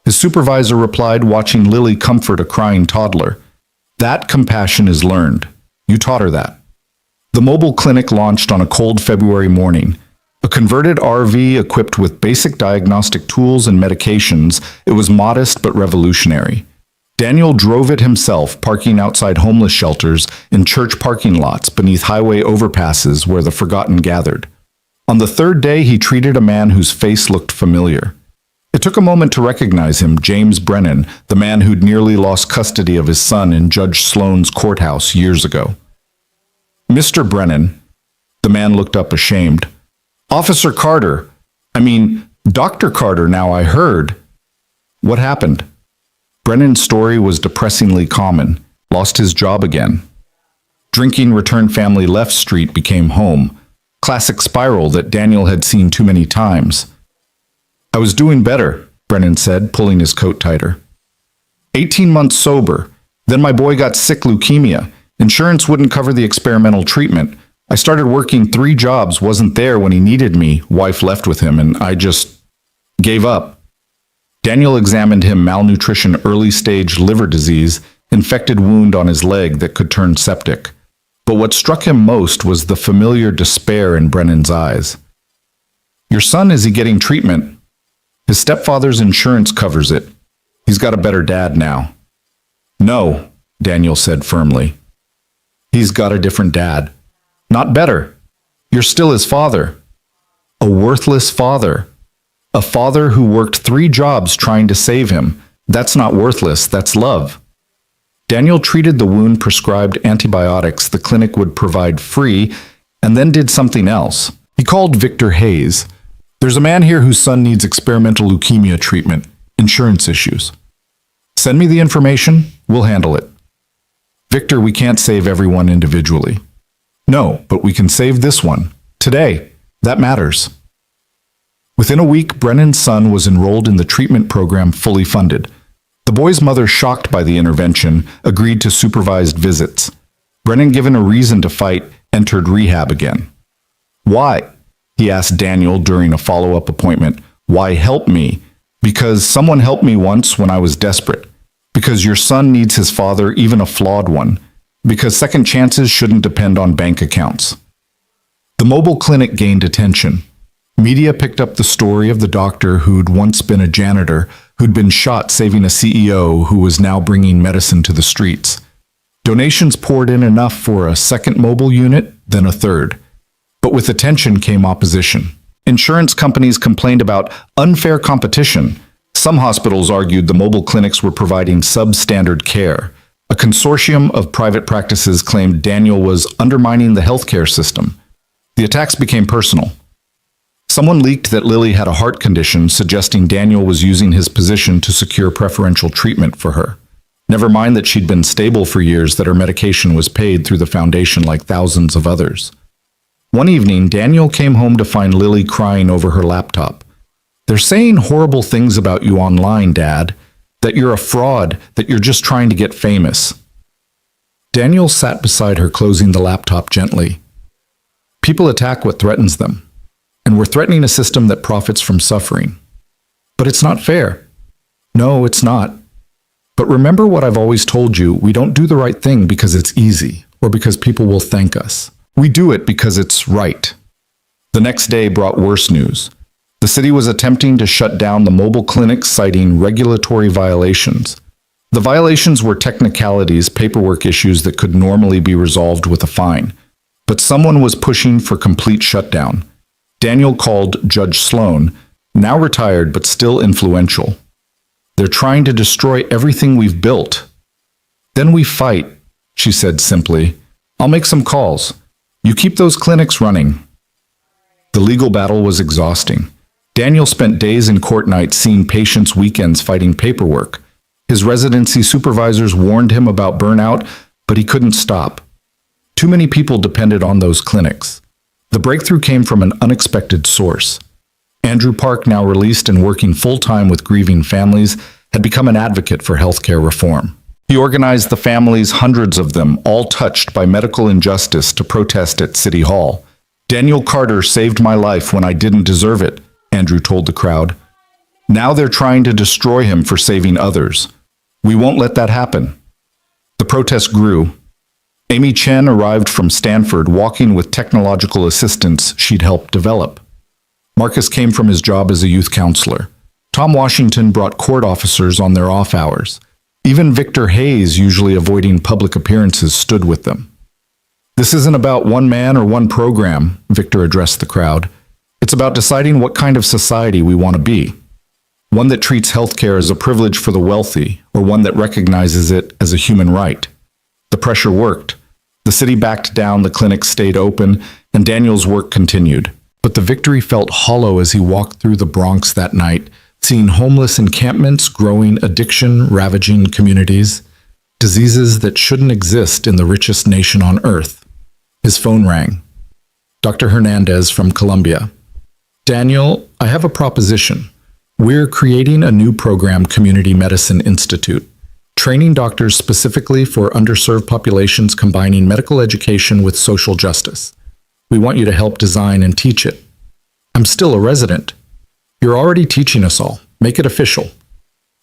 his supervisor replied, watching Lily comfort a crying toddler. "That compassion is learned. You taught her that." The mobile clinic launched on a cold February morning. A converted RV equipped with basic diagnostic tools and medications, it was modest but revolutionary. Daniel drove it himself, parking outside homeless shelters, in church parking lots, beneath highway overpasses where the forgotten gathered. On the third day, he treated a man whose face looked familiar. It took a moment to recognize him, James Brennan, the man who'd nearly lost custody of his son in Judge Sloan's courthouse years ago. "Mr. Brennan," the man looked up ashamed. "Officer Carter, Dr. Carter now, I heard." "What happened?" Brennan's story was depressingly common. Lost his job again. Drinking, returned family, left street, became home. Classic spiral that Daniel had seen too many times. "I was doing better," Brennan said, pulling his coat tighter. 18 months sober. Then my boy got sick leukemia. Insurance wouldn't cover the experimental treatment. I started working 3 jobs, wasn't there when he needed me, wife left with him, and I just gave up. Daniel examined him, malnutrition, early-stage liver disease, infected wound on his leg that could turn septic. But what struck him most was the familiar despair in Brennan's eyes. "Your son, is he getting treatment?" "His stepfather's insurance covers it. He's got a better dad now." "No," Daniel said firmly. "He's got a different dad." "Not better. You're still his father." "A worthless father. A father who worked 3 jobs trying to save him. That's not worthless, that's love." Daniel treated the wound, prescribed antibiotics the clinic would provide free, and then did something else. He called Victor Hayes. "There's a man here whose son needs experimental leukemia treatment. Insurance issues. Send me the information, we'll handle it." "Victor, we can't save everyone individually." "No, but we can save this one. Today. That matters." Within a week, Brennan's son was enrolled in the treatment program, fully funded. The boy's mother, shocked by the intervention, agreed to supervised visits. Brennan, given a reason to fight, entered rehab again. "Why?" he asked Daniel during a follow-up appointment. "Why help me?" "Because someone helped me once when I was desperate. Because your son needs his father, even a flawed one. Because second chances shouldn't depend on bank accounts." The mobile clinic gained attention. Media picked up the story of the doctor who'd once been a janitor, who'd been shot saving a CEO who was now bringing medicine to the streets. Donations poured in, enough for a second mobile unit, then a third. But with attention came opposition. Insurance companies complained about unfair competition. Some hospitals argued the mobile clinics were providing substandard care. A consortium of private practices claimed Daniel was undermining the healthcare system. The attacks became personal. Someone leaked that Lily had a heart condition, suggesting Daniel was using his position to secure preferential treatment for her. Never mind that she'd been stable for years, that her medication was paid through the foundation like thousands of others. One evening, Daniel came home to find Lily crying over her laptop. "They're saying horrible things about you online, Dad. That you're a fraud, that you're just trying to get famous." Daniel sat beside her, closing the laptop gently. "People attack what threatens them. and we're threatening a system that profits from suffering. But it's not fair. No, it's not. But remember what I've always told you, we don't do the right thing because it's easy, or because people will thank us. We do it because it's right. The next day brought worse news. The city was attempting to shut down the mobile clinics, citing regulatory violations. The violations were technicalities, paperwork issues that could normally be resolved with a fine. But someone was pushing for complete shutdown. Daniel called Judge Sloan, now retired but still influential. They're trying to destroy everything we've built. Then we fight, she said simply. I'll make some calls. You keep those clinics running. The legal battle was exhausting. Daniel spent days in court nights seeing patients, weekends fighting paperwork. His residency supervisors warned him about burnout, but he couldn't stop. Too many people depended on those clinics. The breakthrough came from an unexpected source. Andrew Park, now released and working full-time with grieving families, had become an advocate for healthcare reform. He organized the families, hundreds of them, all touched by medical injustice, to protest at City Hall. Daniel Carter saved my life when I didn't deserve it, Andrew told the crowd. Now they're trying to destroy him for saving others. We won't let that happen. The protest grew. Amy Chen arrived from Stanford, walking with technological assistance she'd helped develop. Marcus came from his job as a youth counselor. Tom Washington brought court officers on their off hours. Even Victor Hayes, usually avoiding public appearances, stood with them. This isn't about one man or one program, Victor addressed the crowd. It's about deciding what kind of society we want to be. One that treats healthcare as a privilege for the wealthy, or one that recognizes it as a human right. The pressure worked. The city backed down, the clinics stayed open, and Daniel's work continued. But the victory felt hollow as he walked through the Bronx that night, seeing homeless encampments, growing addiction, ravaging communities, diseases that shouldn't exist in the richest nation on earth. His phone rang. Dr. Hernandez from Colombia. Daniel, I have a proposition. We're creating a new program, Community Medicine Institute, training doctors specifically for underserved populations, combining medical education with social justice. We want you to help design and teach it. I'm still a resident. You're already teaching us all. Make it official.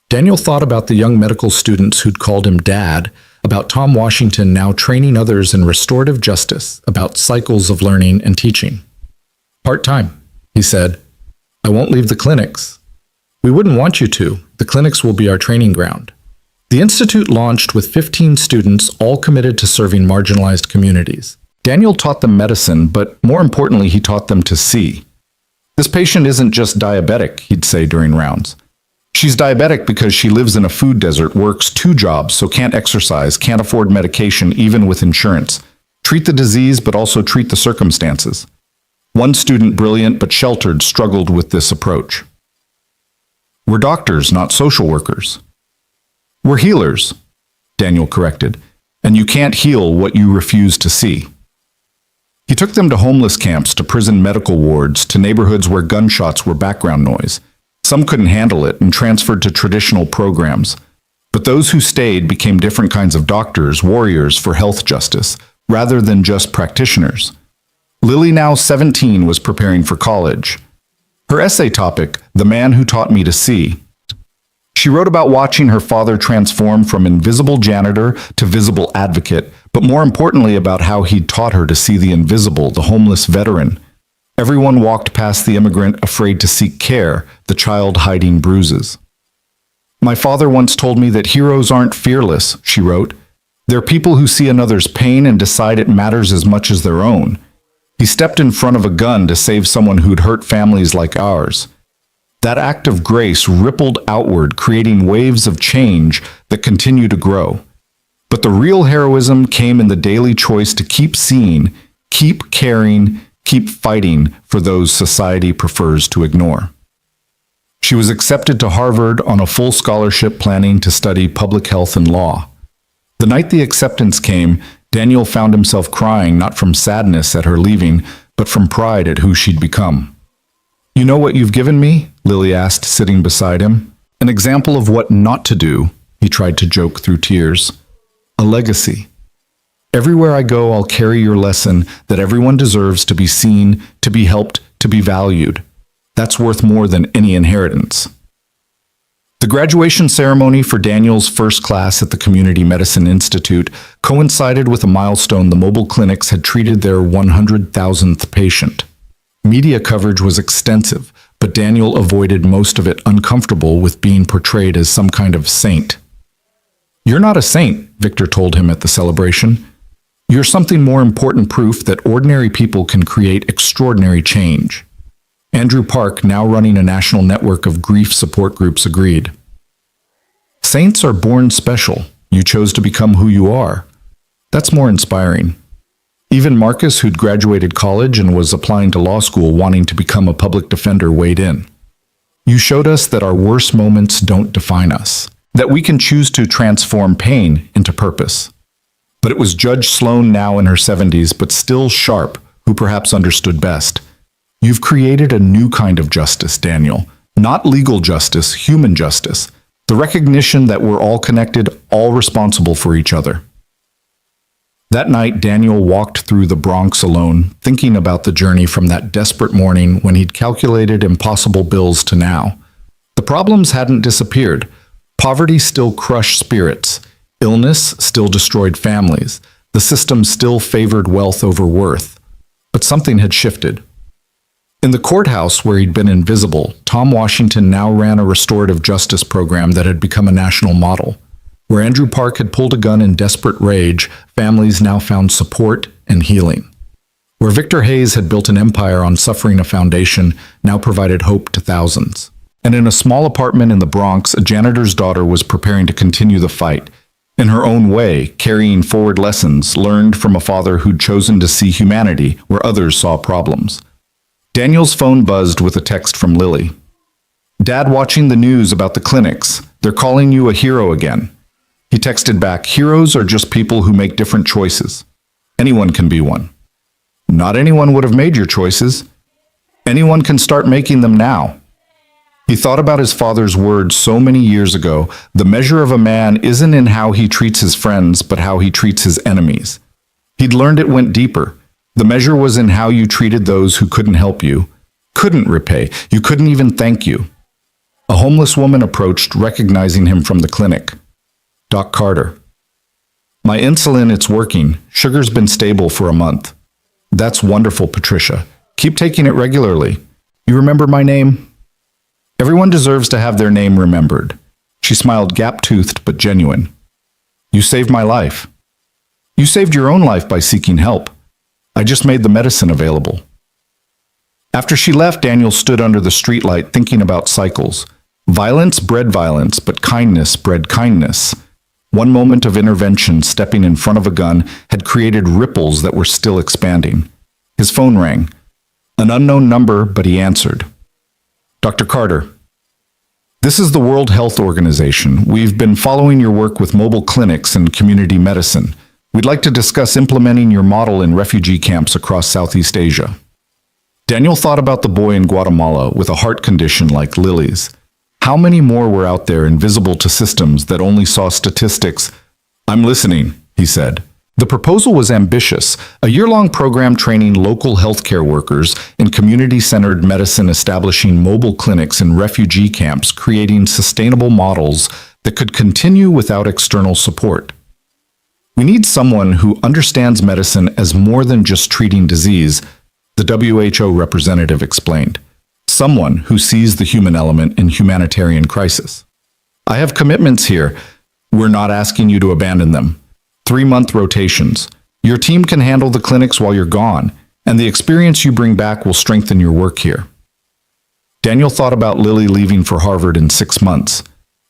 Daniel thought about the young medical students who'd called him Dad, about Tom Washington now training others in restorative justice, about cycles of learning and teaching. Part-time, he said. I won't leave the clinics. We wouldn't want you to. The clinics will be our training ground. The institute launched with 15 students, all committed to serving marginalized communities. Daniel taught them medicine, but more importantly, he taught them to see. This patient isn't just diabetic, he'd say during rounds. She's diabetic because she lives in a food desert, works 2 jobs, so can't exercise, can't afford medication, even with insurance. Treat the disease, but also treat the circumstances. One student, brilliant but sheltered, struggled with this approach. We're doctors, not social workers. We're healers, Daniel corrected, and you can't heal what you refuse to see. He took them to homeless camps, to prison medical wards, to neighborhoods where gunshots were background noise. Some couldn't handle it and transferred to traditional programs. But those who stayed became different kinds of doctors, warriors for health justice, rather than just practitioners. Lily, now 17, was preparing for college. Her essay topic, The Man Who Taught Me to See. She wrote about watching her father transform from invisible janitor to visible advocate, but more importantly about how he'd taught her to see the invisible, the homeless veteran. Everyone walked past the immigrant, afraid to seek care, the child hiding bruises. My father once told me that heroes aren't fearless, she wrote. They're people who see another's pain and decide it matters as much as their own. He stepped in front of a gun to save someone who'd hurt families like ours. That act of grace rippled outward, creating waves of change that continue to grow. But the real heroism came in the daily choice to keep seeing, keep caring, keep fighting for those society prefers to ignore. She was accepted to Harvard on a full scholarship, planning to study public health and law. The night the acceptance came, Daniel found himself crying, not from sadness at her leaving, but from pride at who she'd become. You know what you've given me? Lily asked, sitting beside him. An example of what not to do, he tried to joke through tears. A legacy. Everywhere I go, I'll carry your lesson that everyone deserves to be seen, to be helped, to be valued. That's worth more than any inheritance. The graduation ceremony for Daniel's first class at the Community Medicine Institute coincided with a milestone. The mobile clinics had treated their 100,000th patient. Media coverage was extensive, but Daniel avoided most of it, uncomfortable with being portrayed as some kind of saint. "You're not a saint," Victor told him at the celebration. "You're something more important, proof that ordinary people can create extraordinary change." Andrew Park, now running a national network of grief support groups, agreed. "Saints are born special. You chose to become who you are. That's more inspiring." Even Marcus, who'd graduated college and was applying to law school wanting to become a public defender, weighed in. "You showed us that our worst moments don't define us, that we can choose to transform pain into purpose." But it was Judge Sloan, now in her 70s, but still sharp, who perhaps understood best. "You've created a new kind of justice, Daniel. Not legal justice, human justice. The recognition that we're all connected, all responsible for each other." That night, Daniel walked through the Bronx alone, thinking about the journey from that desperate morning when he'd calculated impossible bills to now. The problems hadn't disappeared. Poverty still crushed spirits. Illness still destroyed families. The system still favored wealth over worth. But something had shifted. In the courthouse where he'd been invisible, Tom Washington now ran a restorative justice program that had become a national model. Where Andrew Park had pulled a gun in desperate rage, families now found support and healing. Where Victor Hayes had built an empire on suffering, a foundation now provided hope to thousands. And in a small apartment in the Bronx, a janitor's daughter was preparing to continue the fight, in her own way, carrying forward lessons learned from a father who'd chosen to see humanity where others saw problems. Daniel's phone buzzed with a text from Lily. "Dad, watching the news about the clinics. They're calling you a hero again." He texted back, "Heroes are just people who make different choices. Anyone can be one." "Not anyone would have made your choices. Anyone can start making them now." He thought about his father's words so many years ago. The measure of a man isn't in how he treats his friends, but how he treats his enemies. He'd learned it went deeper. The measure was in how you treated those who couldn't help you, couldn't repay, you couldn't even thank you. A homeless woman approached, recognizing him from the clinic. "Doc Carter." "My insulin, it's working. Sugar's been stable for a month." "That's wonderful, Patricia. Keep taking it regularly. You remember my name?" "Everyone deserves to have their name remembered." She smiled, gap-toothed but genuine. "You saved my life." "You saved your own life by seeking help. I just made the medicine available." After she left, Daniel stood under the streetlight thinking about cycles. Violence bred violence, but kindness bred kindness. One moment of intervention, stepping in front of a gun, had created ripples that were still expanding. His phone rang. An unknown number, but he answered. "Dr. Carter, this is the World Health Organization. We've been following your work with mobile clinics and community medicine. We'd like to discuss implementing your model in refugee camps across Southeast Asia." Daniel thought about the boy in Guatemala with a heart condition like Lily's. How many more were out there, invisible to systems that only saw statistics? "I'm listening," he said. The proposal was ambitious, a year-long program training local healthcare workers in community-centered medicine, establishing mobile clinics in refugee camps, creating sustainable models that could continue without external support. "We need someone who understands medicine as more than just treating disease," the WHO representative explained. "Someone who sees the human element in humanitarian crisis." "I have commitments here. We're not asking you to abandon them. 3-month rotations. Your team can handle the clinics while you're gone, and the experience you bring back will strengthen your work here." Daniel thought about Lily leaving for Harvard in 6 months.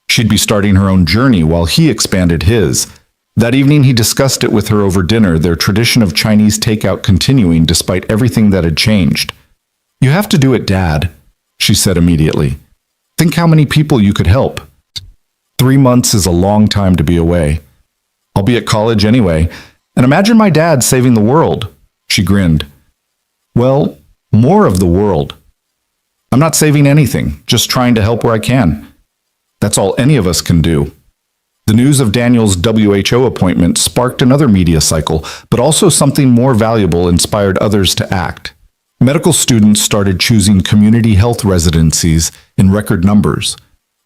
She'd be starting her own journey while he expanded his. That evening he discussed it with her over dinner, their tradition of Chinese takeout continuing despite everything that had changed. "You have to do it, Dad," she said immediately. "Think how many people you could help." 3 months is a long time to be away. "I'll be at college anyway, and imagine my dad saving the world," she grinned. "Well, more of the world. I'm not saving anything, just trying to help where I can. That's all any of us can do." The news of Daniel's WHO appointment sparked another media cycle, but also something more valuable inspired others to act. Medical students started choosing community health residencies in record numbers.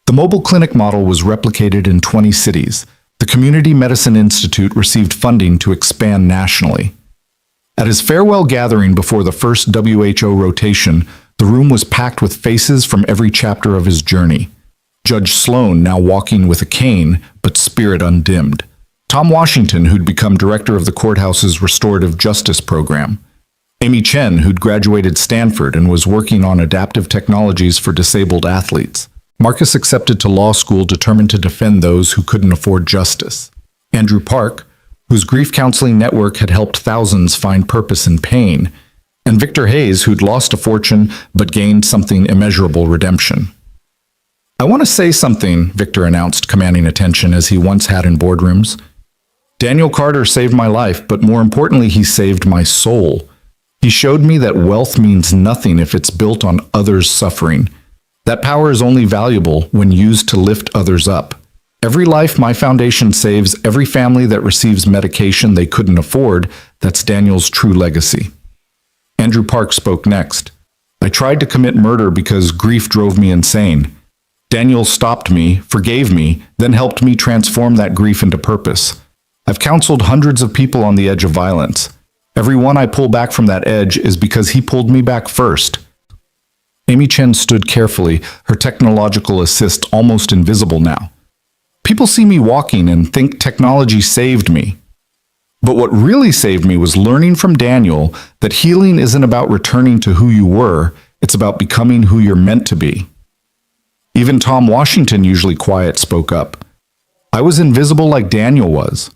The mobile clinic model was replicated in 20 cities. The Community Medicine Institute received funding to expand nationally. At his farewell gathering before the first WHO rotation, the room was packed with faces from every chapter of his journey. Judge Sloan now walking with a cane, but spirit undimmed. Tom Washington, who'd become director of the courthouse's restorative justice program. Amy Chen, who'd graduated Stanford and was working on adaptive technologies for disabled athletes. Marcus accepted to law school determined to defend those who couldn't afford justice. Andrew Park, whose grief counseling network had helped thousands find purpose in pain. And Victor Hayes, who'd lost a fortune but gained something immeasurable: redemption. "I want to say something," Victor announced, commanding attention as he once had in boardrooms. "Daniel Carter saved my life, but more importantly, he saved my soul. He showed me that wealth means nothing if it's built on others' suffering. That power is only valuable when used to lift others up. Every life my foundation saves, every family that receives medication they couldn't afford, that's Daniel's true legacy." Andrew Park spoke next. "I tried to commit murder because grief drove me insane. Daniel stopped me, forgave me, then helped me transform that grief into purpose. I've counseled hundreds of people on the edge of violence. Every one I pull back from that edge is because he pulled me back first." Amy Chen stood carefully, her technological assist almost invisible now. "People see me walking and think technology saved me. But what really saved me was learning from Daniel that healing isn't about returning to who you were, it's about becoming who you're meant to be." Even Tom Washington, usually quiet, spoke up. "I was invisible like Daniel was.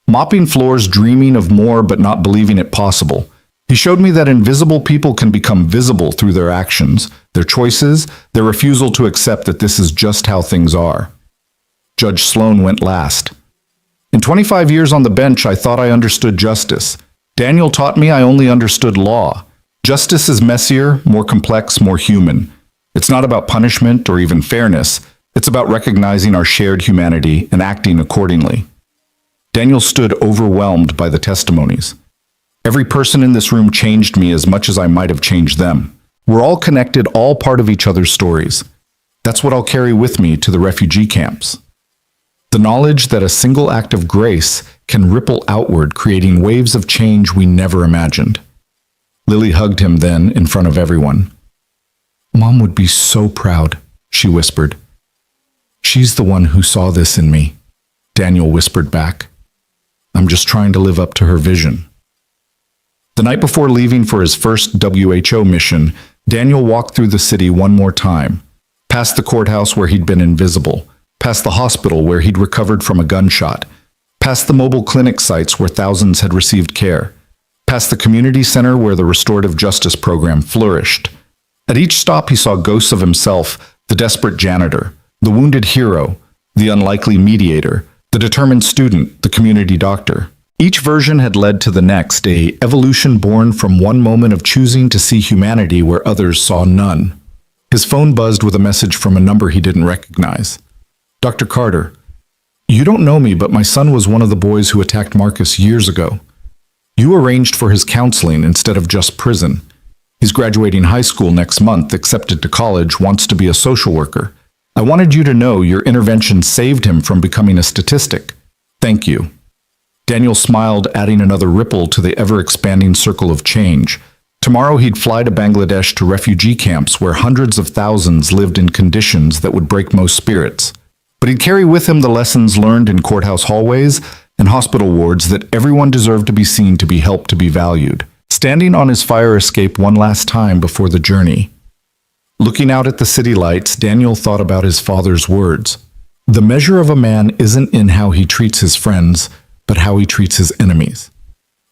Mopping floors, dreaming of more but not believing it possible. He showed me that invisible people can become visible through their actions, their choices, their refusal to accept that this is just how things are." Judge Sloan went last. "In 25 years on the bench, I thought I understood justice. Daniel taught me I only understood law. Justice is messier, more complex, more human. It's not about punishment or even fairness. It's about recognizing our shared humanity and acting accordingly." Daniel stood overwhelmed by the testimonies. "Every person in this room changed me as much as I might have changed them. We're all connected, all part of each other's stories. That's what I'll carry with me to the refugee camps. The knowledge that a single act of grace can ripple outward, creating waves of change we never imagined." Lily hugged him then in front of everyone. "Mom would be so proud," she whispered. "She's the one who saw this in me," Daniel whispered back. "I'm just trying to live up to her vision." The night before leaving for his first WHO mission, Daniel walked through the city one more time, past the courthouse where he'd been invisible, past the hospital where he'd recovered from a gunshot, past the mobile clinic sites where thousands had received care, past the community center where the restorative justice program flourished. At each stop he saw ghosts of himself, the desperate janitor, the wounded hero, the unlikely mediator, the determined student, the community doctor. Each version had led to the next, a evolution born from one moment of choosing to see humanity where others saw none. His phone buzzed with a message from a number he didn't recognize. "Dr. Carter, you don't know me, but my son was one of the boys who attacked Marcus years ago. You arranged for his counseling instead of just prison. He's graduating high school next month, accepted to college, wants to be a social worker. I wanted you to know your intervention saved him from becoming a statistic. Thank you." Daniel smiled, adding another ripple to the ever-expanding circle of change. Tomorrow he'd fly to Bangladesh to refugee camps where hundreds of thousands lived in conditions that would break most spirits. But he'd carry with him the lessons learned in courthouse hallways and hospital wards that everyone deserved to be seen, to be helped, to be valued. Standing on his fire escape one last time before the journey, looking out at the city lights, Daniel thought about his father's words. The measure of a man isn't in how he treats his friends, but how he treats his enemies.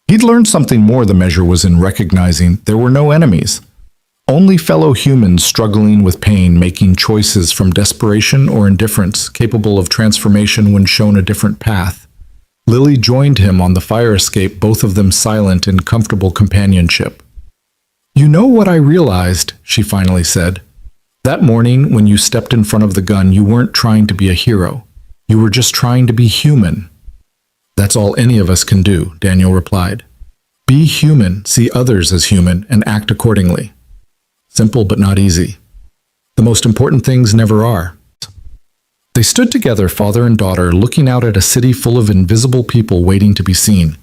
He'd learned something more. The measure was in recognizing there were no enemies, only fellow humans struggling with pain, making choices from desperation or indifference, capable of transformation when shown a different path. Lily joined him on the fire escape, both of them silent in comfortable companionship. "You know what I realized," she finally said. "That morning when you stepped in front of the gun, you weren't trying to be a hero. You were just trying to be human." "That's all any of us can do," Daniel replied. Be human, see others as human, and act accordingly. Simple but not easy. The most important things never are. They stood together, father and daughter, looking out at a city full of invisible people waiting to be seen,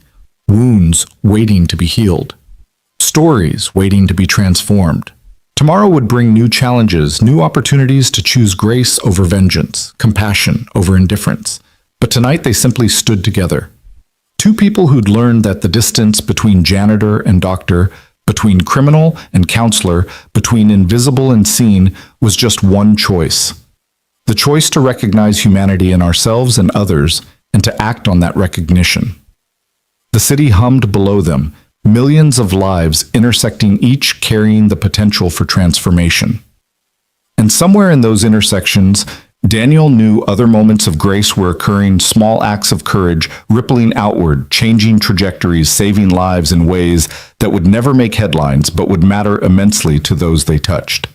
wounds waiting to be healed, stories waiting to be transformed. Tomorrow would bring new challenges, new opportunities to choose grace over vengeance, compassion over indifference. But tonight they simply stood together. Two people who'd learned that the distance between janitor and doctor, between criminal and counselor, between invisible and seen, was just one choice. The choice to recognize humanity in ourselves and others, and to act on that recognition. The city hummed below them, millions of lives intersecting, each carrying the potential for transformation. And somewhere in those intersections, Daniel knew other moments of grace were occurring, small acts of courage, rippling outward, changing trajectories, saving lives in ways that would never make headlines but would matter immensely to those they touched.